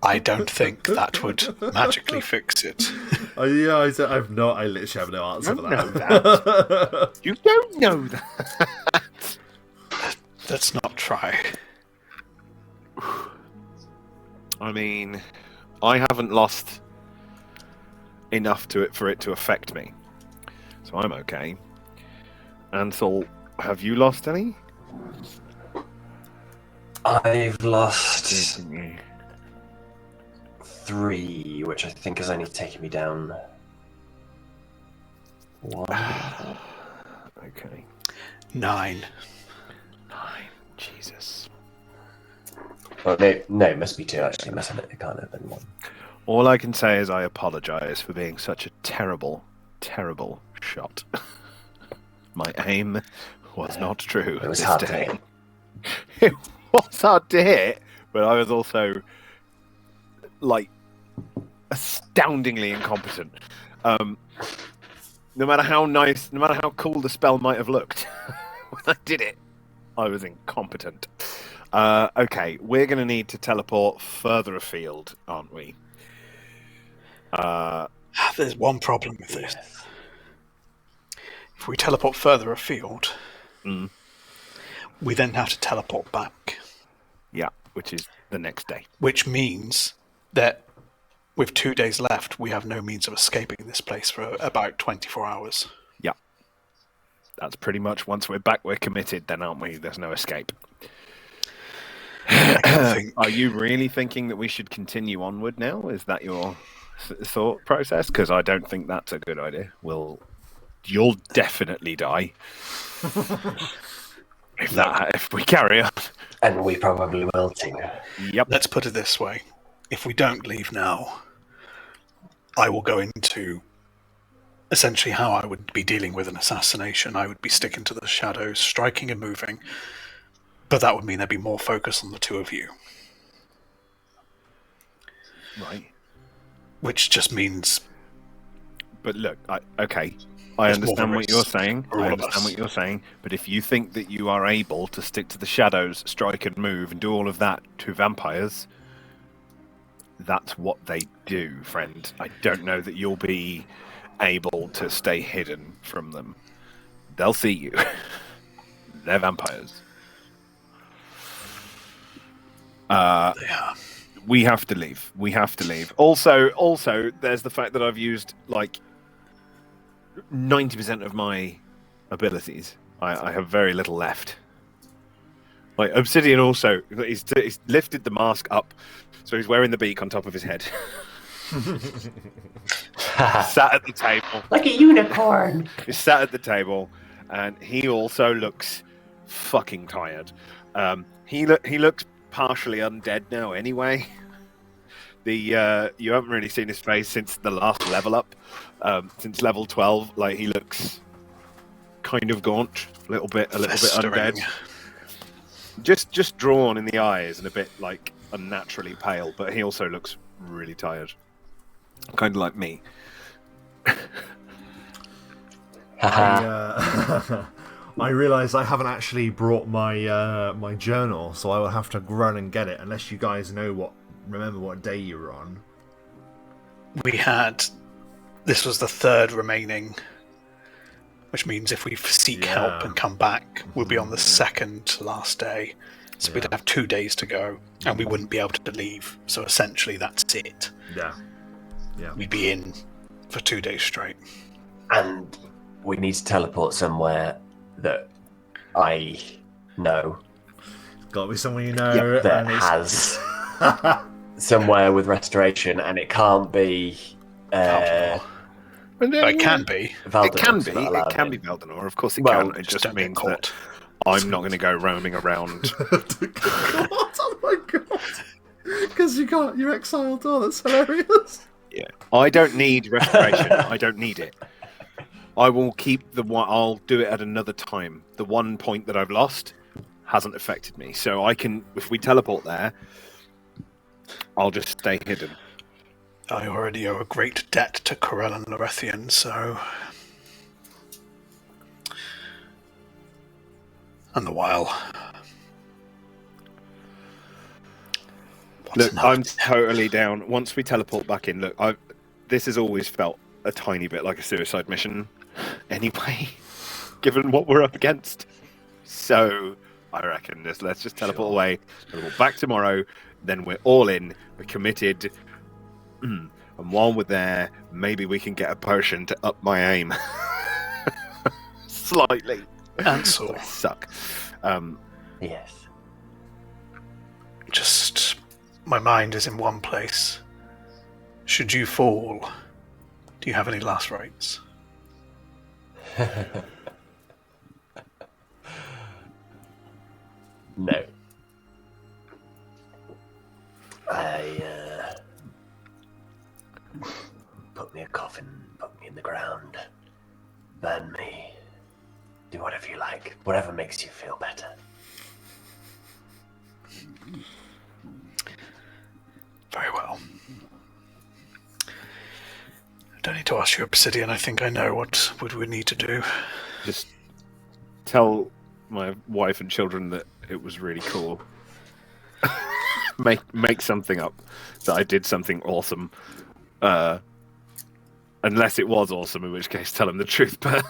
I don't think that would magically fix it. Yeah, I literally have no answer for don't know that. You don't know that. Let's not try. I mean, I haven't lost enough to it for it to affect me, so I'm okay. Ansel, have you lost any? I've lost Didn't you? 3, which I think has only taken me down 1. Okay. 9. Jesus. Well, no, it must be 2 actually, mustn't it? It can't have been 1. All I can say is I apologise for being such a terrible, terrible shot. My aim was not true. It was this hard to day. hit. It was hard to hit, but I was also like astoundingly incompetent. No matter how nice, no matter how cool the spell might have looked, when I did it, I was incompetent. Okay, we're going to need to teleport further afield, aren't we? There's one problem with this. If we teleport further afield, we then have to teleport back. Yeah, which is the next day. Which means that with 2 days left, we have no means of escaping this place for about 24 hours. Yeah. That's pretty much, once we're back, we're committed then, aren't we? There's no escape. Are you really thinking that we should continue onward now? Is that your thought process? Because I don't think that's a good idea. You'll definitely die if we carry on. And we probably will too. Yep. Let's put it this way. If we don't leave now, I will go into essentially how I would be dealing with an assassination. I would be sticking to the shadows, striking and moving, but that would mean there'd be more focus on the two of you. Right. Which just means... But look, I understand what you're saying. for all I of understand us. what you're saying. But if you think that you are able to stick to the shadows, strike and move, and do all of that to vampires, that's what they do, friend. I don't know that you'll be able to stay hidden from them. They'll see you. They're vampires. Yeah. We have to leave. We have to leave. Also, there's the fact that I've used like 90% of my abilities. I have very little left. Like Obsidian also, he's lifted the mask up, so he's wearing the beak on top of his head. Sat at the table. Like a unicorn! He's sat at the table, and he also looks fucking tired. He looks partially undead now anyway. You haven't really seen his face since the last level up, since level 12. Like, he looks kind of gaunt, a little bit undead. Just drawn in the eyes and a bit like unnaturally pale, but he also looks really tired. Kind of like me. I realise I haven't actually brought my my journal, so I will have to run and get it. Unless you guys remember what day you were on. This was the third remaining which means if we seek help and come back, we'll be on the second to last day. So we'd have 2 days to go, and we wouldn't be able to leave. So essentially, that's it. Yeah. We'd be in for 2 days straight. And we need to teleport somewhere that I know. Got to be somewhere you know. That has somewhere with restoration, and it can't be. It can be. It can be. It can be Valdenor. Of course, it can. It just means that I'm not going to go roaming around. Oh my god! Because you're exiled. Oh, that's hilarious. Yeah, I don't need restoration. I don't need it. I will keep the one. I'll do it at another time. The 1 point that I've lost hasn't affected me, so I can. If we teleport there, I'll just stay hidden. I already owe a great debt to Corel and Labyrinthian, so. And the while. Look, I'm totally down. Once we teleport back in, look, this has always felt a tiny bit like a suicide mission anyway, given what we're up against. So, I reckon let's just teleport away. We'll back tomorrow, then we're all in, we're committed. And while we're there, maybe we can get a potion to up my aim. Slightly. Ansel. Suck. Yes. Just... my mind is in one place. Should you fall, do you have any last rites? No. Put me a coffin, put me in the ground, burn me, do whatever you like, whatever makes you feel better. Very well. I don't need to ask you, Obsidian. I think I know what we need to do. Just tell my wife and children that it was really cool. make something up that I did something awesome. Unless it was awesome, in which case tell them the truth. But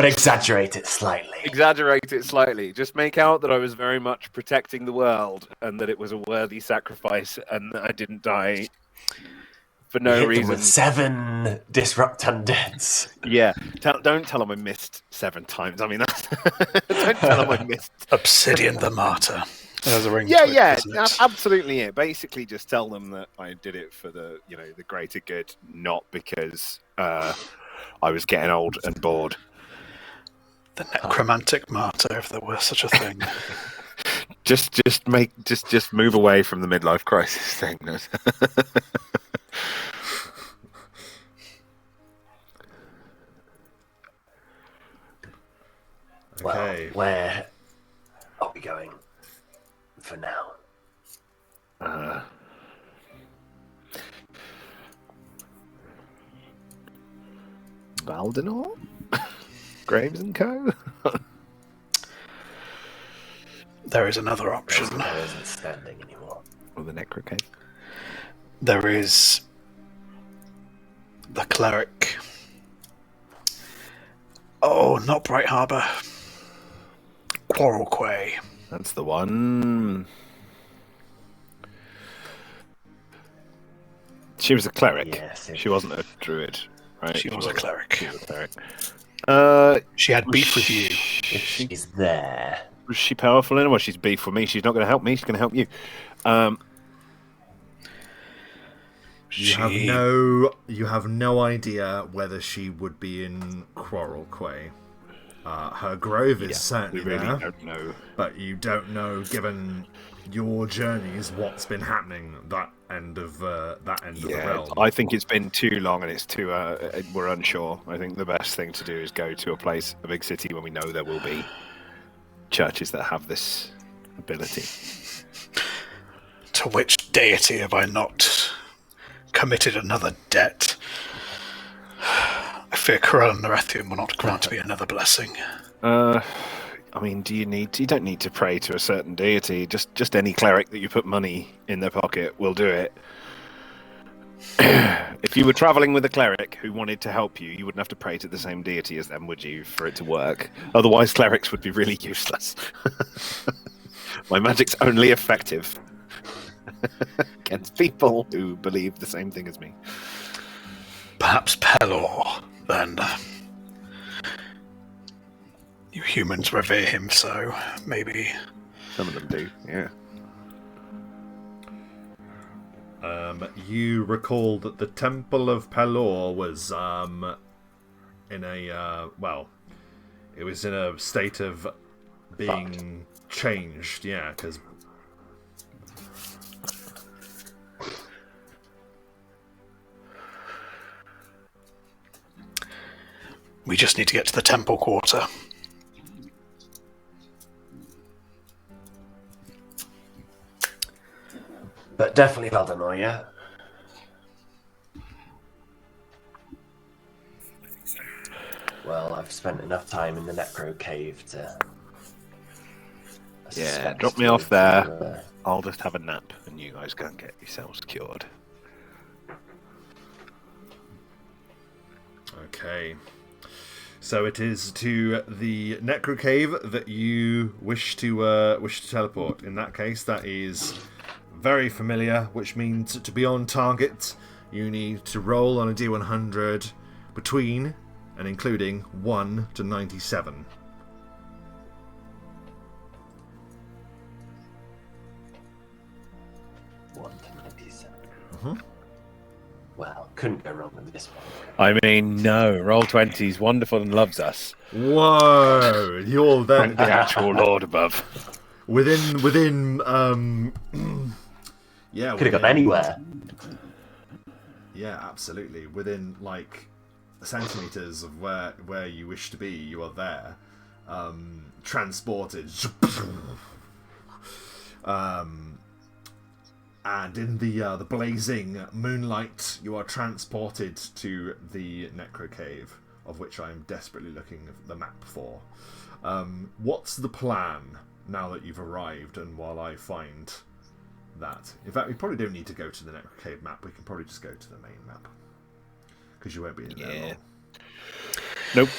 exaggerate it slightly. Exaggerate it slightly. Just make out that I was very much protecting the world and that it was a worthy sacrifice and that I didn't die for no reason. With 7 disrupt undeads. Yeah. Don't tell them I missed 7 times. I mean, don't tell them I missed. Obsidian the Martyr. There's a ring. Yeah, absolutely. Yeah, basically, just tell them that I did it for the greater good, not because I was getting old and bored. The necromantic martyr, if there were such a thing. just move away from the midlife crisis thing. Okay. Well, where are we going for now? Valdenor? Graves and Co? There is another option. There isn't standing anymore. Or the Necro Cave? There is the cleric. Oh, not Bright Harbour. Quarrel Quay. That's the one. She was a cleric. Yes, she wasn't a druid, right? She was a cleric. She was a cleric. She had beef with you. If she's there. Was she powerful in? Well, she's beef with me. She's not going to help me. She's going to help you. You have no idea whether she would be in Quarrel Quay. Her grove is certainly we really there, don't know. but you don't know, given your journeys, what's been happening that end of the realm. I think it's been too long, and it's too. We're unsure. I think the best thing to do is go to a big city, where we know there will be churches that have this ability. To which deity have I not committed another debt? I fear Corel and Nerethium will not grant me another blessing. I mean, you don't need to pray to a certain deity. Just any cleric that you put money in their pocket will do it. If you were traveling with a cleric who wanted to help you, you wouldn't have to pray to the same deity as them, would you, for it to work? Otherwise, clerics would be really useless. My magic's only effective against people who believe the same thing as me. Perhaps Pelor, then. You humans revere him, so maybe... Some of them do, yeah. You recall that the Temple of Pelor was in a it was in a state of being changed, yeah, because we just need to get to the Temple Quarter. But definitely Valdemar, yeah? Well, I've spent enough time in the Necro Cave to... Yeah, drop me off there. I'll just have a nap, and you guys go and get yourselves cured. Okay. So it is to the Necro Cave that you wish to teleport. In that case, that is very familiar, which means to be on target, you need to roll on a D100 between and including 1 to 97. Mm-hmm. Well, couldn't go wrong with this one. I mean, no, Roll20's wonderful and loves us. Whoa! You're Thank the there. actual Lord above. Within yeah. Could have gone anywhere. Yeah, absolutely. Within like centimeters of where you wish to be, you are there. Transported. And in the blazing moonlight, you are transported to the Necro Cave, of which I am desperately looking at the map for. What's the plan now that you've arrived, and while I find that? In fact, we probably don't need to go to the Necro Cave map. We can probably just go to the main map, because you won't be in there long. Nope.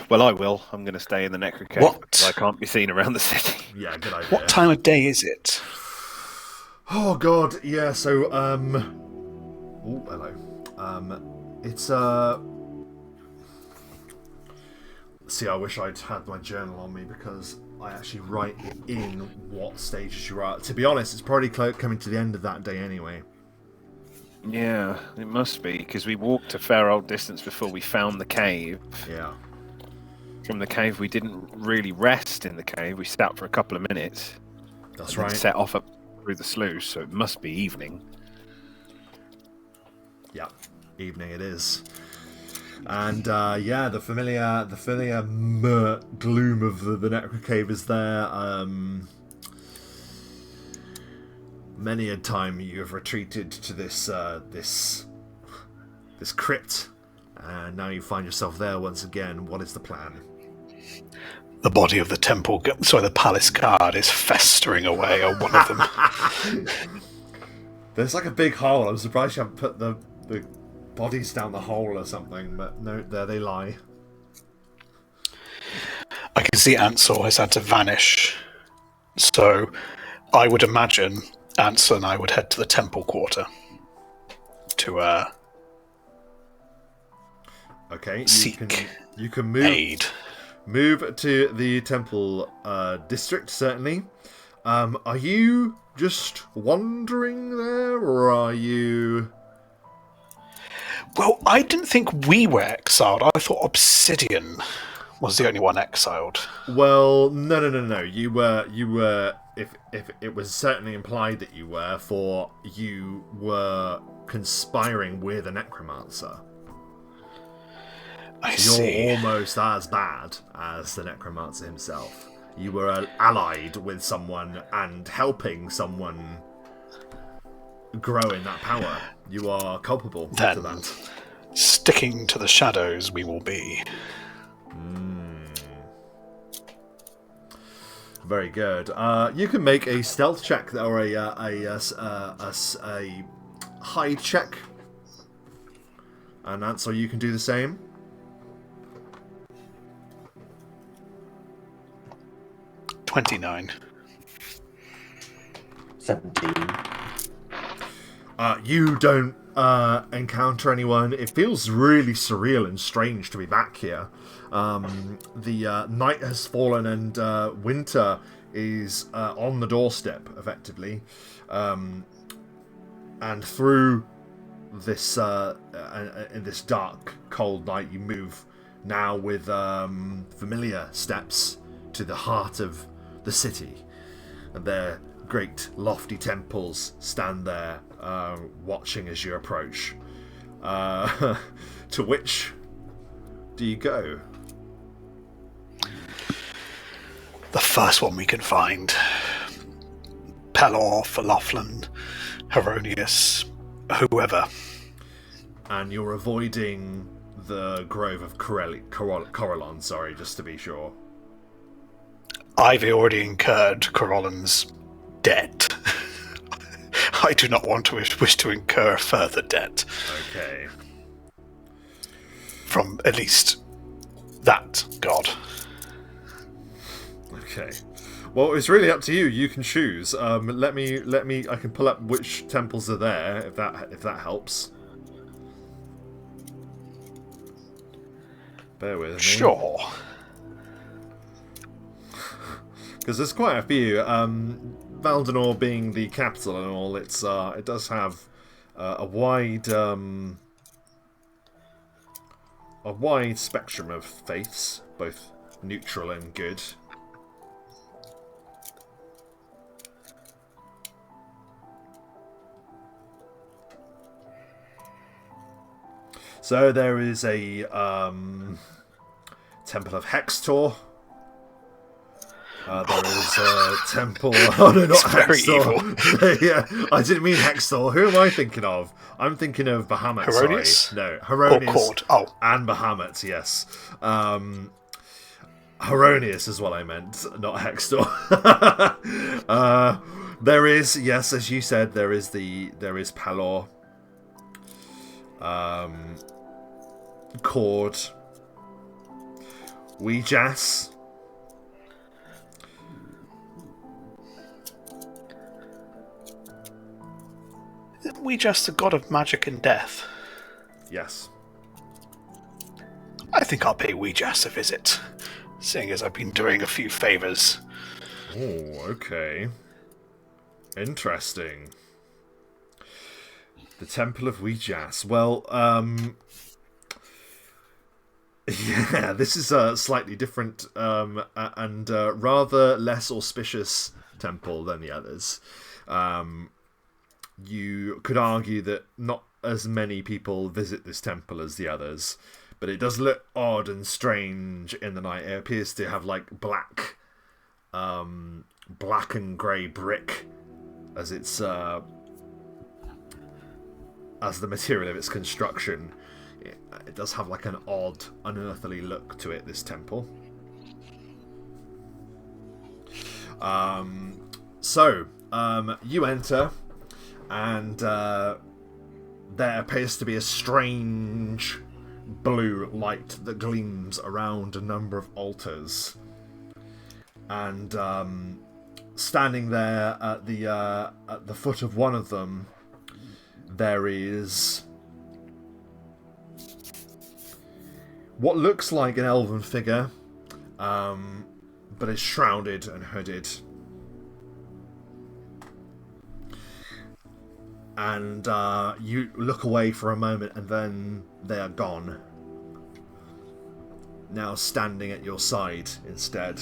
Well, I will. I'm going to stay in the Necro Cave. What? I can't be seen around the city. Yeah, good idea. What time of day is it? Oh god, yeah, so oh hello. It's see, I wish I'd had my journal on me, because I actually write in what stages you're at. To be honest, it's probably coming to the end of that day anyway. Yeah, it must be, because we walked a fair old distance before we found the cave. Yeah. From the cave, we didn't really rest in the cave. We sat for a couple of minutes. That's and right. Then set off up through the sluice, so it must be evening. Yeah, evening it is. And yeah, the familiar gloom of the Necro Cave is there. Many a time you have retreated to this crypt, and now you find yourself there once again. What is the plan? The body of the palace guard is festering away on one of them. There's like a big hole. I'm surprised you haven't put the bodies down the hole or something, but no, there they lie. I can see Ansel has had to vanish, so I would imagine Ansel and I would head to the Temple Quarter to okay, seek you can move aid. Move to the temple district, certainly. Are you just wandering there, or are you... Well, I didn't think we were exiled. I thought Obsidian was the only one exiled. Well, no. You were. If it was certainly implied that you were, for you were conspiring with a necromancer. I see. You're almost as bad as the necromancer himself. You were allied with someone and helping someone grow in that power. You are culpable Then, to that. Sticking to the shadows we will be. Very good. You can make a stealth check or a hide check And Ansel, you can do the same. 29. 17. You don't encounter anyone. It feels really surreal and strange to be back here. The night has fallen and winter is on the doorstep, effectively. And through this in this dark, cold night, you move now with familiar steps to the heart of the city, and their great lofty temples stand there, watching as you approach. To which do you go? The first one we can find. Pelor, Falaflan, Heronius, whoever. And you're avoiding the grove of Corellon, sorry, just to be sure. I've already incurred Corellan's debt. I do not want to wish to incur further debt. Okay. From at least that god. Okay. Well, it's really up to you. You can choose. Let me. I can pull up which temples are there, if that helps. Bear with me. Sure. Because there's quite a few. Valdenor being the capital and all, it does have a wide spectrum of faiths, both neutral and good. So there is a Temple of Hextor. There is a temple. Oh no, not Hextor. Yeah, I didn't mean Hextor. Who am I thinking of? I'm thinking of Bahamut. Heronius? Sorry. No, Heronius. Or Cord. Oh. And Bahamut. Yes. Heronius is what I meant, not Hextor. There is, yes, as you said, there is Pelor. Cord. Weejas. Isn't we just the god of magic and death? Yes. I think I'll pay Weejas a visit, seeing as I've been doing a few favours. Oh, okay. Interesting. The Temple of Weejas. Well, yeah, this is a slightly different and rather less auspicious temple than the others. You could argue that not as many people visit this temple as the others, but it does look odd and strange in the night. It appears to have like black and grey brick as its as the material of its construction. It does have like an odd, unearthly look to it, this temple. You enter, and there appears to be a strange blue light that gleams around a number of altars. And standing there at the foot of one of them, there is what looks like an elven figure, but is shrouded and hooded. And you look away for a moment, and then they are gone. Now standing at your side instead.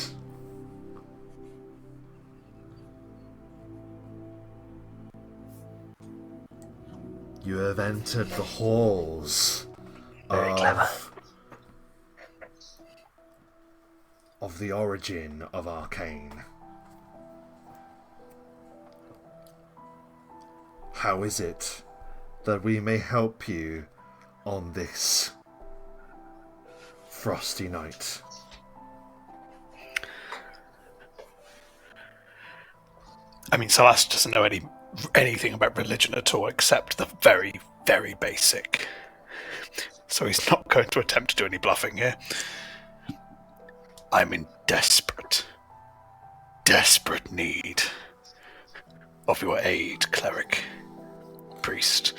You have entered the halls Very clever. of the origin of Arcane. How is it that we may help you on this frosty night? I mean, Celeste doesn't know anything about religion at all, except the very, very basic. so he's not going to attempt to do any bluffing here. I'm in desperate need of your aid, cleric, priest,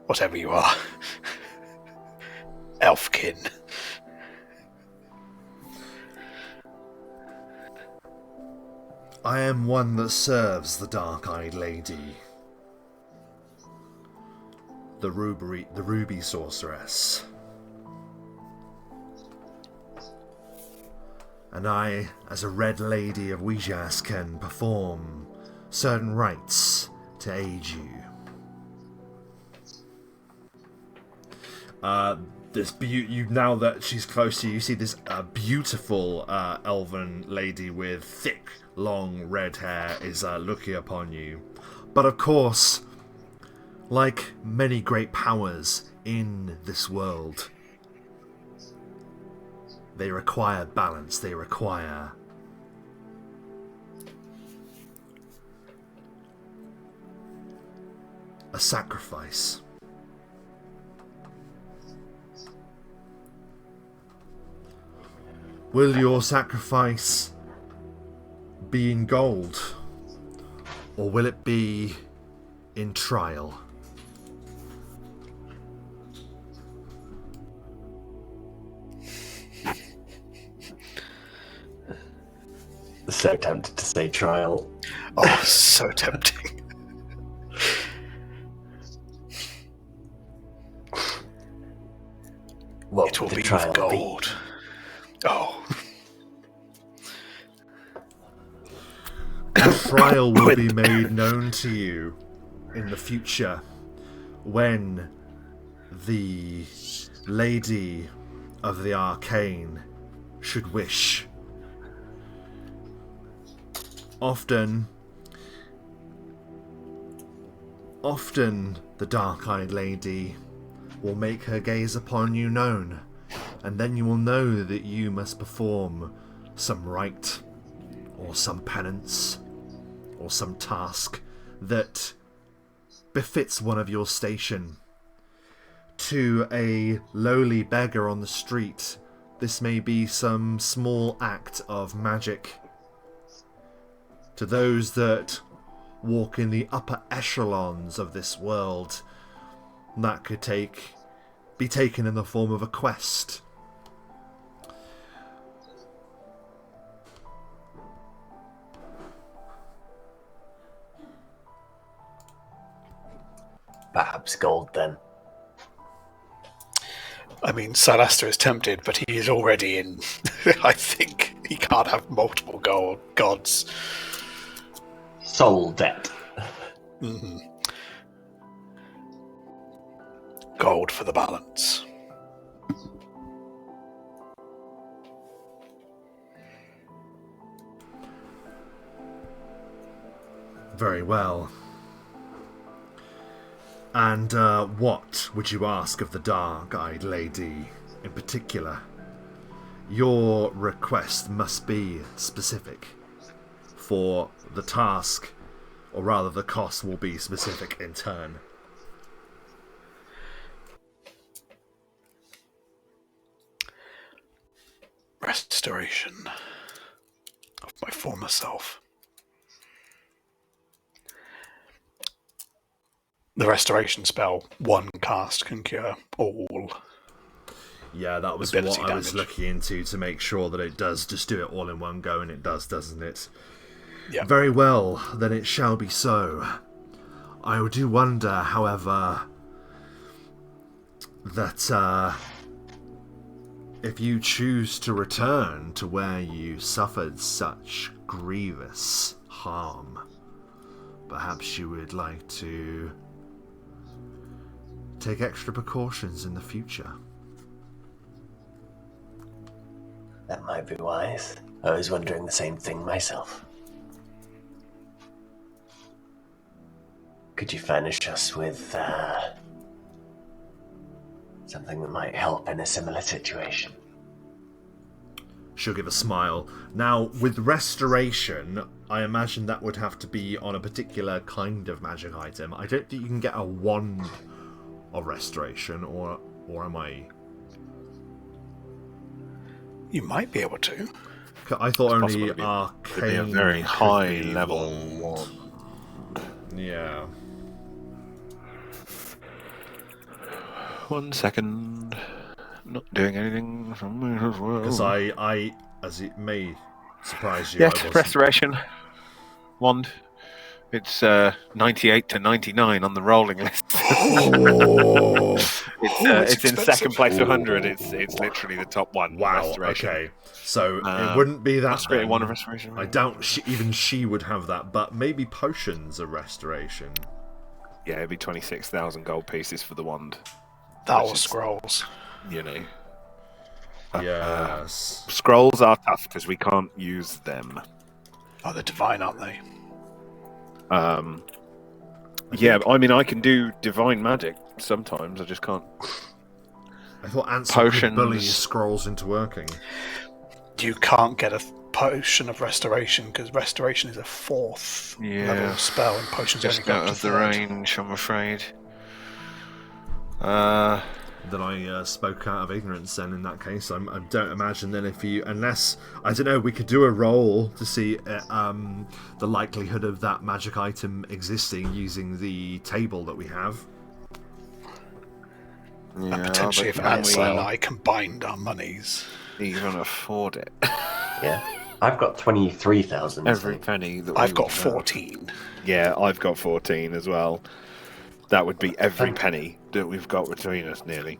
whatever you are. Elfkin. I am one that serves the Dark-Eyed Lady, the Ruby Sorceress. And I, as a Red Lady of Ouijas, can perform certain rites to aid you. Now that she's close to you, you see this beautiful elven lady with thick, long red hair is looking upon you. But of course, like many great powers in this world, they require balance, they require a sacrifice. Will your sacrifice be in gold, or will it be in trial? So tempted to say trial. Oh, so tempting. What It will would the be trial with gold. Oh. The trial will be made known to you in the future when the Lady of the Arcane should wish. Often the Dark-Eyed Lady will make her gaze upon you known, and then you will know that you must perform some rite, or some penance, or some task that befits one of your station. To a lowly beggar on the street, this may be some small act of magic. To those that walk in the upper echelons of this world, that could be taken in the form of a quest. Perhaps gold then. I mean, Salaster is tempted, but he is already in. I think he can't have multiple gods. Soul debt. Mm-hmm. Gold for the balance. Very well. And what would you ask of the Dark-Eyed Lady in particular? Your request must be specific, for the task, or rather the cost, will be specific in turn. Restoration of my former self. The restoration spell, one cast can cure all. Yeah, that was ability what I was damage. looking into to make sure that it does just do it all in one go, and it does, doesn't it? Yeah. Very well, then it shall be so. I do wonder, however, that if you choose to return to where you suffered such grievous harm, perhaps you would like to take extra precautions in the future. That might be wise. I was wondering the same thing myself. Could you furnish us with something that might help in a similar situation? She'll give a smile. Now, with restoration, I imagine that would have to be on a particular kind of magic item. I don't think you can get a wand of restoration, or am I You might be able to. I thought It's only possible to be arcane a very could high be level one. Yeah. 1 second. Not doing anything. Because I, as it may surprise you, Yes, I wasn't. restoration. Wand. It's 98 to 99 on the rolling list. Oh, it's in second place to 100. It's literally the top one. wow. Restoration. Okay, so it wouldn't be that. Restoration, Then. one of restoration. I doubt even she would have that, but maybe potions are restoration. Yeah, it'd be 26,000 gold pieces for the wand. That Which was is- scrolls. You know. Yes. Scrolls are tough because we can't use them. Oh, they're divine, aren't they? Yeah, I mean, I can do divine magic sometimes. I just can't. I thought Ansel could bully Potions. scrolls into working. You can't get a potion of restoration because restoration is a 4th level spell, and potions only Just go out up to of the 3rd. range, I'm afraid. Then I spoke out of ignorance. Then in that case, I don't imagine then if you, unless I don't know, we could do a roll to see the likelihood of that magic item existing using the table that we have. And Yeah, potentially, if but can Ansel and we I combined our monies. even afford it? Yeah. I've got 23,000. Every so penny that we I've got would have. 14. Yeah, I've got 14 as well. That would be every penny that we've got between us, nearly.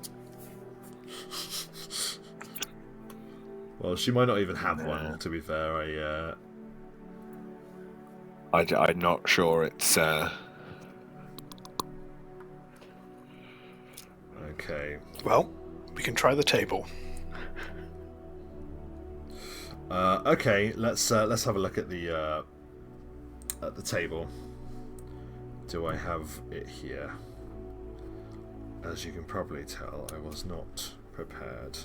Well, she might not even have one. To be fair, I'm not sure it's. Okay. Well, we can try the table. Okay. Let's have a look at the table. Do I have it here? As you can probably tell, I was not prepared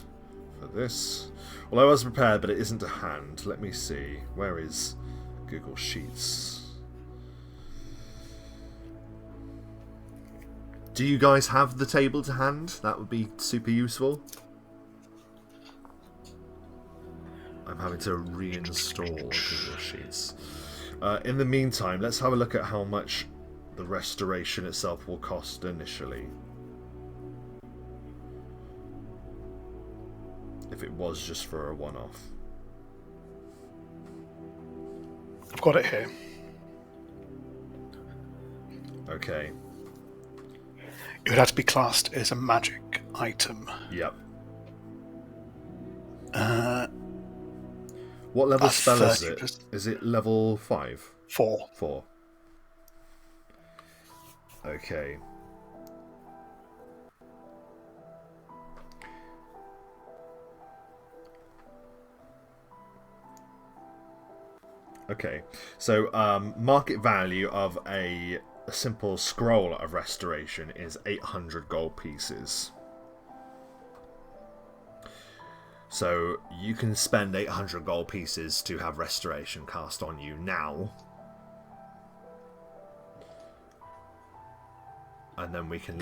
for this. Well, I was prepared, but it isn't to hand. Let me see. Where is Google Sheets? Do you guys have the table to hand? That would be super useful. I'm having to reinstall Google Sheets. In the meantime, let's have a look at how much the restoration itself will cost initially. If it was just for a one-off. I've got it here. Okay. It would have to be classed as a magic item. Yep. What level That's spell is it? 30%. Is it level 5? 4. 4. Okay. Okay, so market value of a simple scroll of restoration is 800 gold pieces. So you can spend 800 gold pieces to have restoration cast on you now. And then we can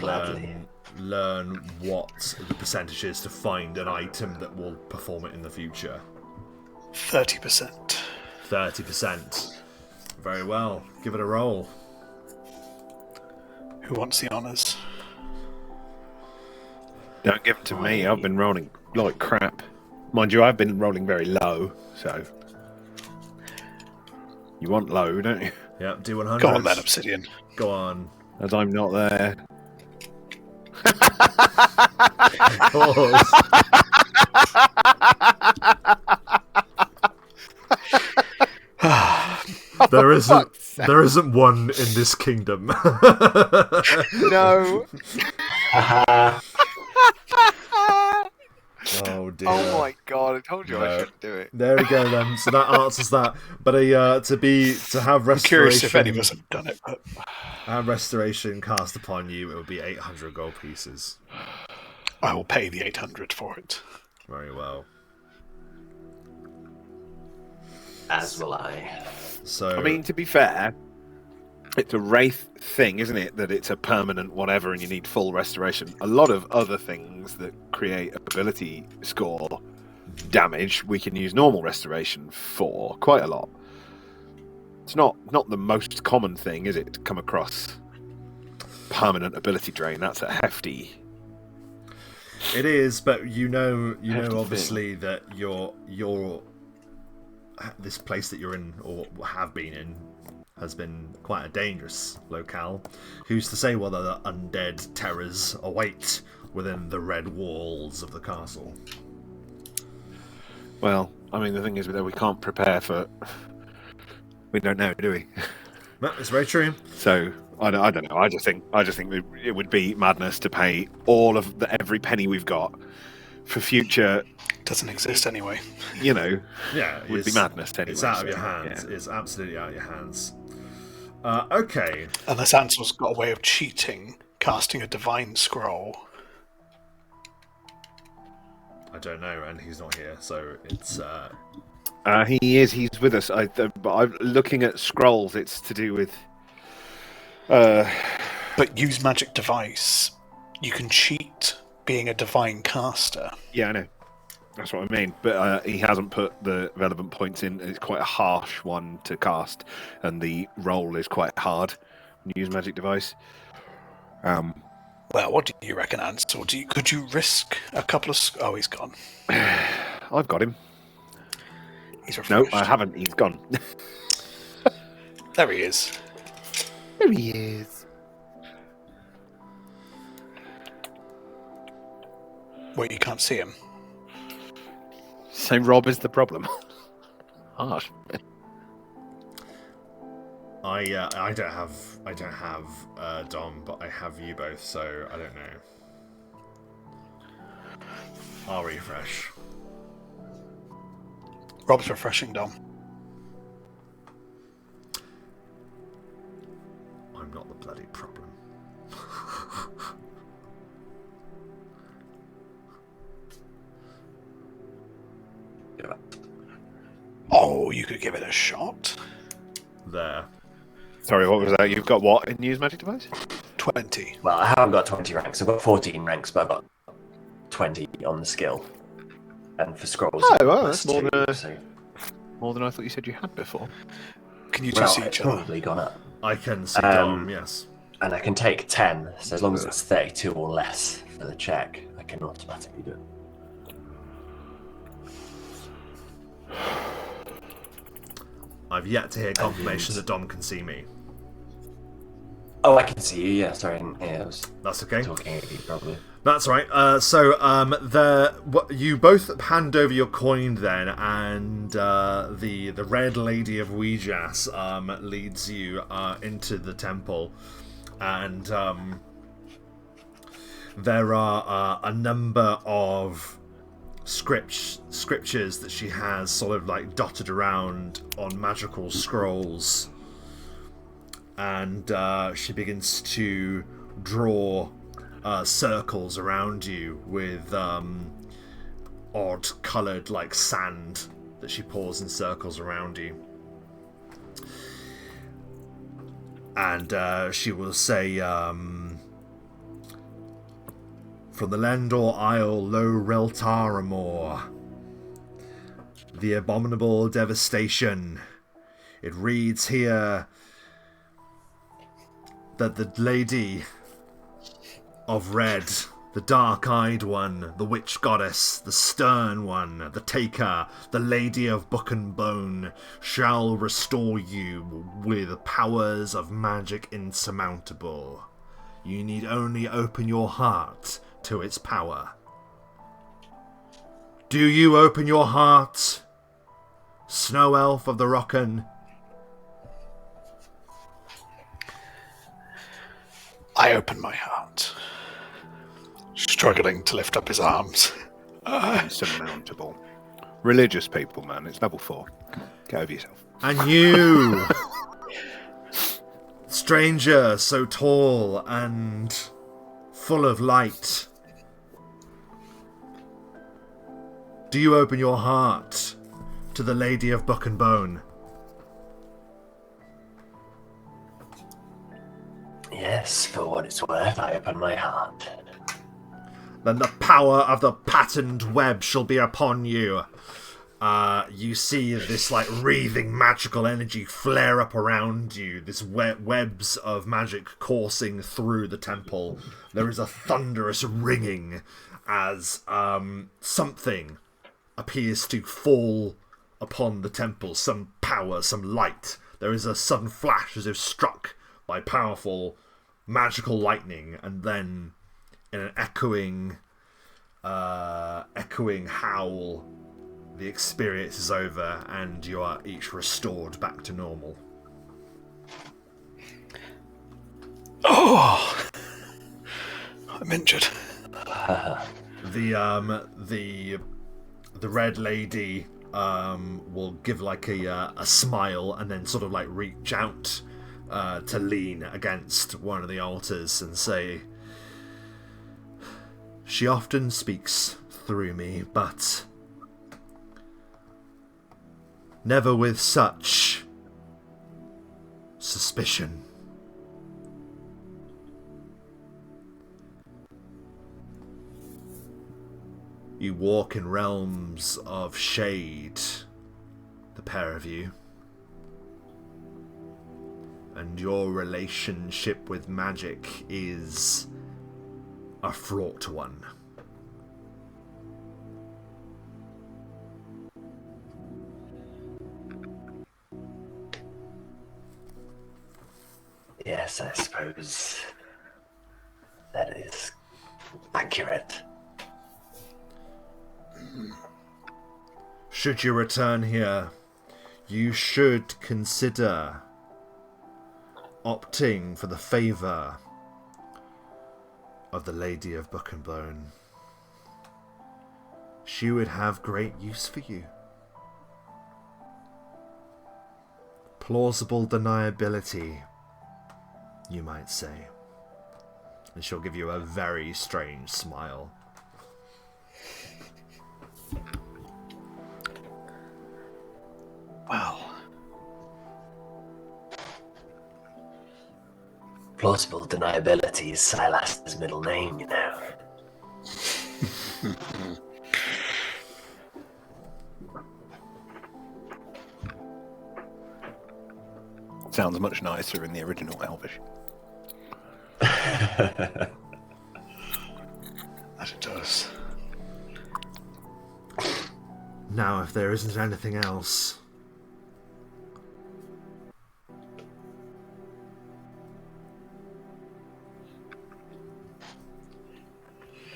learn what the percentage is to find an item that will perform it in the future. 30%. 30%. Very well. Give it a roll. Who wants the honours? Don't give them to me. I've been rolling like crap. Mind you, I've been rolling very low, so... You want low, don't you? Yep, do 100. Go on then, Obsidian. Go on. As I'm not there. Of course. There isn't one in this kingdom. No! Oh dear. Oh my god, I told you I No. shouldn't do it. There we go then. So that answers that. But to have restoration, Curious if any of us have done it, but have restoration cast upon you, it would be 800 gold pieces. I will pay the 800 for it. Very well. As will I. So I mean, to be fair, it's a wraith thing, isn't it? That it's a permanent whatever and you need full restoration. A lot of other things that create ability score damage, we can use normal restoration for quite a lot. It's not the most common thing, is it, to come across permanent ability drain? That's a hefty. It is, but you know, Hefty obviously that your this place that you're in or have been in has been quite a dangerous locale. Who's to say whether the undead terrors await within the red walls of the castle? Well, I mean, the thing is that we can't prepare for. We don't know, do we? No, it's very true. So I don't know. I just think it would be madness to pay every penny we've got for future. Doesn't exist anyway. You know, Yeah, would be madness anyway. It's out of your so, hands. yeah. It's absolutely out of your hands. Okay. Unless Ansel's got a way of cheating, casting a divine scroll. I don't know, and he's not here, so it's. He is. He's with us. But I'm looking at scrolls. It's to do with. But use magic device. You can cheat being a divine caster. Yeah, I know. That's what I mean. But he hasn't put the relevant points in. It's quite a harsh one to cast, and the roll is quite hard when you use magic device. Well, what do you reckon, Ansel? Could you risk a couple of... Oh, he's gone. I've got him. He's No, refreshed. I haven't. He's gone. There he is. There he is. Wait, you can't see him. So Rob is the problem. Harsh. I don't have Dom, but I have you both, so I don't know. I'll refresh. Rob's refreshing, Dom. I'm not the bloody problem. Oh, you could give it a shot. There. Sorry, what was that? You've got what in use magic device? 20. Well, I haven't got 20 ranks. I've got 14 ranks, but I've got 20 on the skill. And for scrolls, Oh, well, plus that's more two, than so... More than I thought you said you had before. Can you two Well, see it's each other? probably gone up. I can see Dom, yes. And I can take 10, so as long as it's 32 or less for the check, I can automatically do it. I've yet to hear confirmation that Dom can see me. Oh, I can see you, yeah, sorry, I didn't hear. I was That's okay. talking at you, probably. That's right. You both hand over your coin then, and the Red Lady of Ouijas leads you into the temple, and there are a number of scriptures that she has sort of like dotted around on magical scrolls, and she begins to draw circles around you with odd coloured like sand that she pours in circles around you, and she will say, from the Lendor Isle, Lo Reltaramor, the abominable devastation. It reads here that the Lady of Red, the dark-eyed one, the witch goddess, the stern one, the taker, the Lady of Book and Bone, shall restore you with powers of magic insurmountable. You need only open your heart to its power. Do you open your heart, Snow Elf of the Rocken? I open my heart, struggling to lift up his arms. Insurmountable. Religious people, man. It's level 4. Get over yourself. And you, stranger so tall and full of light, do you open your heart to the Lady of Book and Bone? Yes, for what it's worth, I open my heart. then the power of the patterned web shall be upon you. You see this like wreathing magical energy flare up around you, this webs of magic coursing through the temple. There is a thunderous ringing as something appears to fall upon the temple, some power, some light. There is a sudden flash as if struck by powerful magical lightning, and then in an echoing howl, the experience is over and you are each restored back to normal. Oh, I'm injured. The red lady will give like a smile and then sort of like reach out to lean against one of the altars and say, "She often speaks through me, but never with such suspicion." You walk in realms of shade, the pair of you, and your relationship with magic is a fraught one. Yes, I suppose that is accurate. Should you return here, you should consider opting for the favour of the Lady of Book and Bone. She would have great use for you. Plausible deniability, you might say. And she'll give you a very strange smile. Well, plausible deniability is Silas's middle name, you know. Sounds much nicer in the original Elvish. that it does. Now, if there isn't anything else,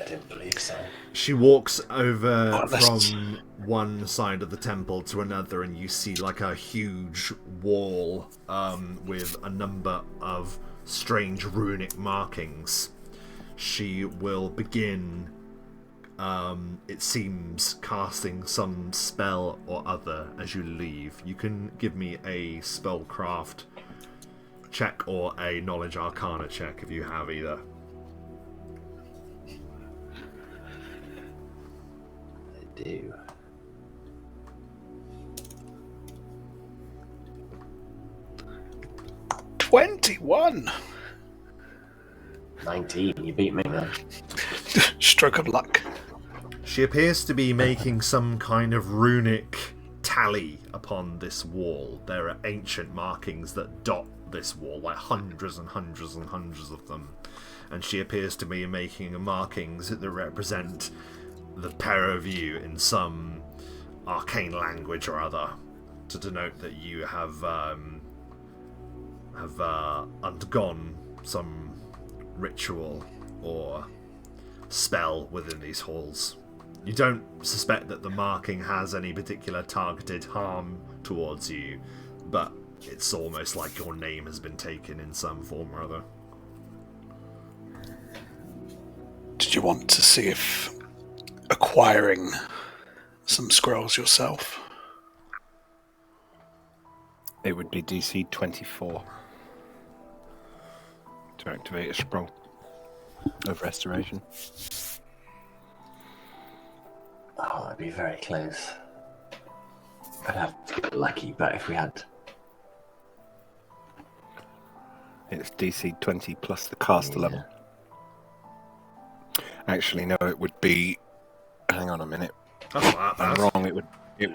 I didn't believe so. she walks over from one side of the temple to another, and you see like a huge wall with a number of strange runic markings. She will begin, it seems, casting some spell or other as you leave. You can give me a spellcraft check or a knowledge arcana check if you have either. I do. "21! 19, you beat me, man. Stroke of luck. She appears to be making some kind of runic tally upon this wall. There are ancient markings that dot this wall, like hundreds and hundreds and hundreds of them. And she appears to be making markings that represent the pair of you in some arcane language or other, to denote that you have undergone some ritual or spell within these halls. You don't suspect that the marking has any particular targeted harm towards you, but it's almost like your name has been taken in some form or other. Did you want to see if acquiring some scrolls yourself? It would be DC 24 to activate a scroll of restoration. Oh, that'd be very close. I'd have to get lucky, but if we had... It's DC 20 plus the caster level. Actually, no, it would be... Hang on a minute. That's not that I'm bad. wrong. It would be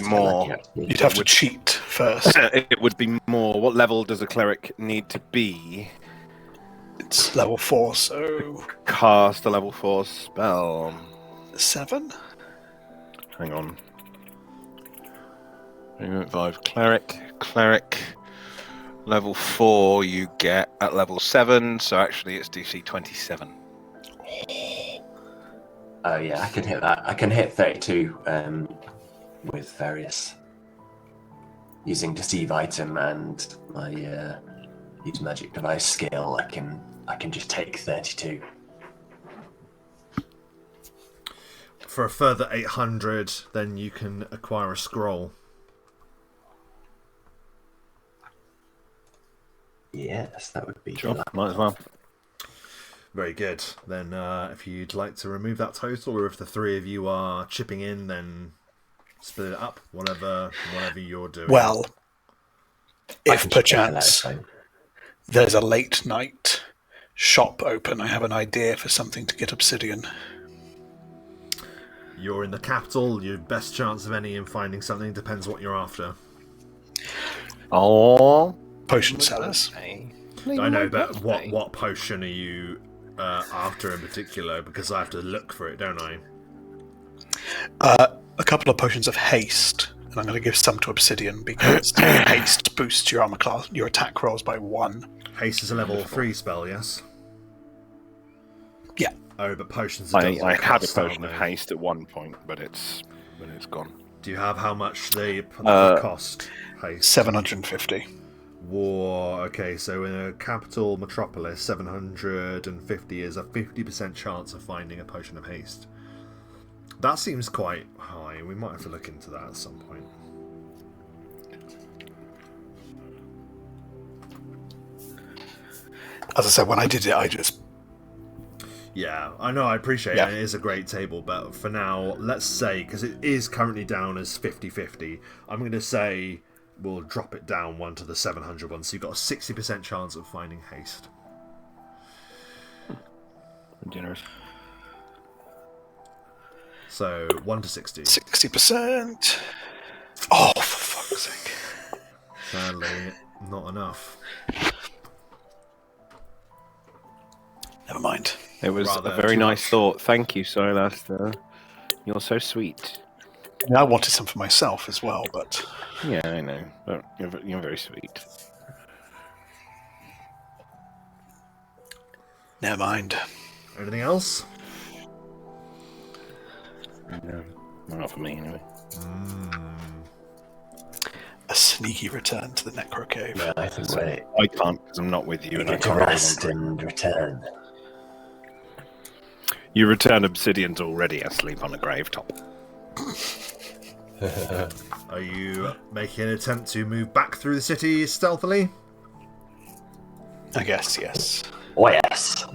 more. You'd have to cheat first. It would be more. What level does a cleric need to be? It's level 4, so... Cast a level 4 spell. 7? Hang on. 5 cleric. Level 4 you get at level 7, so actually it's DC 27. Oh yeah, I can hit that. I can hit 32 with various using deceive item and my use magic device skill. I can just take 32. For a further 800, then you can acquire a scroll. Yes, that would be Sure, good. might as well. Very good. Then if you'd like to remove that total, or if the three of you are chipping in, then split it up, whatever you're doing. Well, I if can check that perchance out. there's a late night shop open, I have an idea for something to get obsidian. You're in the capital, your best chance of any in finding something depends what you're after. Oh, Potion sellers. I know, but what potion are you after in particular? Because I have to look for it, don't I? A couple of potions of haste, and I'm going to give some to obsidian because haste boosts your armor class, your attack rolls by 1. Haste is a level 3 spell, yes? Yeah. Oh, but potions. I had a potion of haste at one point, but it's gone. Do you have how much they cost? Haste. 750. War. Okay, so in a capital metropolis, 750 is a 50% chance of finding a potion of haste. That seems quite high. We might have to look into that at some point. As I said, when I did it, I just... Yeah, I know, I appreciate Yeah. it. It is a great table, but for now, let's say, because it is currently down as 50-50, I'm going to say we'll drop it down one to the 700 one, so you've got a 60% chance of finding haste. Generous. So, 1 to 60. 60%. Oh, for fuck's sake. Sadly, not enough. Never mind. It was Rather a very too nice much. thought. Thank you, Solar. You're so sweet. I wanted some for myself as well, but... Yeah, I know. But you're very sweet. Never mind. Anything else? No, not for me, anyway. A sneaky return to the Necro Cave. No, I think we're I can't because I'm not with you, we and I get to can't. rest and return. You return obsidians already asleep on a grave top. Are you making an attempt to move back through the city stealthily? I guess, yes. Oh yes.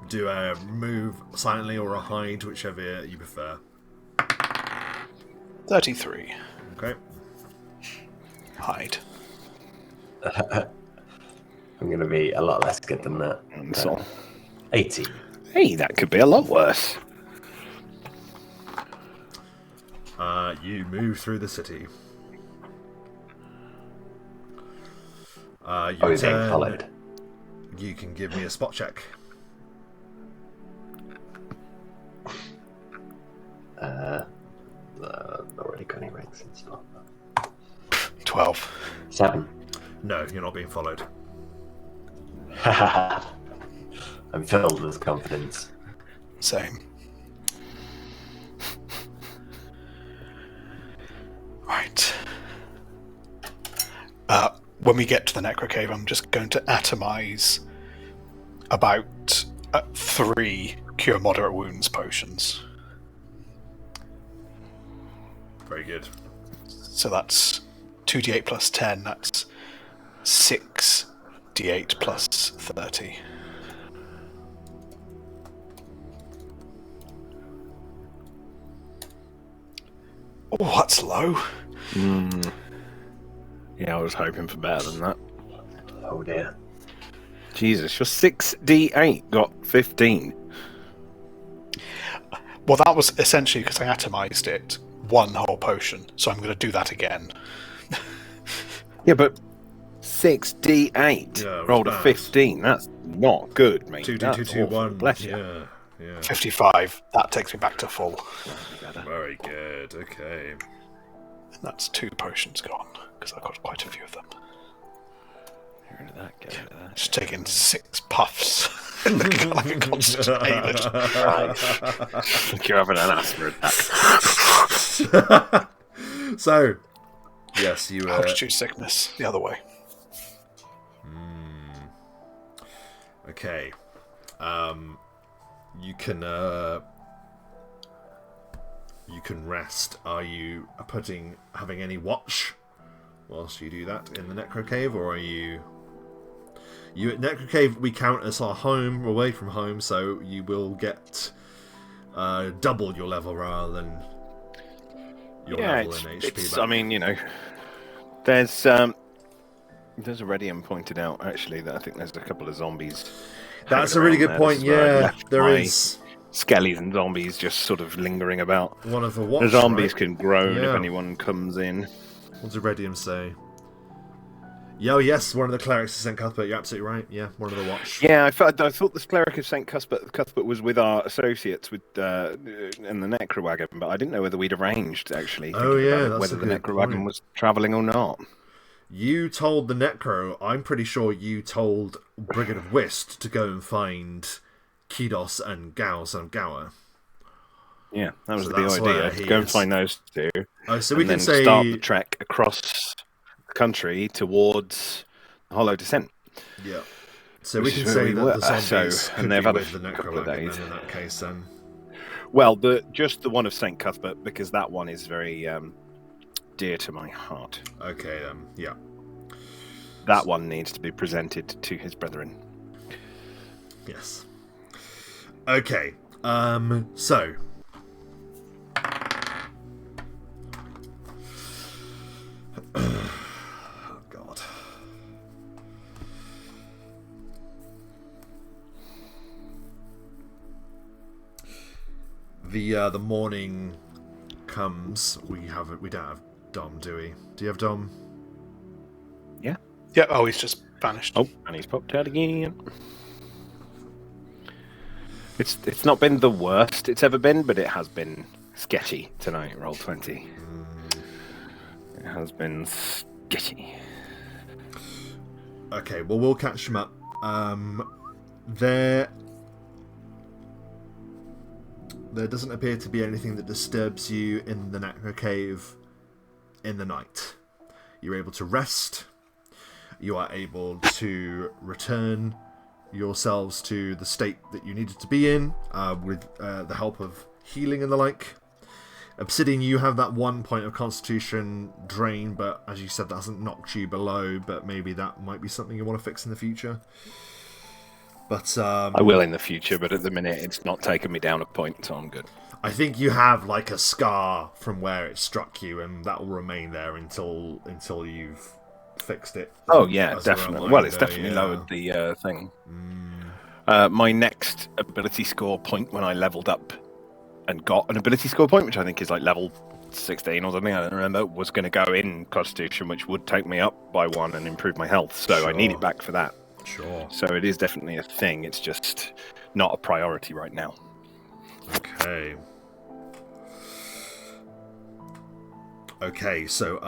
Do a move silently or a hide, whichever you prefer. 33. Okay. Hide. I'm going to be a lot less good than that. And so, 80. hey, that could be a lot worse. You move through the city. You Are we being turn- followed? You can give me a spot check. Not really got any ranks in spot. 12. 7. No, you're not being followed. I'm filled with confidence. Same. Right. When we get to the Necro Cave, I'm just going to atomize about 3 Cure Moderate Wounds potions. Very good. So that's 2d8 plus 10, that's 6d8 plus 30. Oh, that's low. Yeah, I was hoping for better than that. Oh dear. Jesus, your 6d8 got 15. Well, that was essentially because I atomized it, one whole potion, so I'm going to do that again. Yeah, but 6d8 Yeah, it was rolled a bad. 15. That's not good, mate. 2 That's 2 2 awful. 1. Bless you. Yeah. 55, that takes me back to full. Very good. Okay. And that's 2 potions gone, because I've got quite a few of them. Get rid of that, get rid of that. Just taking 6 puffs. Looking like a constipated. I think you're having an asthma attack. So, yes, you. Altitude sickness, the other way. Okay. You can rest. Are you having any watch whilst you do that in the Necro Cave, or are you? You at Necro Cave we count as our home, away from home, so you will get double your level rather than your level in HP. I mean, there's a Redium pointed out actually that I think there's a couple of zombies. That's a really good point. Yeah, there is. Skellies and zombies just sort of lingering about. One of the watch. The zombies right? can groan Yeah. if anyone comes in. What does Redium say? Yo, yes, one of the clerics of St. Cuthbert. You're absolutely right. Yeah, one of the watch. Yeah, I thought the cleric of St. Cuthbert was with our associates in the Necro Wagon, but I didn't know whether we'd arranged actually. Oh, yeah, about that's whether a the good Necro Wagon point. was travelling or not. You told the Necro, I'm pretty sure you told Brigand of Whist to go and find Kidos and Gauss and Gower. Yeah, that was So the that's where idea. he To go and is. find those two. Oh, so and we then can say start the trek across the country towards the Hollow Descent. Yeah. So we Which can is where say we that were. the zombies So, could and be they've had a with the couple of Necro Wagon days. then in that case then. Well, just the one of St. Cuthbert, because that one is very dear to my heart. Okay then, yeah. That one needs to be presented to his brethren. Yes. Okay. So oh God. The morning comes. We don't have Dom, do we? Do you have Dom? Yeah, oh, he's just vanished. Oh, and he's popped out again. It's not been the worst it's ever been, but it has been sketchy tonight. Roll 20. It has been sketchy. Okay, well we'll catch him up. There doesn't appear to be anything that disturbs you in the Necro Cave in the night. You're able to rest. You are able to return yourselves to the state that you needed to be in with the help of healing and the like. Obsidian, you have that 1 point of Constitution drain, but as you said, that hasn't knocked you below, but maybe that might be something you want to fix in the future. But I will in the future, but at the minute it's not taking me down a point, so I'm good. I think you have like a scar from where it struck you, and that will remain there until you've fixed it. Oh yeah, as a definitely. Well, it's reminder, definitely yeah. lowered the thing. My next ability score point when I leveled up and got an ability score point, which I think is like level 16 or something, I don't remember, was going to go in Constitution, which would take me up by 1 and improve my health. So I need it back for that. Sure. So it is definitely a thing. It's just not a priority right now. Okay. Okay, so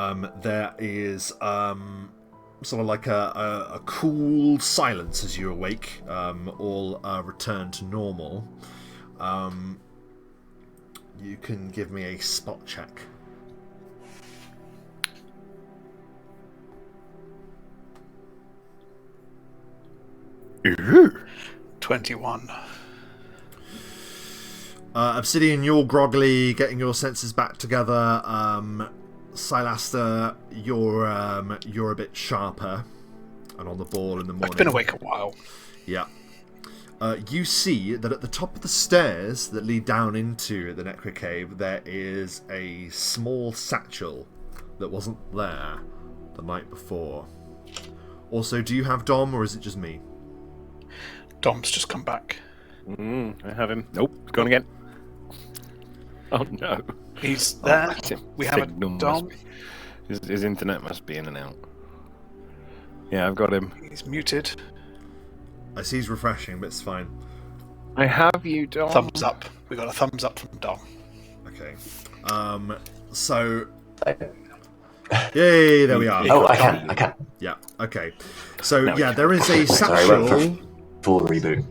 there is sort of like a cool silence as you awake. All return to normal. You can give me a spot check. Ooh. 21. Obsidian, you're groggily getting your senses back together. Silaster, you're a bit sharper and on the ball in the morning. I've been awake a while. Yeah. You see that at the top of the stairs that lead down into the Necro Cave, there is a small satchel that wasn't there the night before. Also, do you have Dom, or is it just me? Dom's just come back. I have him. Nope, he's gone again. Oh no. He's there. We have a Signal Dom. his internet must be in and out. Yeah, I've got him. He's muted. I see he's refreshing, but it's fine. I have you, Dom. Thumbs up. We got a thumbs up from Dom. Okay. So. Yay! There we are. Oh, I can. Yeah. Okay. So Now we yeah, can. there is a Sorry, I went satchel. for full reboot.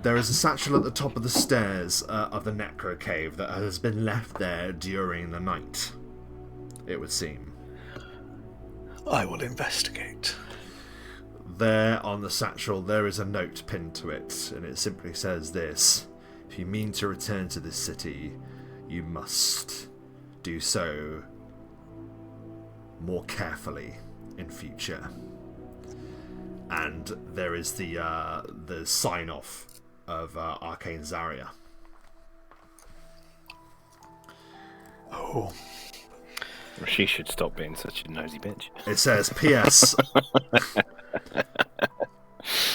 There is a satchel at the top of the stairs of the Necro Cave that has been left there during the night. It would seem. I will investigate. There on the satchel, there is a note pinned to it, and it simply says this: "If you mean to return to this city, you must do so more carefully in future." And there is the sign off of Arcane Zarya. Oh. She should stop being such a nosy bitch. It says, "P.S.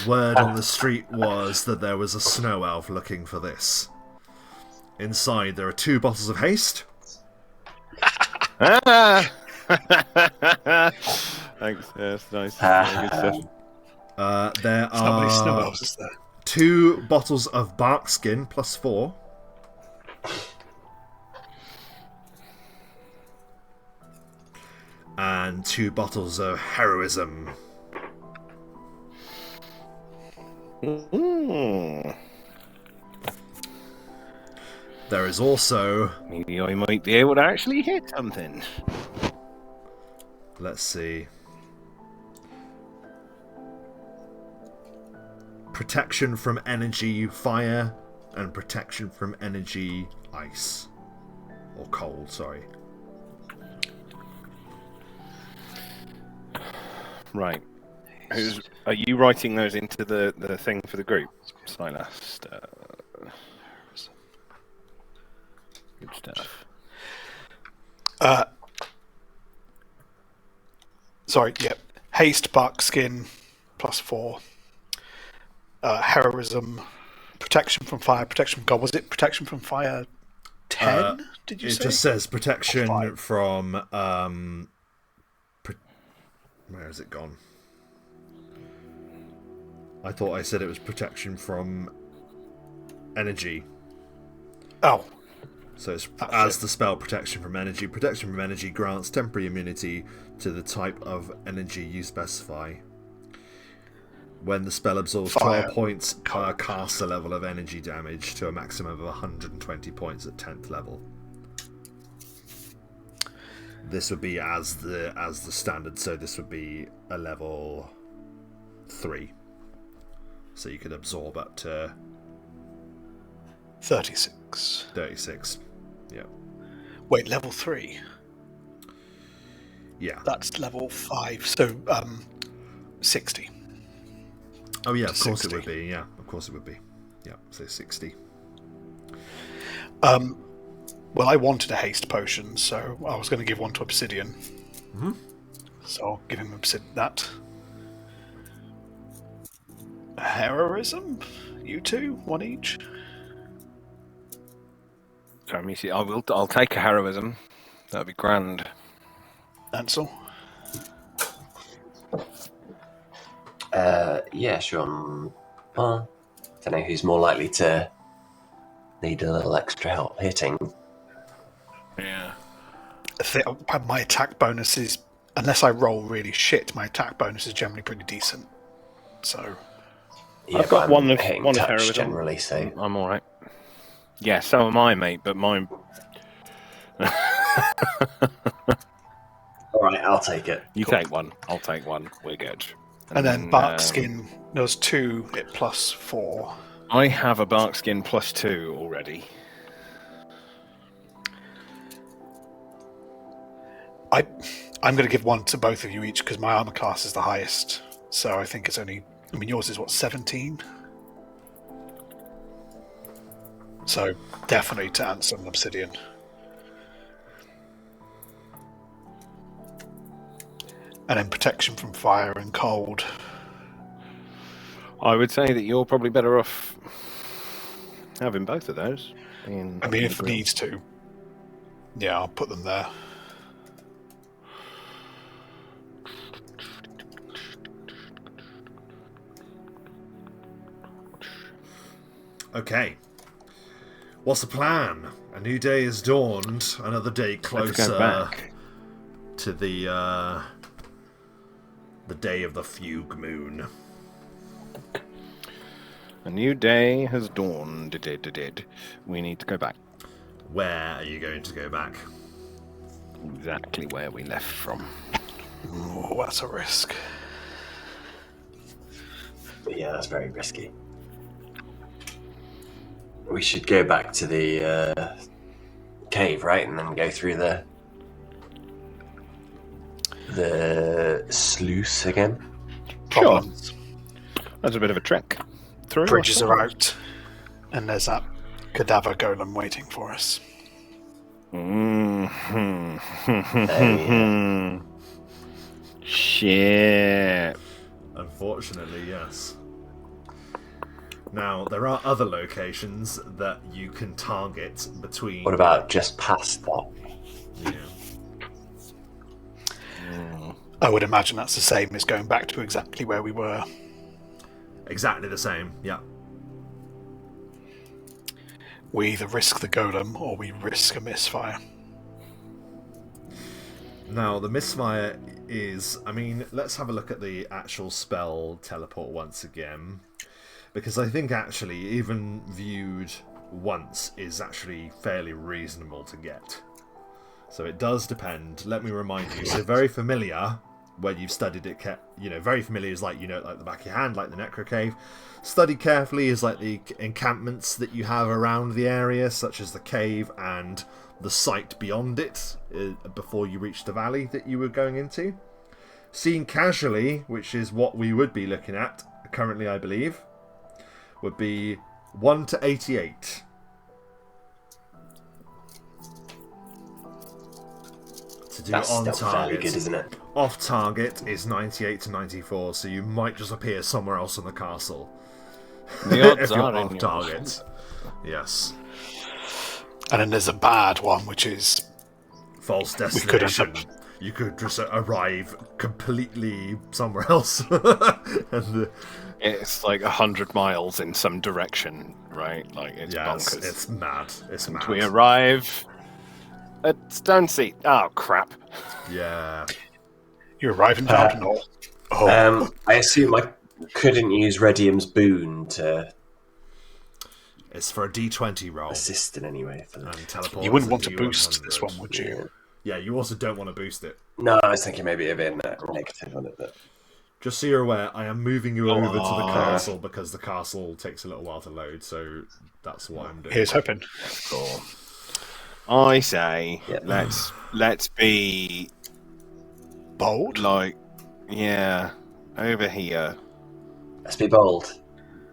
Word on the street was that there was a snow elf looking for this. Inside there are 2 bottles of haste." Ah! Thanks. Yeah, that's nice. Very good stuff. There How many snow are elves is there? 2 bottles of bark skin plus 4. And 2 bottles of heroism. Mm. There is also, Maybe I might be able to actually hit something. let's see, protection from energy fire and protection from energy ice. Or cold, sorry. Right. Are you writing those into the thing for the group, Silas? Good stuff. Sorry, yeah. Haste, bark skin, plus 4. Heroism, protection from fire, protection from God. Was it protection from fire 10? Did you It say? just says protection 5. from where has it gone? I thought I said it was protection from energy. Oh, So it's That's as it. the spell protection from energy. Protection from energy grants temporary immunity to the type of energy you specify. When the spell absorbs Fire. 12 points per caster level of energy damage to a maximum of 120 points at 10th level. This would be as the standard, so this would be a level 3. So you could absorb up to 36. 36. Yeah. Wait, level 3? Yeah. That's level 5, so 60. Oh yeah, of to course 60. it would be. Yeah, of course it would be. Yeah, so 60. Well, I wanted a haste potion, so I was going to give one to Obsidian. Mhm. So I'll give him that. Heroism? You two? One each? So let me see. I'll take a heroism. That'd be grand. Ansel? Yeah, sure. Well, don't know who's more likely to need a little extra help hitting. Yeah. My attack bonus is, unless I roll really shit, my attack bonus is generally pretty decent. So, Yeah, I've got but I'm one of hitting one of touch heroism generally, so I'm all right. Yeah, so am I, mate. But mine. all right, I'll take it. You take one. I'll take one. We're good. and then bark skin, there's 2 at plus 4. I have a bark skin plus 2 already. I'm going to give one to both of you each because my armor class is the highest. So I think it's only. I mean, yours is what, 17? So definitely to Ansel and Obsidian. And then protection from fire and cold. I would say that you're probably better off having both of those. I mean, if it needs to. Yeah, I'll put them there. Okay. What's the plan? A new day has dawned. Another day Let's closer go back. to the day of the Fugue Moon. A new day has dawned. We need to go back. Where are you going to go back? Exactly where we left from. Oh, that's a risk. But yeah, that's very risky. We should go back to the cave, right? And then go through the sluice again. Problems. That's a bit of a trek. Through. Bridges are out, and there's that cadaver golem waiting for us. Shit. Unfortunately, yes. Now, there are other locations that you can target between... What about just past that? Yeah. I would imagine that's the same as going back to exactly where we were. Exactly the same, yeah. We either risk the golem or we risk a misfire. Now, the misfire is... I mean, let's have a look at the actual spell teleport once again. Because I think actually, even viewed once, is actually fairly reasonable to get. So it does depend. Let me remind you. So very familiar, when you've studied it, very familiar is like, like the back of your hand, like the Necro Cave. Studied carefully is like the encampments that you have around the area, such as the cave and the site beyond it, before you reach the valley that you were going into. Seen casually, which is what we would be looking at currently, I believe, would be 1 to 88. To do on That's fairly target. good, isn't it? Off target is 98 to 94, so you might just appear somewhere else in the castle. The odds if you're are in off your target. Yes. And then there's a bad one, which is False we could end destination. up. You could just arrive completely somewhere else. and It's like 100 miles in some direction, right? Like, it's bonkers. It's mad. It's mad. We arrive at Stone Seat. Oh, crap. Yeah. You arrive in Dardanor. I assume I couldn't use Redium's boon to It's for a D20 roll. assist in any way. For that. And teleport You wouldn't is a want to D100. boost this one, would you? Yeah, you also don't want to boost it. No, I was thinking maybe a bit negative on it, but Just so you're aware, I am moving you over to the castle because the castle takes a little while to load, so that's what I'm doing. Here's hoping. Cool. I say, Yeah. let's be Bold. like, over here let's be bold.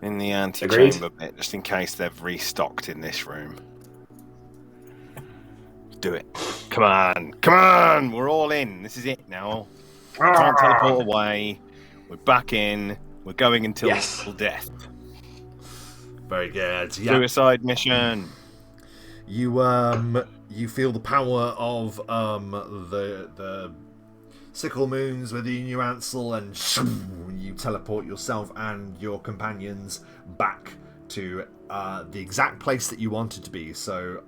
in the antechamber Agreed. bit, just in case they've restocked in this room. Do it. Come on, we're all in. This is it now. Can't teleport away. We're back in. We're going until Yes. death. Very good. Yeah. Suicide mission. You feel the power of the sickle moons within your Ansel, and you teleport yourself and your companions back to the exact place that you wanted to be. So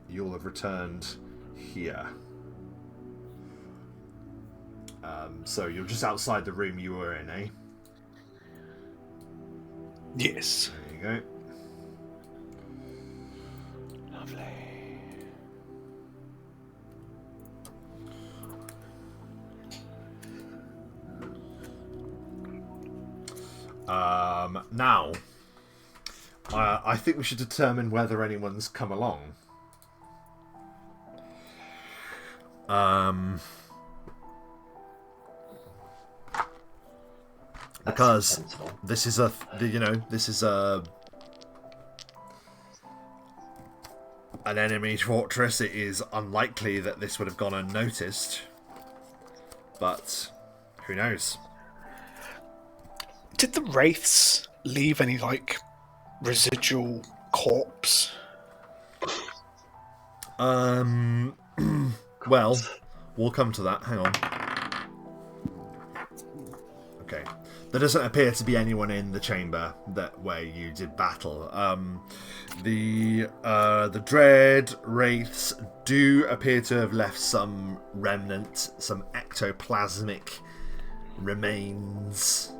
you'll have returned here. So you're just outside the room you were in, eh? Yes. There you go. Now, I think we should determine whether anyone's come along. Because sensible. this is an enemy fortress. It is unlikely that this would have gone unnoticed, but who knows? Did the wraiths leave any residual corpse Well, we'll come to that. Hang on. Okay. There doesn't appear to be anyone in the chamber where you did battle. The Dread Wraiths do appear to have left some remnant, some ectoplasmic remains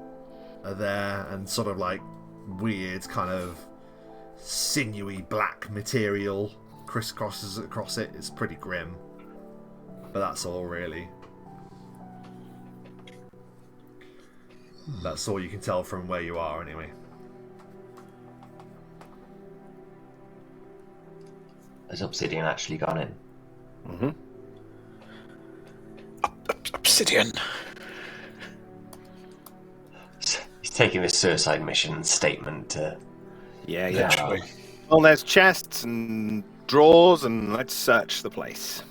are there, and sort of like weird kind of sinewy black material crisscrosses across it. It's pretty grim. But that's all, really. That's all you can tell from where you are, anyway. Has Obsidian actually gone in? Mm-hmm. Obsidian. He's taking this suicide mission statement to... Yeah. Literally. Well, there's chests and drawers, and let's search the place.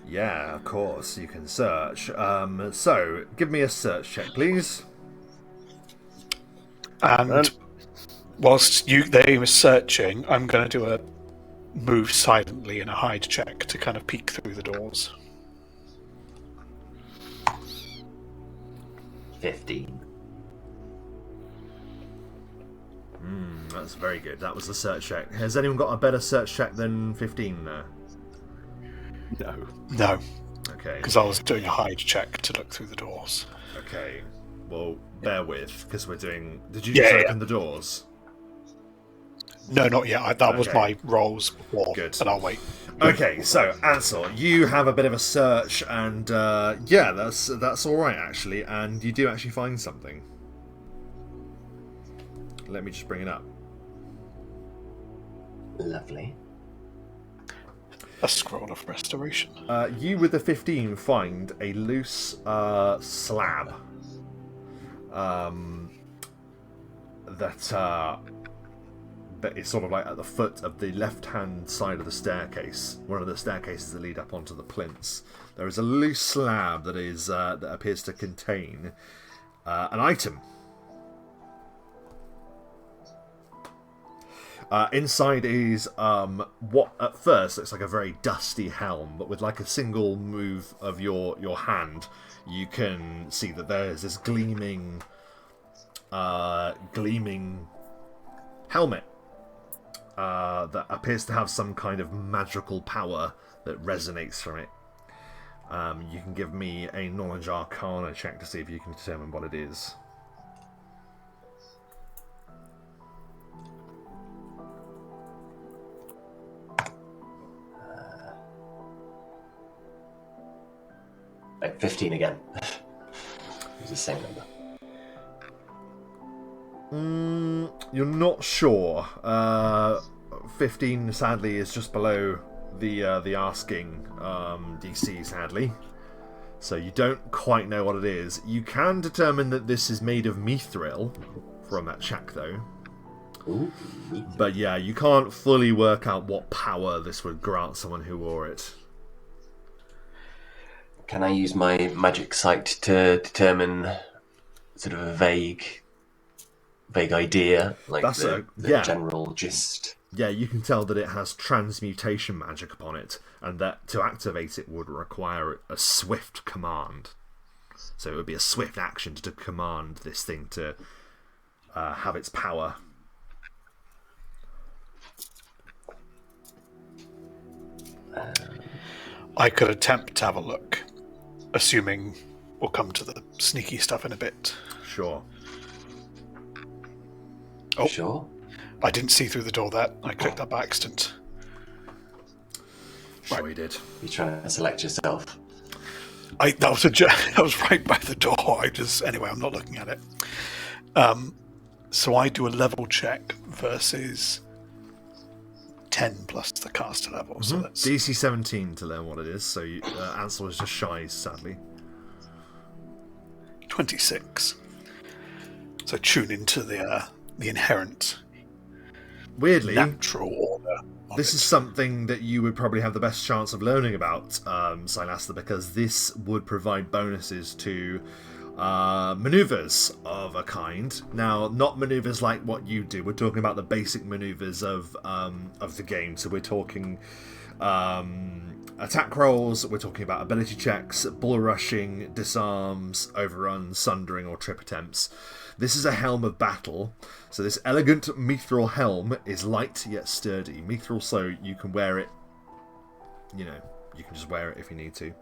Yeah, of course, you can search. So, give me a search check, please. And whilst they were searching, I'm going to do a move silently and a hide check to kind of peek through the doors. 15. That's very good. That was the search check. Has anyone got a better search check than 15 there? No, Okay. because I was doing a hide check to look through the doors. Okay. Well, bear with, because we're doing... Did you just open the doors? No, not yet. That was Okay. my rolls before. Good. And I'll wait. Okay, so Ansel, you have a bit of a search, and that's all right actually, and you do actually find something. Let me just bring it up. Lovely. A scroll of restoration. You with the 15 find a loose slab that is sort of like at the foot of the left-hand side of the staircase, one of the staircases that lead up onto the plinths. There is a loose slab that is that appears to contain an item. Inside is what at first looks like a very dusty helm, but with like a single move of your hand, you can see that there's this gleaming helmet that appears to have some kind of magical power that resonates from it. You can give me a knowledge arcana check to see if you can determine what it is. Like 15 again. It's the same number. You're not sure. 15, sadly, is just below the asking DC, sadly. So you don't quite know what it is. You can determine that this is made of mithril from that check, though. Ooh. But yeah, you can't fully work out what power this would grant someone who wore it. Can I use my magic sight to determine sort of a vague idea, like the general gist? Yeah, you can tell that it has transmutation magic upon it, and that to activate it would require a swift command. So it would be a swift action to command this thing to have its power. I could attempt to have a look, assuming we'll come to the sneaky stuff in a bit. Sure. Oh, Sure. I didn't see through the door that. I clicked that by accident. Sure Right. you did. You're trying to select yourself. That was right by the door. Anyway, I'm not looking at it. So I do a level check versus 10 plus the caster level. So that's DC 17 to learn what it is, so Ansel is just shy, sadly. 26. So tune into the inherent Weirdly, natural order. this is something that you would probably have the best chance of learning about, Silaster, because this would provide bonuses to maneuvers of a kind. Now, not maneuvers like what you do. We're talking about the basic maneuvers of the game. So we're talking attack rolls. We're talking about ability checks, bull rushing, disarms, overruns, sundering, or trip attempts. This is a helm of battle. So this elegant mithril helm is light yet sturdy. Mithril, so you can wear it. You know, you can just wear it if you need to.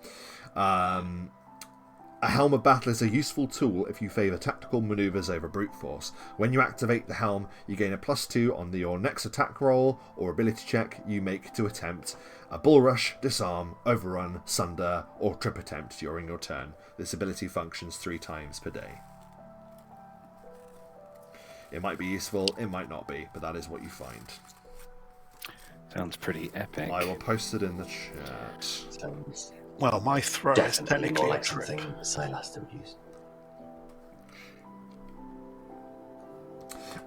A helm of battle is a useful tool if you favour tactical manoeuvres over brute force. When you activate the helm, you gain a +2 on your next attack roll or ability check you make to attempt a bull rush, disarm, overrun, sunder, or trip attempt during your turn. This ability functions 3 times per day. It might be useful, it might not be, but that is what you find. Sounds pretty epic. I will post it in the chat. Sounds Well, my throw is definitely technically more a like trip. something Silas would use.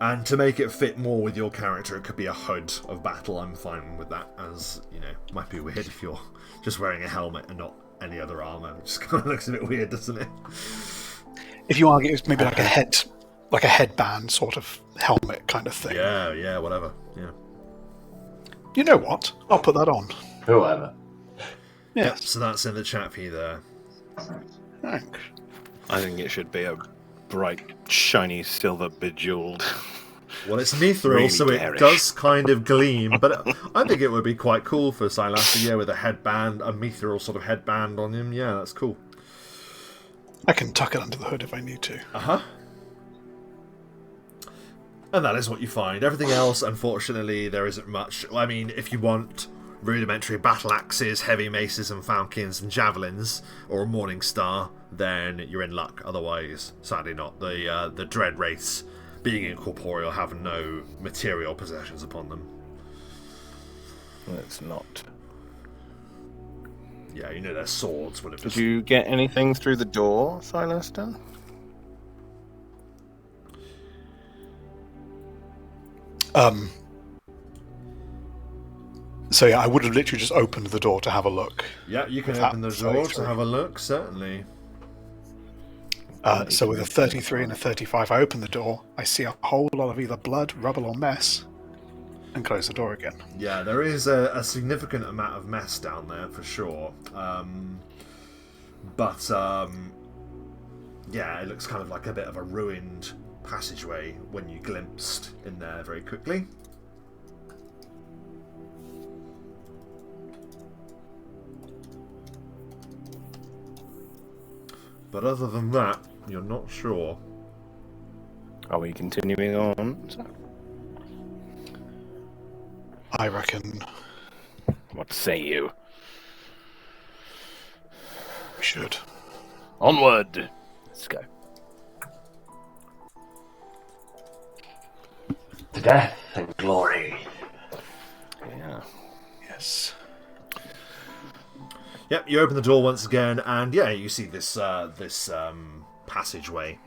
And to make it fit more with your character, it could be a hood of battle. I'm fine with that, as, you know, it might be weird if you're just wearing a helmet and not any other armour. It just kind of looks a bit weird, doesn't it? If you argue it's maybe like a headband sort of helmet kind of thing. Yeah, whatever. Yeah. You know what? I'll put that on. Whoever. Yes. So that's in the chat for you there. Thanks. I think it should be a bright, shiny, silver bejeweled. Well, it's mithril, Really so it garish. does kind of gleam, but I think it would be quite cool for Silas, yeah, with a headband, a mithril sort of headband on him. Yeah, that's cool. I can tuck it under the hood if I need to. Uh-huh. And that is what you find. Everything else, unfortunately, there isn't much. I mean, if you want rudimentary battle axes, heavy maces and falcons and javelins, or a morning star, then you're in luck. Otherwise, sadly not. The Dread Wraiths, being incorporeal, have no material possessions upon them. It's not. Yeah, you know, their swords would have Did just... you get anything through the door, Silas? So yeah, I would have literally just opened the door to have a look. Yeah, you can With open that the door 33. to have a look, certainly. So with a 33 and a 35, I open the door. I see a whole lot of either blood, rubble, or mess, and close the door again. Yeah, there is a significant amount of mess down there, for sure. Yeah, it looks kind of like a bit of a ruined passageway when you glimpsed in there very quickly. But other than that, you're not sure. Are we continuing on? I reckon What say you? we should. Onward! Let's go. To death and glory. Yeah. Yes. Yep, you open the door once again, and yeah, you see this passageway.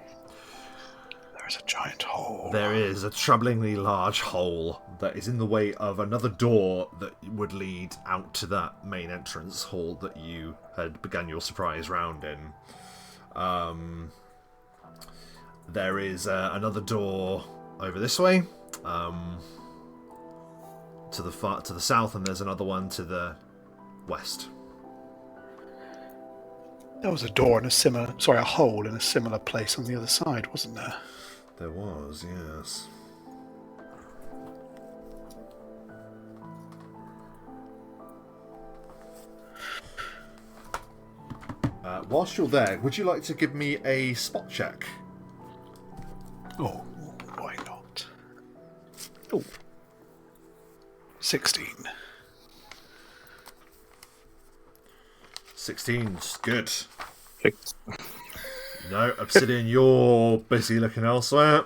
There is a giant hole. There is a troublingly large hole that is in the way of another door that would lead out to that main entrance hall that you had begun your surprise round in. There is another door over this way, to the south, and there's another one to the west. There was a hole in a similar place on the other side, wasn't there? There was, yes. Whilst you're there, would you like to give me a spot check? Oh, why not? Oh. 16. 16's good. 6. No, Obsidian, you're busy looking elsewhere.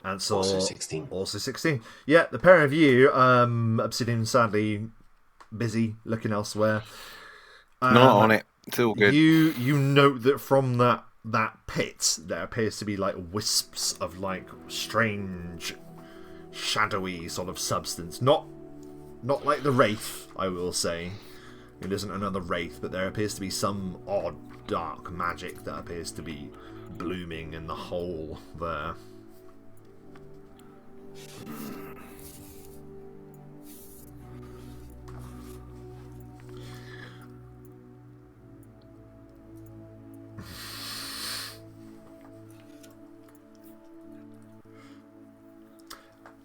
And so Also 16. Also 16. Yeah, the pair of you, Obsidian, sadly busy looking elsewhere. Not on it. It's all good. You note that from that pit there appears to be like wisps of like strange, shadowy sort of substance. Not like the wraith, I will say, It isn't another wraith, but there appears to be some odd dark magic that appears to be blooming in the hole there.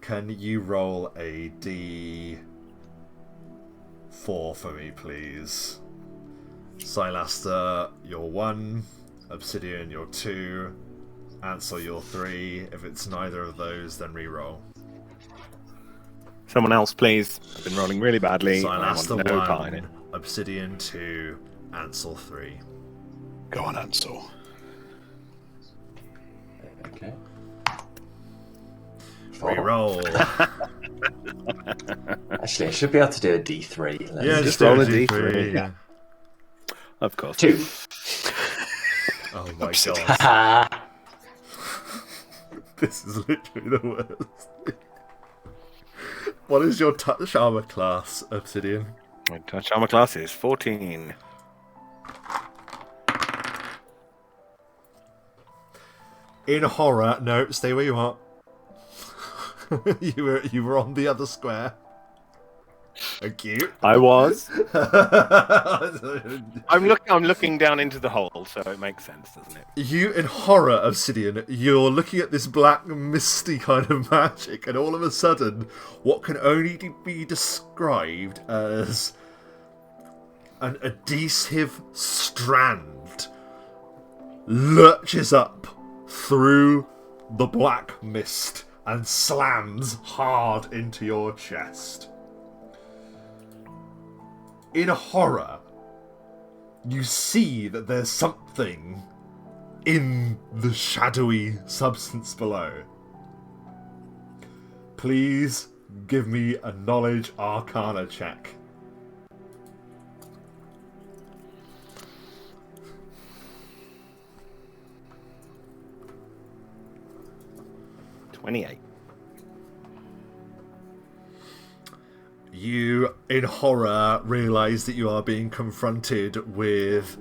Can you roll a D4 for me, please? Silaster, you're 1. Obsidian, you're 2. Ansel, you're 3. If it's neither of those, then re-roll. Someone else, please. I've been rolling really badly. Silaster, I want no part in it. 1. Obsidian, 2. Ansel, 3. Go on, Ansel. Okay. Re-roll. Actually, I should be able to do a D3. Let's Yeah, see. just roll roll a a D3. D3. Yeah. Of course. 2. Oh my Obsidian. god. Ha! This is literally the worst. What is your touch armor class, Obsidian? My touch armor class is 14. In horror, no, stay where you are. you were on the other square. Cute. I was. I'm looking down into the hole, so it makes sense, doesn't it? You in horror, Obsidian, you're looking at this black misty kind of magic, and all of a sudden, what can only be described as an adhesive strand lurches up through the black mist and slams hard into your chest. In horror, you see that there's something in the shadowy substance below. Please give me a knowledge arcana check. $28. You, in horror, realise that you are being confronted with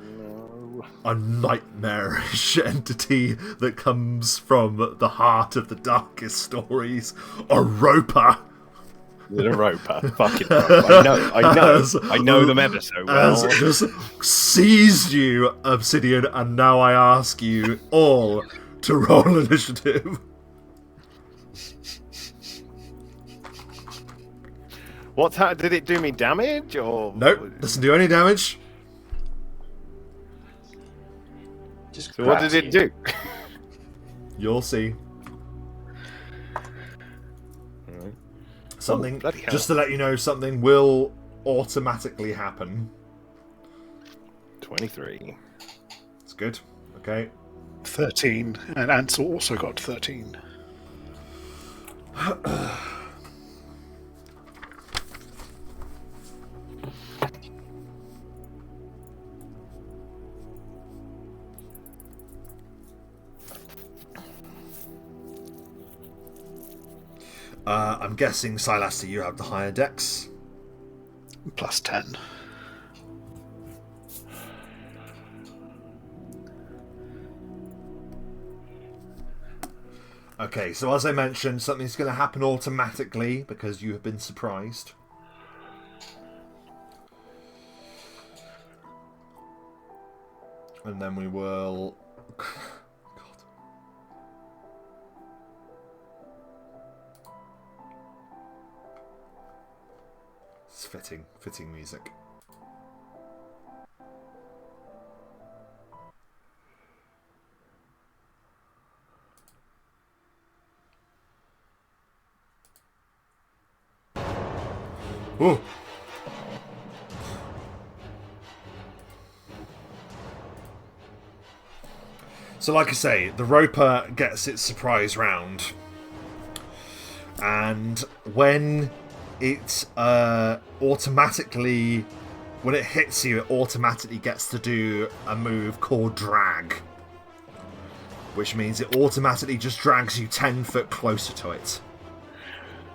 a nightmarish entity that comes from the heart of the darkest stories. A roper. The roper. Fucking roper. I know them ever so well. Has just seized you, Obsidian, and now I ask you all to roll initiative. Did it do me damage, or...? Nope, doesn't do any damage. Just So what grabs did it you. do? You'll see. Something, bloody hell. just to let you know, something will automatically happen. 23. It's good. Okay. 13, and Ansel also got 13. I'm guessing, Silaster, you have the higher dex. Plus 10. Okay, so as I mentioned, something's going to happen automatically because you have been surprised. And then we will... God. It's fitting music. Ooh. So like I say, the roper gets its surprise round. And when it automatically, when it hits you, it automatically gets to do a move called drag. Which means it automatically just drags you 10 foot closer to it.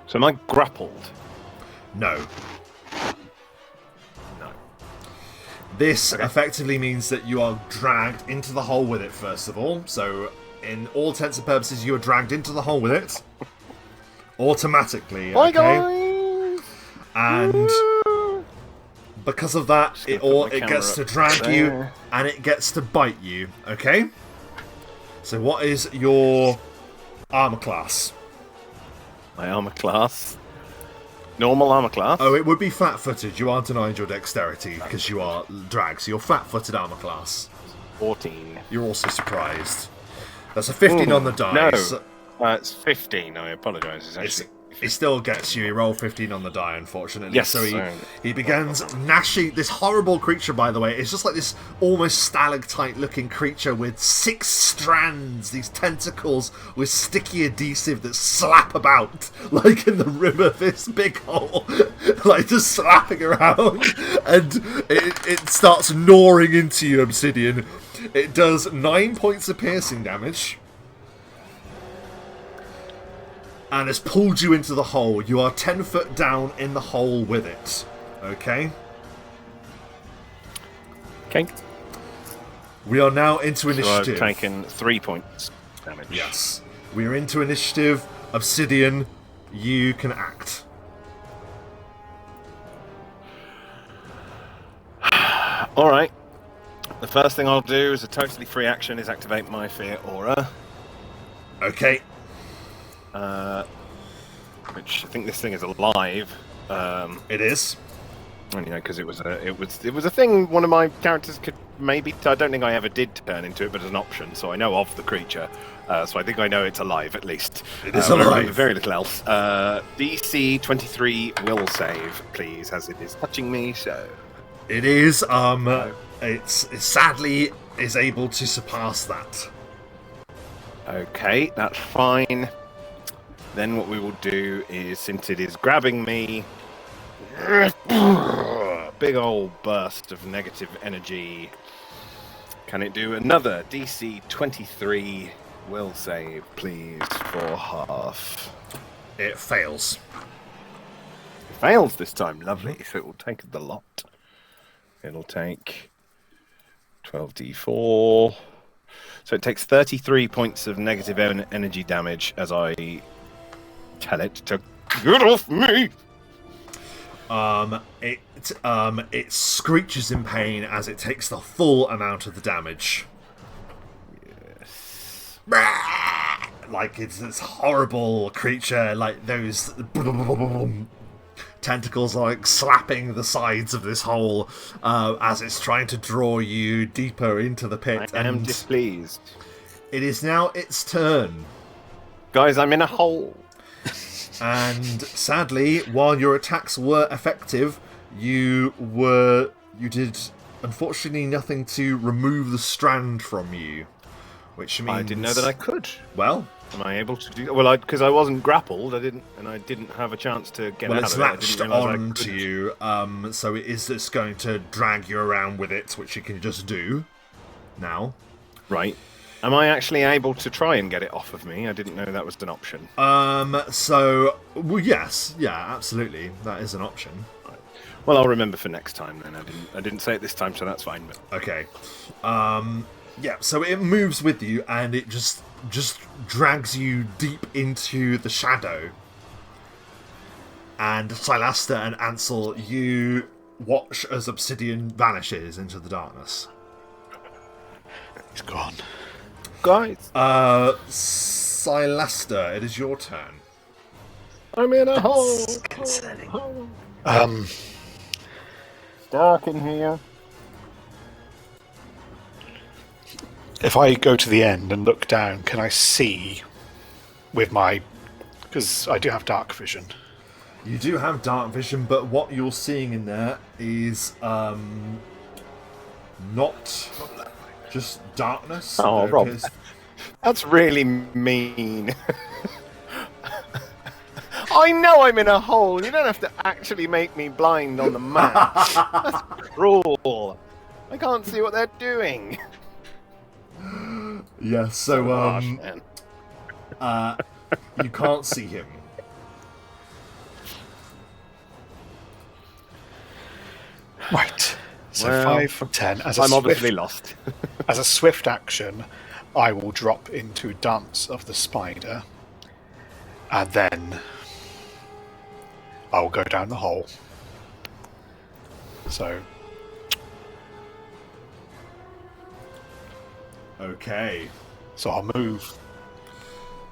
So am I grappled? No. No. This effectively means that you are dragged into the hole with it, first of all. So, in all intents and purposes, you are dragged into the hole with it. Automatically, Bye, okay? guys! And because of that, it gets to drag you, and it gets to bite you, okay? So what is your armor class? My armor class? Normal armor class? Oh, it would be flat-footed. You are denied your dexterity because you are dragged. So your flat-footed armor class. 14. You're also surprised. That's a 15 on the dice. No, it's 15. I apologise. It's actually... It still gets you. He rolled 15 on the die, unfortunately. Yes. So he begins gnashing. This horrible creature, by the way, it's just like this almost stalactite-looking creature with 6 strands, these tentacles with sticky adhesive that slap about, like in the rim of this big hole, like just slapping around. And it starts gnawing into you, Obsidian. It does 9 points of piercing damage. And has pulled you into the hole. You are 10 foot down in the hole with it. Okay? Okay. We are now into So initiative. I've taken 3 points damage. Yes. We are into initiative. Obsidian, you can act. Alright. The first thing I'll do as a totally free action is activate my Fear Aura. Okay. Which I think this thing is alive. It is. And, you know, because it was a thing one of my characters could maybe. I don't think I ever did turn into it, but as an option, so I know of the creature. So I think I know it's alive at least. It is alive. Very little else. DC 23 will save, please, as it is touching me. So It is. It sadly is able to surpass that. okay, that's fine. Then what we will do is, since it is grabbing me, big old burst of negative energy. Can it do another DC 23 will save, please, for half? It fails. It fails this time, lovely. So it will take the lot. It'll take 12d4. So it takes 33 points of negative energy damage as I tell it to get off me. It screeches in pain as it takes the full amount of the damage. Yes. Like it's this horrible creature, like those tentacles like slapping the sides of this hole as it's trying to draw you deeper into the pit. I am displeased. It is now its turn. Guys, I'm in a hole. And sadly, while your attacks were effective, you did unfortunately nothing to remove the strand from you, which means I didn't know that I could. Well, am I able to do? Well, because I wasn't grappled, I didn't have a chance to get out it's of it. I latched didn't realise I on to couldn't. you, so it is just going to drag you around with it, which you can just do now. Right. Am I actually able to try and get it off of me? I didn't know that was an option. Well, yes, yeah, absolutely, that is an option. Well, I'll remember for next time then. I didn't say it this time, so that's fine. But Okay. Yeah, so it moves with you and it just drags you deep into the shadow. And Silasta and Ansel, you watch as Obsidian vanishes into the darkness. He's gone. guys, Silasta, it is your turn. I'm in a hole. Concerning. Dark in here. If I go to the end and look down, can I see with my... Because I do have dark vision. You do have dark vision, but what you're seeing in there is not just darkness. Oh, There Rob. appears- That's really mean. I know I'm in a hole. You don't have to actually make me blind on the map. That's cruel. I can't see what they're doing. Yeah, so Harsh, man. you can't see him. Right. So Well, 5 from 10. I'm obviously lost. As a swift action, I will drop into Dance of the Spider, and then I'll go down the hole. So, Okay. so I'll move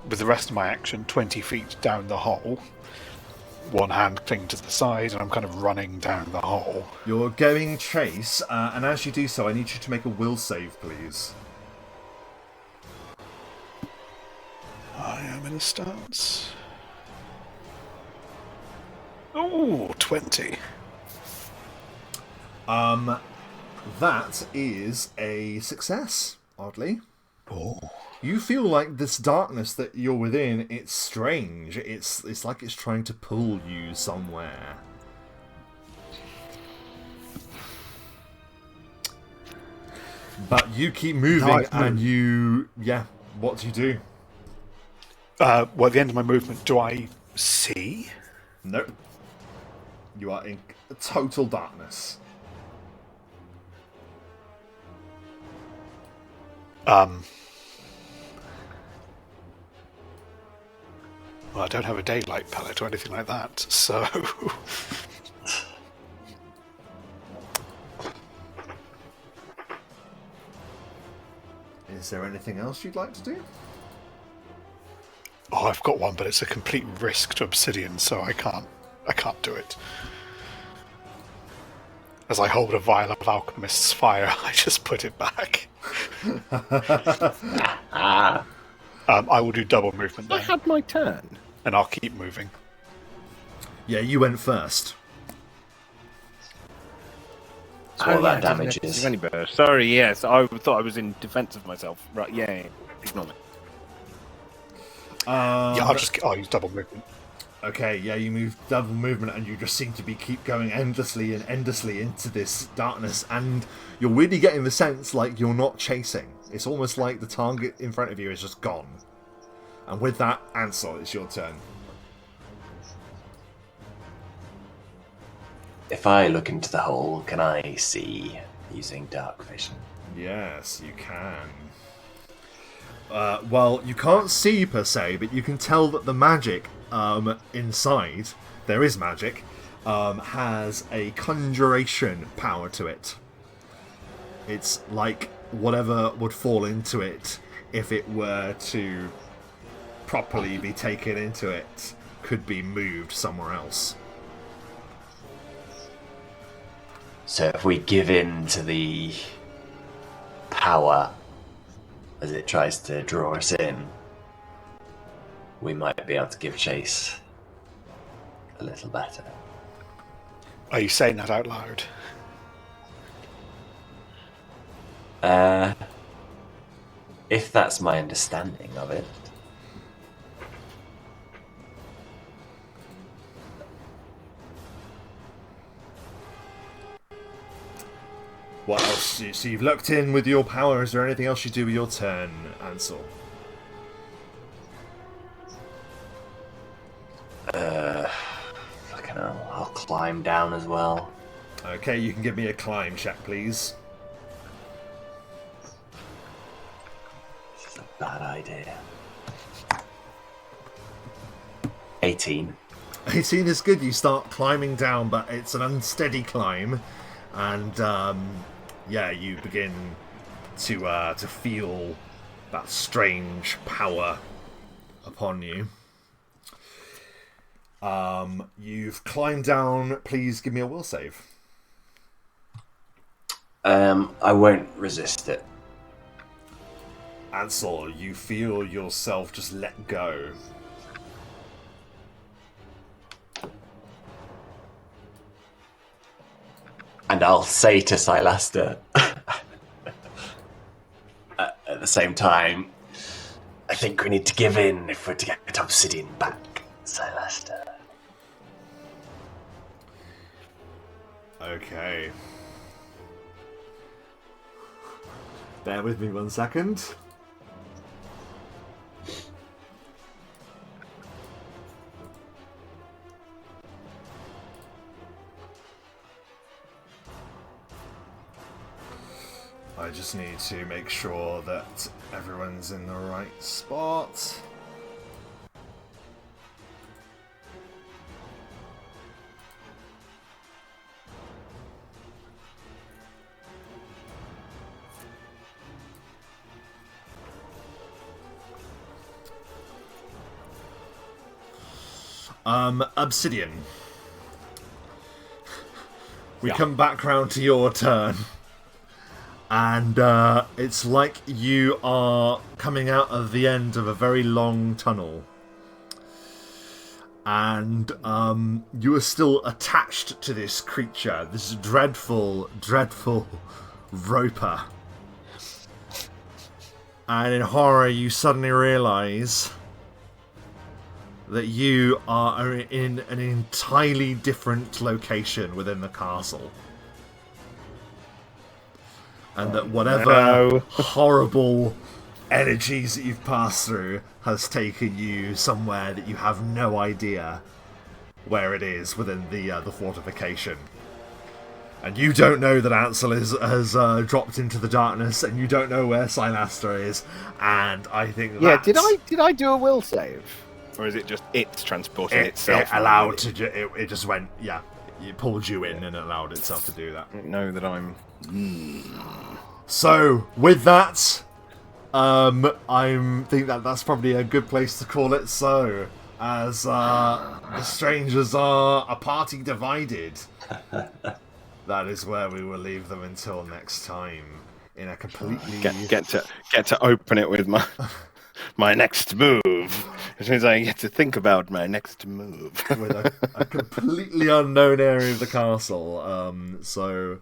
with the rest of my action 20 feet down the hole. One hand clinging to the side, and I'm kind of running down the hole. You're going chase, and as you do so, I need you to make a will save, please. I am in a stance. Oh, 20. That is a success, oddly. Oh. You feel like this darkness that you're within, it's strange. It's like it's trying to pull you somewhere. But you keep moving, and you... Yeah, what do you do? Well, at the end of my movement, do I see? Nope. You are in total darkness. Well, I don't have a daylight palette or anything like that, so... Is there anything else you'd like to do? Oh, I've got one, but it's a complete risk to Obsidian, so I can't do it. As I hold a vial of Alchemist's Fire, I just put it back. I will do double movement I then, had my turn. and I'll keep moving. Yeah, you went first. So all that I didn't damage have to is. do any burst. Sorry, yes, I thought I was in defense of myself. Right, yeah, ignore me. Yeah, I'll use double movement. Okay, yeah, you move double movement, and you just seem to be keep going endlessly and endlessly into this darkness, and you're really getting the sense like you're not chasing. It's almost like the target in front of you is just gone. And with that, Ansel, it's your turn. If I look into the hole, can I see using dark vision? Yes, you can. Well, you can't see per se, but you can tell that the magic inside, there is magic, has a conjuration power to it. It's like whatever would fall into it if it were to properly be taken into it could be moved somewhere else. So if we give in to the power as it tries to draw us in, we might be able to give chase a little better. Are you saying that out loud? If that's my understanding of it. What else? So you've looked in with your power. Is there anything else you do with your turn, Ansel? Fucking hell, I'll climb down as well. Okay, you can give me a climb check, please. This is a bad idea. 18. 18 is good. You start climbing down, but it's an unsteady climb, and yeah, you begin to feel that strange power upon you. You've climbed down. Please give me a will save. I won't resist it. Ansel, you feel yourself just let go. And I'll say to Silaster at the same time, I think we need to give in if we're to get Obsidian back, Silaster. Okay. Bear with me 1 second. just need to make sure that everyone's in the right spot. Obsidian. We come back round to your turn. And it's like you are coming out of the end of a very long tunnel. And you are still attached to this creature, this dreadful, dreadful roper. And in horror, you suddenly realise that you are in an entirely different location within the castle. And that whatever horrible energies that you've passed through has taken you somewhere that you have no idea where it is within the fortification. And you don't know that Ansel has dropped into the darkness, and you don't know where Silastra is. And I think that... Yeah, did I do a will save? Or is it just it's transporting itself? It allowed to... It just went... Yeah, it pulled you in and allowed itself to do that. I don't know that I'm... So, with that, I think that's probably a good place to call it so, as the strangers are a party divided. That is where we will leave them until next time, in a completely... Get to open it with my next move. Which means I get to think about my next move. With a completely unknown area of the castle. So...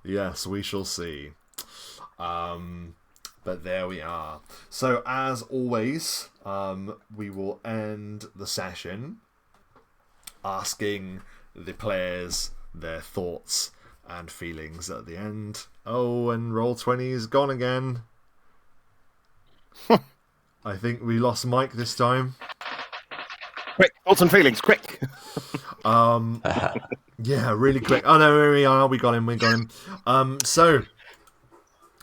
Yes, we shall see. But there we are. So, as always, we will end the session asking the players their thoughts and feelings at the end. Oh, and Roll20 is gone again. I think we lost Mike this time. Quick, thoughts and feelings, quick! Yeah, really quick. Oh no, here we are. We got him. So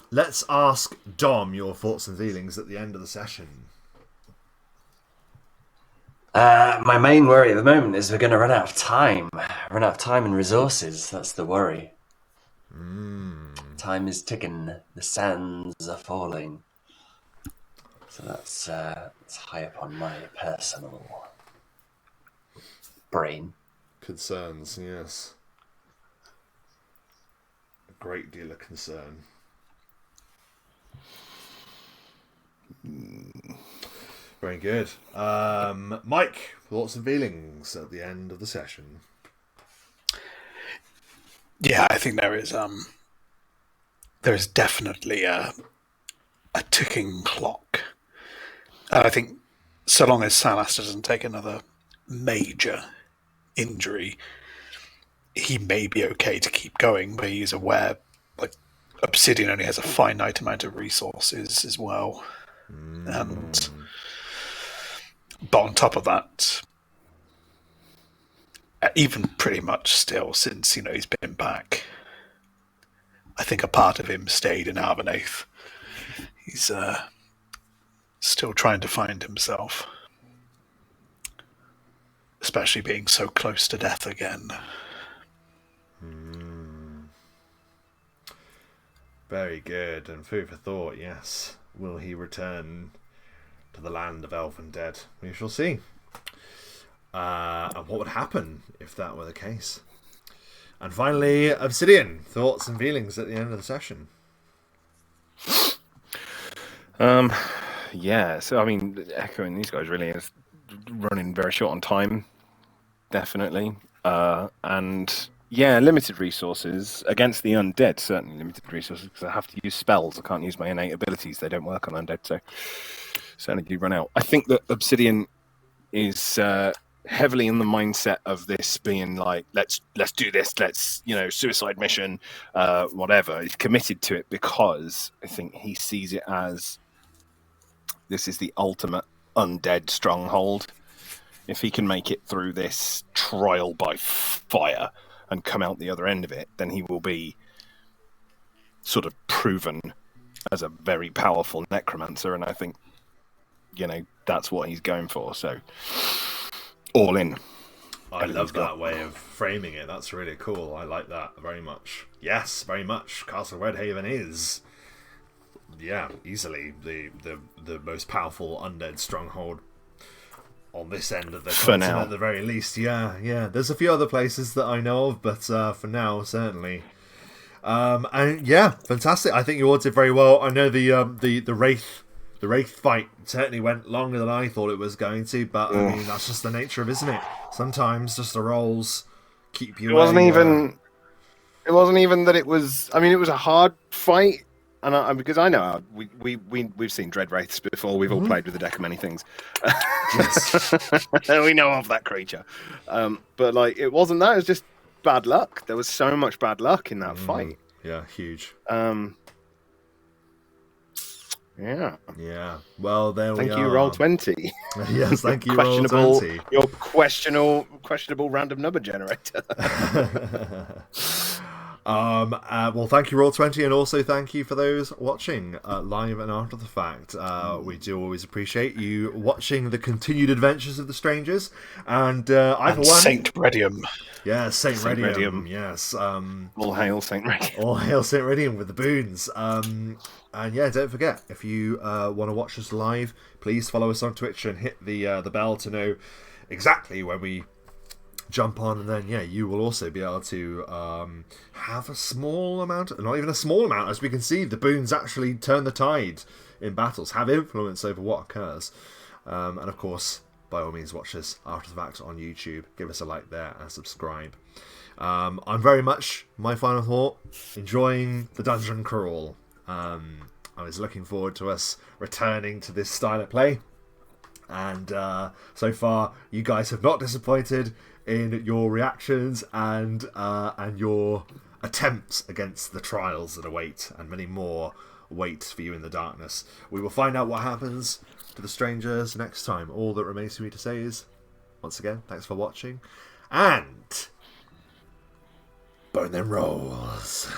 let's ask Dom your thoughts and feelings at the end of the session. My main worry at the moment is we're going to run out of time. Run out of time and resources. That's the worry. Time is ticking. The sands are falling. So that's high up on my personal brain. Concerns, yes. A great deal of concern. Very good. Mike, thoughts and feelings at the end of the session? Yeah, I think there is definitely a ticking clock. And I think so long as Silastra doesn't take another major injury, he may be okay to keep going, but he's aware like Obsidian only has a finite amount of resources as well. And but on top of that, even pretty much still since he's been back, I think a part of him stayed in Arvenath. He's still trying to find himself, especially being so close to death again. Very good. And food for thought, yes. Will he return to the land of elf and dead? We shall see. And what would happen if that were the case? And finally, Obsidian, thoughts and feelings at the end of the session. Yeah, so I mean, echoing these guys really is running very short on time, definitely. And yeah, limited resources against the undead, certainly limited resources, because I have to use spells. I can't use my innate abilities. They don't work on undead, so certainly do run out. I think that Obsidian is heavily in the mindset of this being like, let's do this, let's, suicide mission, whatever. He's committed to it because I think he sees it as this is the ultimate undead stronghold. If he can make it through this trial by fire and come out the other end of it, then he will be sort of proven as a very powerful necromancer, and I think, that's what he's going for. So, all in. I love that way of framing it. That's really cool. I like that very much. Yes, very much. Castle Redhaven is, easily the most powerful undead stronghold on this end of the continent, at the very least. Yeah. There's a few other places that I know of, but for now, certainly. And yeah, fantastic. I think you all did very well. I know the Wraith fight certainly went longer than I thought it was going to, but I mean that's just the nature of it, isn't it? Sometimes just the rolls keep you. It wasn't even that it was. I mean, it was a hard fight, and because I know we've seen Dread Wraiths before. We've all played with a deck of many things. Yes. We know of that creature, but like it wasn't that. It was just bad luck. There was so much bad luck in that fight. Yeah, huge. Yeah. Well, there we are. Thank you, Roll20. Yes, thank you, questionable, Roll20. Your questionable random number generator. Well, thank you, Roll20, and also thank you for those watching live and after the fact. We do always appreciate you watching the continued adventures of the strangers. And I, for one, Saint Redium. Yeah, Saint Redium. Yes. All hail Saint Redium. All hail Saint Redium with the boons. And yeah, don't forget, if you want to watch us live, please follow us on Twitch and hit the bell to know exactly when we jump on. And then, you will also be able to have a small amount, not even a small amount, as we can see, the boons actually turn the tide in battles, have influence over what occurs. And of course, by all means, watch us after the fact on YouTube. Give us a like there and subscribe. I'm very much, my final thought, enjoying the dungeon crawl. I was looking forward to us returning to this style of play, and so far you guys have not disappointed in your reactions and your attempts against the trials that await, and many more wait for you in the darkness. We will find out what happens to the strangers next time. All that remains for me to say is, once again, thanks for watching, and burn them rolls.